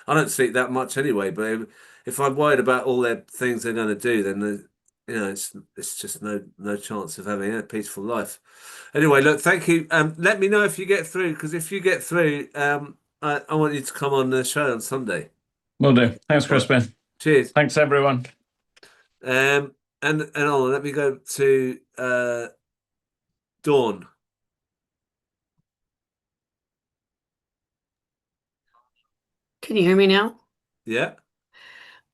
I don't sleep that much anyway, but if I'm worried about all their things they're going to do, then it's just no chance of having a peaceful life. Anyway, look, thank you. Let me know if you get through, because if you get through, I want you to come on the show on Sunday. Will do. Thanks, All right. Crispin. Cheers. Thanks, everyone. And let me go to Dawn. Can you hear me now? Yeah.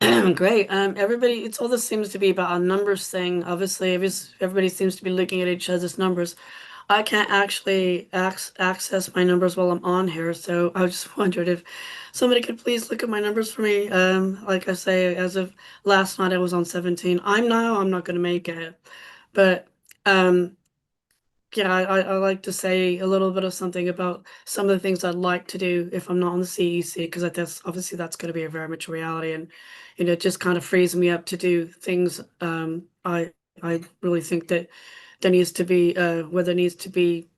Great. Everybody, it's all this seems to be about a numbers thing. Obviously, everybody seems to be looking at each other's numbers. I can't actually access my numbers while I'm on here, so I just wondered if somebody could please look at my numbers for me. Like I say, as of last night, I was on 17. I'm not going to make it, but yeah, I like to say a little bit of something about some of the things I'd like to do if I'm not on the CEC, because that's obviously that's going to be a very much reality, and it just kind of frees me up to do things. I really think that there needs to be where there needs to be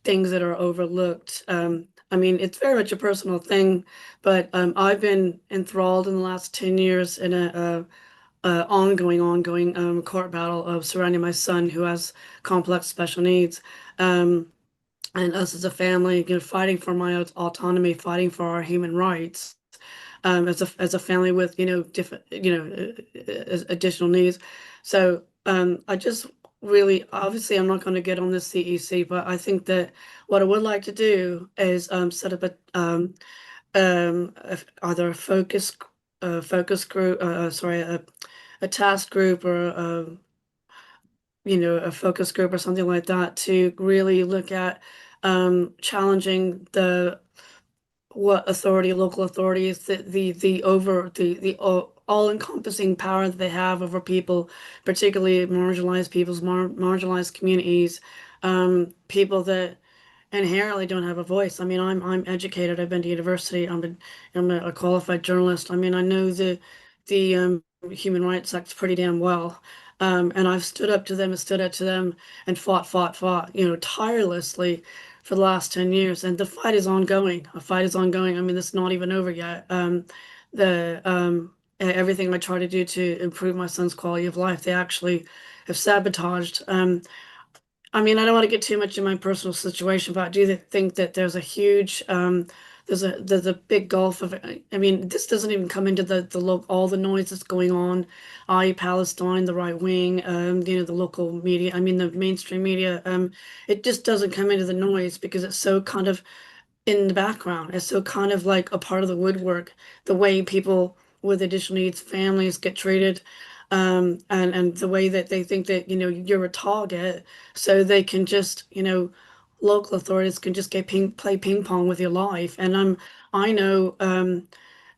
things that are overlooked. I mean, it's very much a personal thing, but I've been enthralled in the last 10 years in a ongoing court battle of surrounding my son who has complex special needs. And us as a family, fighting for my autonomy, fighting for our human rights, as a family with, different, additional needs. So I just really, obviously, I'm not going to get on the CEC, but I think that what I would like to do is set up either a focus group, a task group, or a focus group or something like that, to really look at challenging what local authorities, the all-encompassing power that they have over people, particularly marginalized peoples, marginalized communities, people that inherently don't have a voice. I mean, I'm educated. I've been to university. I'm a qualified journalist. I mean, I know the Human Rights Act pretty damn well. And I've stood up to them and fought, tirelessly for the last 10 years. And the fight is ongoing. The fight is ongoing. I mean, it's not even over yet. Everything I try to do to improve my son's quality of life, they actually have sabotaged. I mean, I don't want to get too much in my personal situation, but I do think that there's a huge, there's a big gulf of, I mean, this doesn't even come into all the noise that's going on, i.e. Palestine, the right wing, the local media, I mean, the mainstream media, it just doesn't come into the noise because it's so kind of in the background. It's so kind of like a part of the woodwork, the way people with additional needs, families get treated, and the way that they think that, you're a target, so they can just, local authorities can just play ping pong with your life. And I know,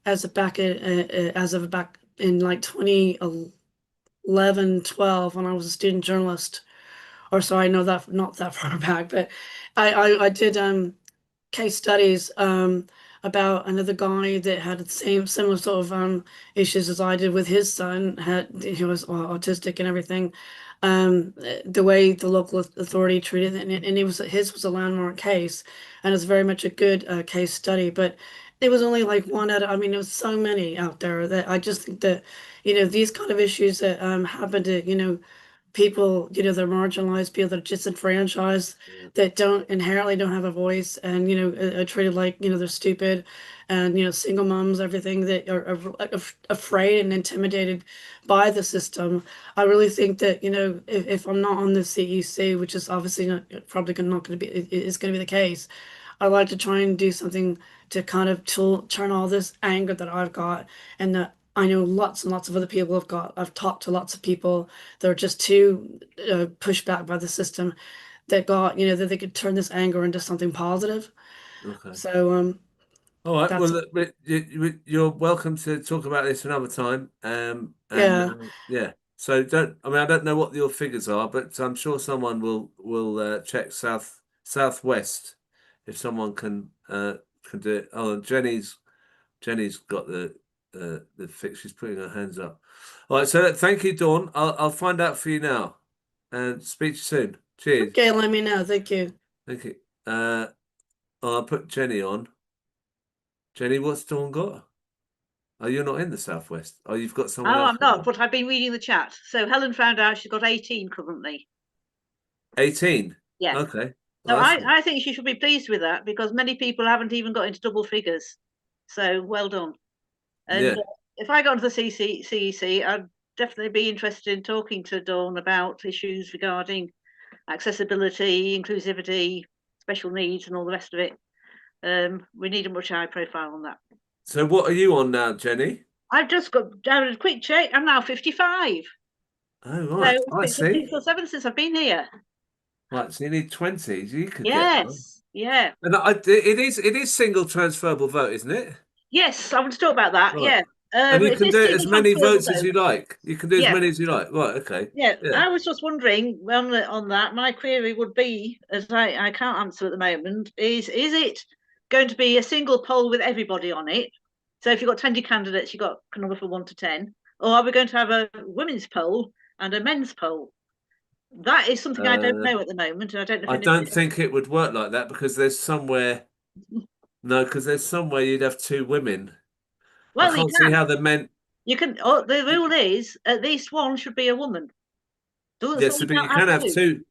as of back in like 2011, 12, when I was a student journalist, or so I know that not that far back, but I did case studies about another guy that had the similar sort of issues as I did with his son. He was autistic and everything. The way the local authority treated it, and his was a landmark case, and it's very much a good case study. But it was only like one out of, I mean, there was so many out there that I just think that, these kind of issues that happen to, people, they're marginalized, people that are disenfranchised, that inherently don't have a voice, and, are treated like, they're stupid, and, single moms, everything, that are afraid and intimidated by the system. I really think that, if I'm not on the CEC, which is obviously probably not going to be, is going to be the case, I like to try and do something to kind of turn all this anger that I've got, and that I know lots and lots of other people have got. I've talked to lots of people that are just too pushed back by the system, that got, that they could turn this anger into something positive. Okay. So All right. That's Well, you're welcome to talk about this another time. Yeah. Yeah. So I don't know what your figures are, but I'm sure someone will check southwest if someone can do it. Oh, and Jenny's got the fix. She's putting her hands up. All right. So thank you, Dawn. I'll find out for you now, and speak to you soon. Cheers. Okay, let me know. Thank you. Thank you. I'll put Jenny on. Jenny, what's Dawn got? Oh, you're not in the southwest. Oh, you've got someone Oh, else. I'm not, but I've been reading the chat. So Helen found out she's got 18 currently. 18. Yeah. Okay. So Oh, that's I think she should be pleased with that because many people haven't even got into double figures. So well done. And Yeah. if I got into the CEC, I'd definitely be interested in talking to Dawn about issues regarding accessibility, inclusivity, special needs, and all the rest of it. We need a much higher profile on that. So what are you on now, Jenny? I've just got down a quick check. I'm now 55. Oh, right. So I it's see. 6 or 7 since I've been here. Right. So you need 20. You could get that. Yes. Yeah. And it is single transferable vote, isn't it? Yes, I want to talk about that. Right. Yeah. And you It can is do it single as many transferable votes as you vote. like. You can do as Yeah. many as you like. Right. Okay. Yeah, Yeah. I was just wondering on that. My query would be, as I can't answer at the moment, is it going to be a single poll with everybody on it? So if you've got 20 candidates, you've got a number from 1 to 10, or are we going to have a women's poll and a men's poll? That is something I don't know at the moment, and I don't know. I don't think it would work like that because there's somewhere. No, because there's somewhere you'd have 2 women. Well, I can't see how the men. You can. Oh, the rule is at least one should be a woman. Doesn't Yes, say but you can have 2.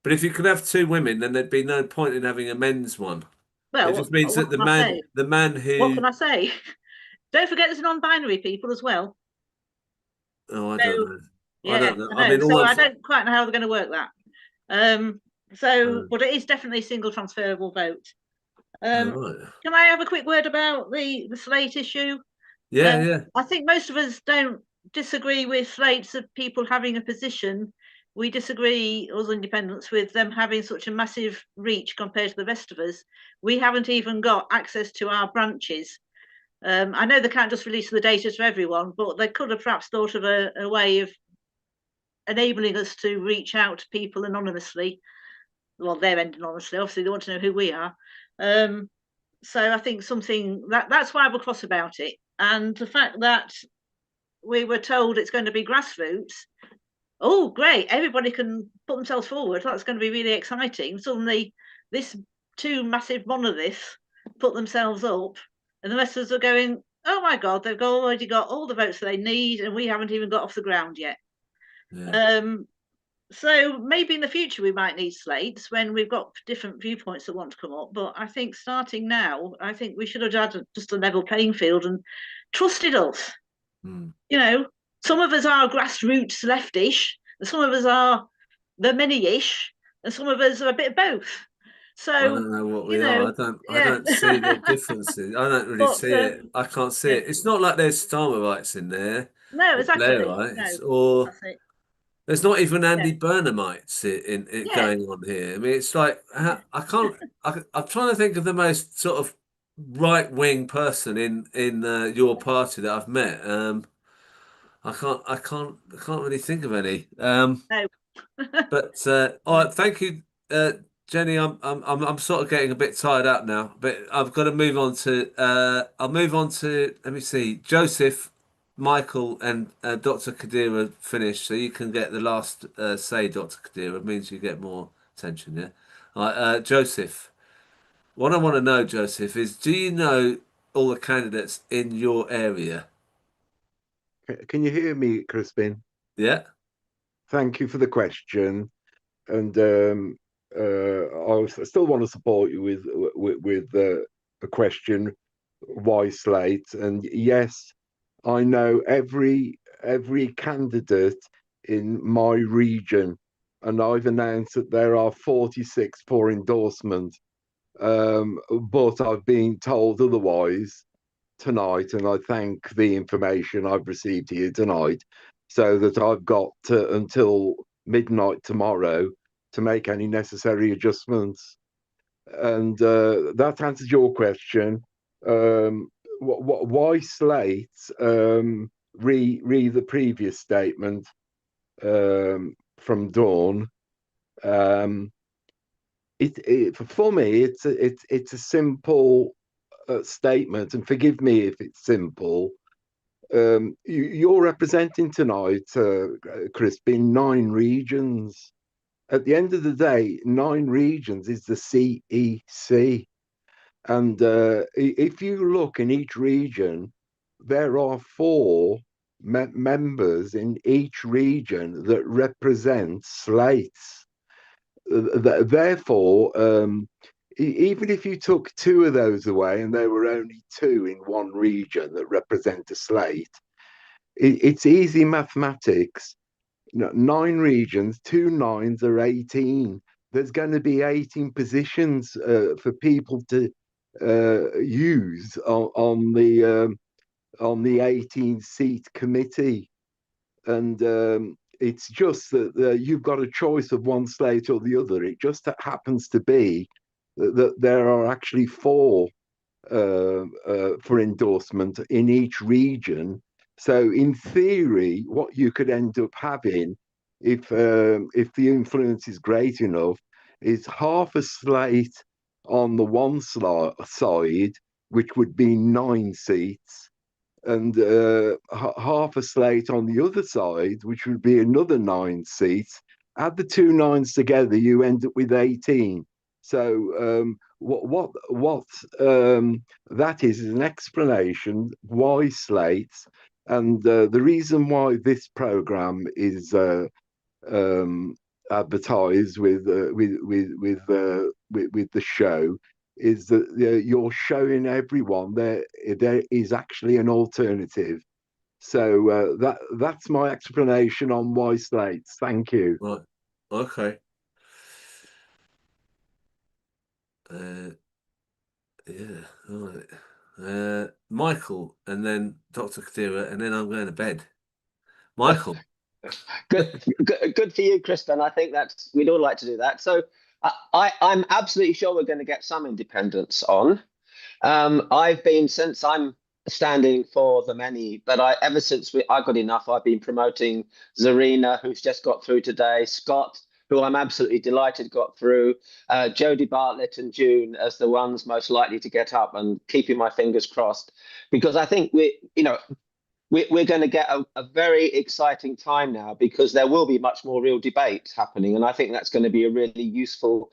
But if you can have 2 women, then there'd be no point in having a men's one. Well, it just means what that can I say? the man who. What can I say? Don't forget there's non-binary people as well. Oh, I don't know. Yeah, I don't know. I I mean, know. So all I I've. don't quite know how they're going to work that. But it is definitely a single transferable vote. Right. Can I have a quick word about the slate issue? Yeah, yeah. I think most of us don't disagree with slates of people having a position. We disagree, us independents, with them having such a massive reach compared to the rest of us. We haven't even got access to our branches. I know they can't just release the data to everyone, but they could have perhaps thought of a way of enabling us to reach out to people anonymously. Well, their end anonymously. Obviously, they want to know who we are. So I think that's why we're cross about it. And the fact that we were told it's going to be grassroots, oh, great, everybody can put themselves forward. That's going to be really exciting. Suddenly, this 2 massive monoliths put themselves up, and the rest of us are going, oh my God, they've already got all the votes they need, and we haven't even got off the ground yet. Yeah. So maybe in the future we might need slates when we've got different viewpoints that want to come up. But I think starting now, I think we should have had just a level playing field and trusted us. You know, some of us are grassroots leftish, and some of us are the many-ish, and some of us are a bit of both. So I don't know what we are. I don't see the differences. I don't really see it. I can't see it. It's not like there's Starmerites in there. No, exactly. Blairites, or there's not even Andy Burnhamites in going on here. I mean, it's like I can't. I'm trying to think of the most sort of right-wing person in your party that I've met. I can't really think of any. No. But all right, thank you, Jenny. I'm sort of getting a bit tired out now, but I've got to move on to. I'll move on to. Let me see, Joseph, Michael, and Dr. Kadira finished, so you can get the last say. Dr. Kadira, it means you get more attention. Yeah. All right, Joseph. What I want to know, Joseph, is do you know all the candidates in your area? Can you hear me, Crispin? Yeah. Thank you for the question, and I still want to support you with the question, why slate? And yes, I know every candidate in my region, and I've announced that there are 46 for endorsement, but I've been told otherwise tonight, and I thank the information I've received here tonight, so that I've got until midnight tomorrow to make any necessary adjustments. And that answers your question. why slate? Re the previous statement from Dawn. For me, it's a simple statement, and forgive me if it's simple. You're representing tonight, Crispin, 9 regions. At the end of the day, 9 regions is the CEC. And if you look in each region, there are 4 members in each region that represent slates. Therefore, even if you took 2 of those away and there were only 2 in one region that represent a slate, it's easy mathematics. 9 regions, 2 9s are 18. There's going to be 18 positions for people to use on the 18-seat committee, and it's just that you've got a choice of one slate or the other. It just happens to be that there are actually 4 for endorsement in each region. So in theory, what you could end up having, if the influence is great enough, is half a slate on the one side, which would be 9 seats, and half a slate on the other side, which would be another 9 seats. Add the 2 9s together, you end up with 18. So what that is an explanation why slates, and the reason why this program is advertised with the show is that you're showing everyone there is actually an alternative. So that's my explanation on why slates. Thank you. Right. Okay. Yeah. All right. Michael, and then Dr. Kadira, and then I'm going to bed. Michael. Good for you, Crispin. I think we'd all like to do that. So I'm absolutely sure we're going to get some independence on. I've been, since I'm standing for the many, but ever since I got enough, I've been promoting Zarina, who's just got through today, Scott, who I'm absolutely delighted got through, Jodie Bartlett and June as the ones most likely to get up, and keeping my fingers crossed, because I think we're going to get a very exciting time now, because there will be much more real debate happening. And I think that's going to be a really useful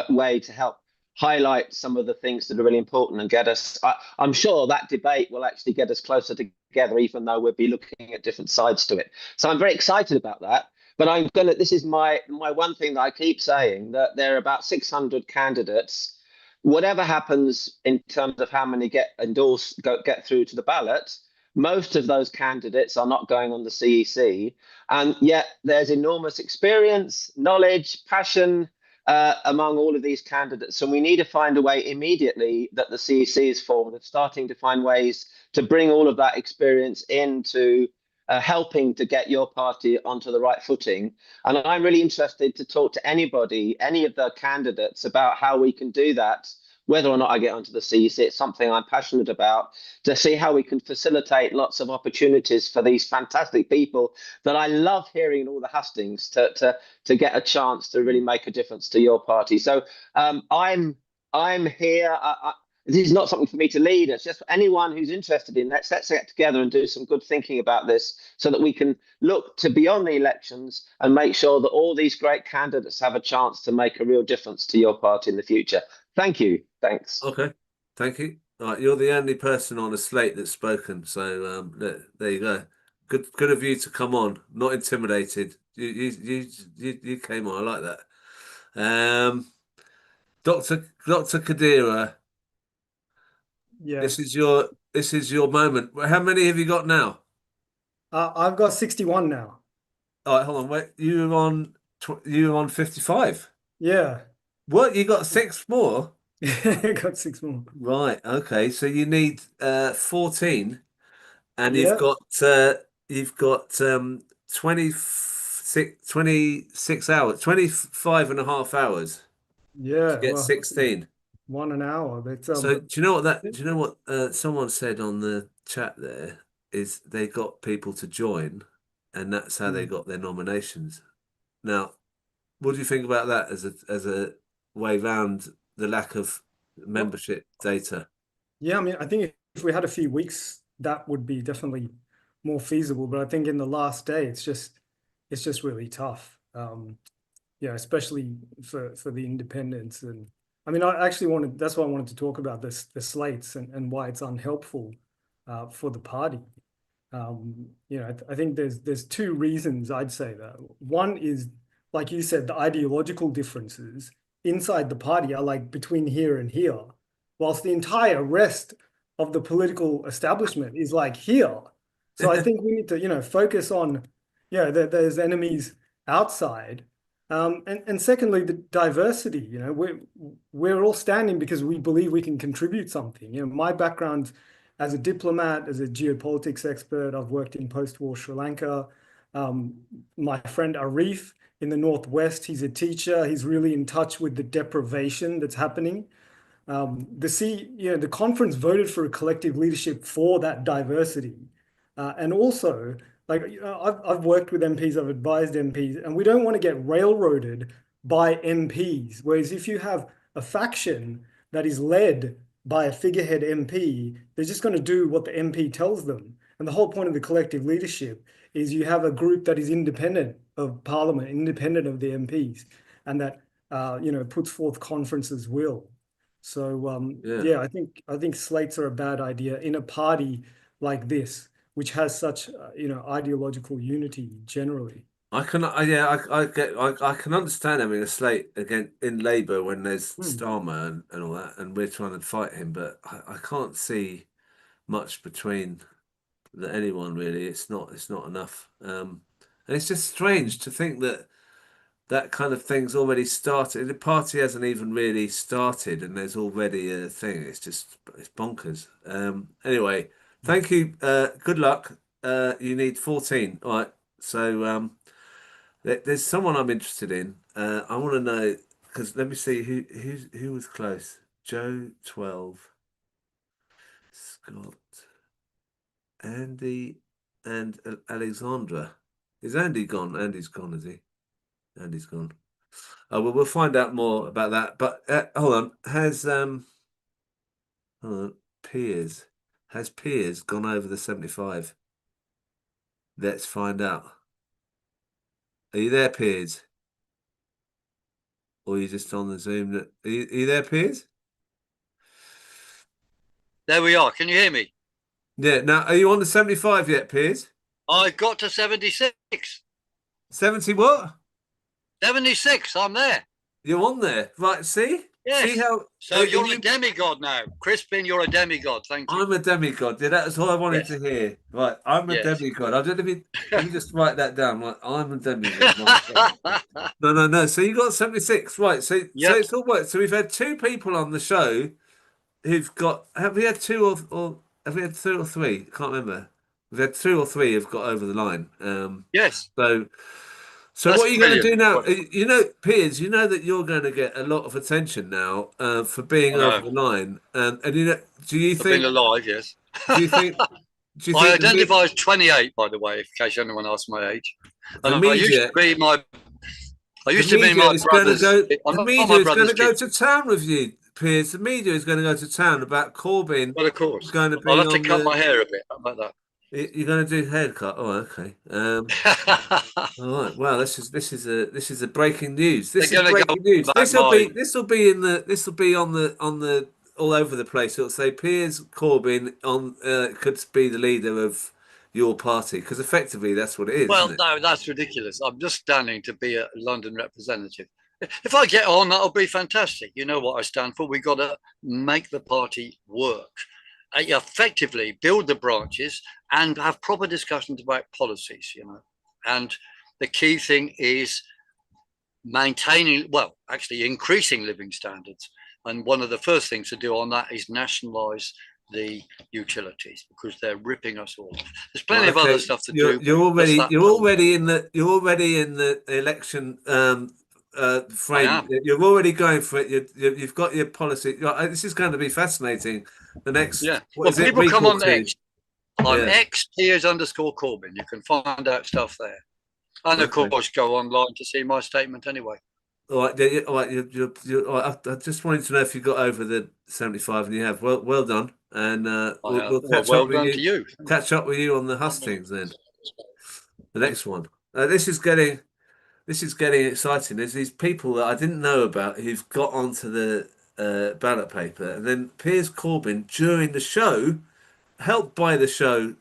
way to help highlight some of the things that are really important and get us. I'm sure that debate will actually get us closer together, even though we'll be looking at different sides to it. So I'm very excited about that. But this is my one thing that I keep saying, that there are about 600 candidates. Whatever happens in terms of how many get endorsed, get through to the ballot, most of those candidates are not going on the CEC, and yet there's enormous experience, knowledge, passion among all of these candidates. And we need to find a way immediately that the CEC is formed of starting to find ways to bring all of that experience into helping to get your party onto the right footing. And I'm really interested to talk to anybody, any of the candidates, about how we can do that. Whether or not I get onto the CEC, it's something I'm passionate about, to see how we can facilitate lots of opportunities for these fantastic people that I love hearing in all the hustings to get a chance to really make a difference to your party. So I'm here. This is not something for me to lead. It's just for anyone who's interested in that. Let's get together and do some good thinking about this, so that we can look to beyond the elections and make sure that all these great candidates have a chance to make a real difference to your party in the future. Thank you. Thanks. Okay. Thank you. All right, you're the only person on a slate that's spoken, so there you go. Good of you to come on. Not intimidated. You came on. I like that. Dr. Kadira. Yeah. This is your moment. How many have you got now? I've got 61 now. All right, hold on. Wait, you were on 55. Yeah. What? You got 6 more? I got 6 more. Right. Okay. So you need 14, and Yeah. you've got 26 hours, 25 and a half hours. Yeah. To get well, 16. one an hour. But So do you know what someone said on the chat there is they got people to join, and that's how they got their nominations. Now, what do you think about that as a way round the lack of membership data? Yeah, I mean, I think if we had a few weeks, that would be definitely more feasible. But I think in the last day, it's just really tough. Yeah, especially for the independents. And I mean, I actually wanted, that's why I wanted to talk about the slates and why it's unhelpful for the party. You know, I think there's two reasons I'd say that. One is, like you said, the ideological differences inside the party are like between here and here, whilst the entire rest of the political establishment is like here. So I think we need to, you know, focus on, yeah, there's enemies outside. And secondly, the diversity. You know, we're all standing because we believe we can contribute something. You know, my background as a diplomat, as a geopolitics expert, I've worked in post-war Sri Lanka. My friend Arif in the Northwest, he's a teacher. He's really in touch with the deprivation that's happening. The conference voted for a collective leadership for that diversity, and also, like, I've worked with MPs, I've advised MPs, and we don't want to get railroaded by MPs. Whereas if you have a faction that is led by a figurehead MP, they're just going to do what the MP tells them. And the whole point of the collective leadership is you have a group that is independent of Parliament, independent of the MPs, and that puts forth conference's will. So yeah, I think slates are a bad idea in a party like this, which has such ideological unity generally. I can understand having a slate again in Labour when there's Starmer and all that, and we're trying to fight him, but I can't see much between anyone really. It's not enough, and it's just strange to think that kind of thing's already started. The party hasn't even really started, and there's already a thing. It's bonkers. Anyway, thank you. Good luck. You need 14. All right. So there's someone I'm interested in. I want to know, because let me see who was close. Joe 12, Scott, Andy, and Alexandra. Is Andy gone? Andy's gone, is he? Andy's gone. Oh, well, we'll find out more about that. But hold on. Piers. Has Piers gone over the 75? Let's find out. Are you there, Piers? Or are you just on the Zoom? Are you there, Piers? There we are. Can you hear me? Yeah. Now, are you on the 75 yet, Piers? I got to 76. 70 what? 76. I'm there. You're on there, right? See? Yes. See how? So you're a demigod now, Crispin. You're a demigod. Thank you. I'm a demigod. Yeah, that's all I wanted to hear. Right, I'm a demigod. I don't know if let me just write that down. Right, I'm a demigod. No. So you got 76, right? So it's all worked. So we've had two people on the show who've got. Have we had two or have we had two or three? I can't remember. We've had two or three who've got over the line. Yes. So what are you going to do now? You know, Piers, you know that you're going to get a lot of attention now for being over the line. And you know, do you think being alive? Yes. Do you think? I identify as 28, by the way, in case anyone asks my age. And I used to be my. I used to be my brother's. The media is going to go to town with you, Piers. The media is going to go to town about Corbyn. Well, of course. Going to be I'll have to cut my hair a bit. How about that? You're going to do haircut? Oh, okay. All right. Well, this is a breaking news. This is breaking news. This will be on the all over the place. It'll say Piers Corbyn could be the leader of your party, because effectively that's what it is. Well, isn't it? no, that's ridiculous. I'm just standing to be a London representative. If I get on, that'll be fantastic. You know what I stand for. We've got to make the party work. Effectively build the branches and have proper discussions about policies, you know. And the key thing is increasing living standards. And one of the first things to do on that is nationalise the utilities, because they're ripping us all off. There's plenty of other stuff to do. You're already in the election Frank, you're already going for it. You've got your policy. This is going to be fascinating. The next, Well, people come on X. I'm Yeah. X_Corbyn. You can find out stuff there, and of course go online to see my statement anyway. All right, all right. I just wanted to know if you got over the 75, and you have. Well done, and we'll catch well up with done you. to you. Catch up with you on the hustings then. The next one. This is getting exciting. There's these people that I didn't know about who've got onto the ballot paper, and then Piers Corbyn during the show, helped by the show,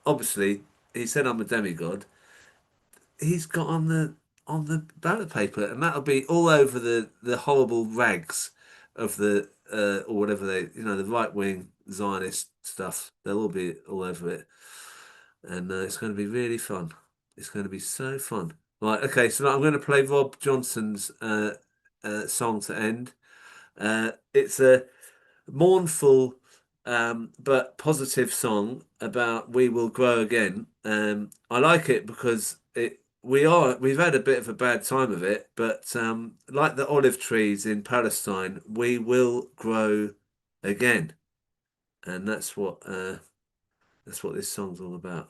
obviously he said I'm a demigod. He's got on the ballot paper, and that'll be all over the horrible rags of the or whatever the right wing Zionist stuff. They'll all be all over it, and it's going to be really fun. It's going to be so fun. Right, okay, so I'm going to play Rob Johnson's song to end. It's a mournful but positive song about we will grow again. I like it because we've had a bit of a bad time of it, but like the olive trees in Palestine, we will grow again, and that's what this song's all about.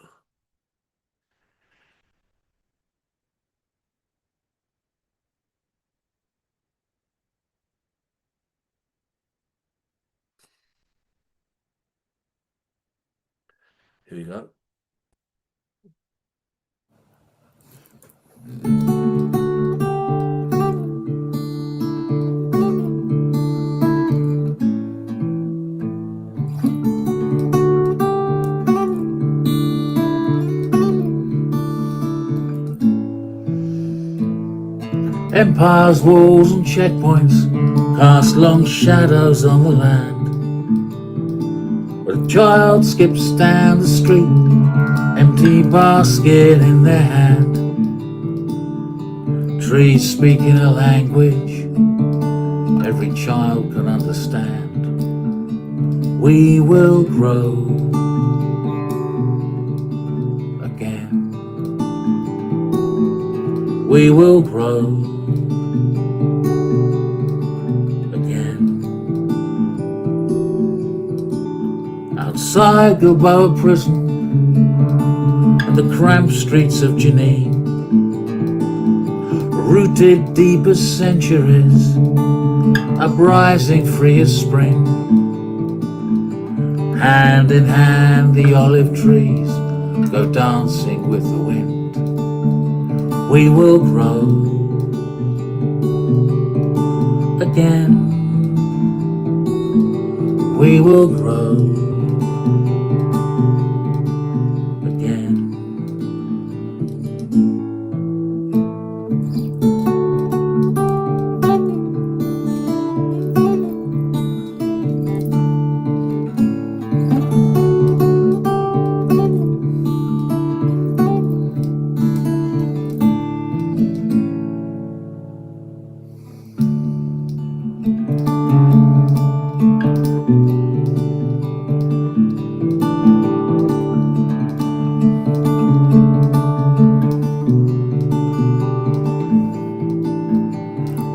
Here we go. Empires, walls and checkpoints cast long shadows on the land. But a child skips down the street, empty basket in their hand. Trees speaking a language every child can understand. We will grow again. We will grow outside Gilboa prison and the cramped streets of Jenin, rooted deep as centuries, uprising free as spring. Hand in hand the olive trees go dancing with the wind. We will grow again. We will grow.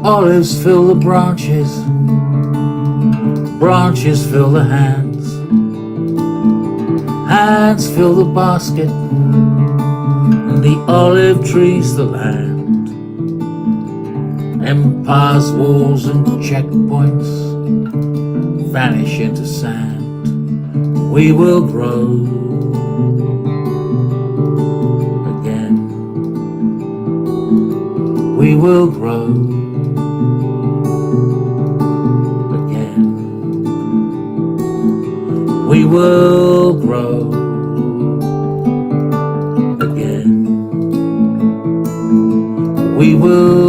Olives fill the branches, branches fill the hands, hands fill the basket, and the olive trees the land. Empires, walls and checkpoints vanish into sand. We will grow again. We will grow. We will grow again. We will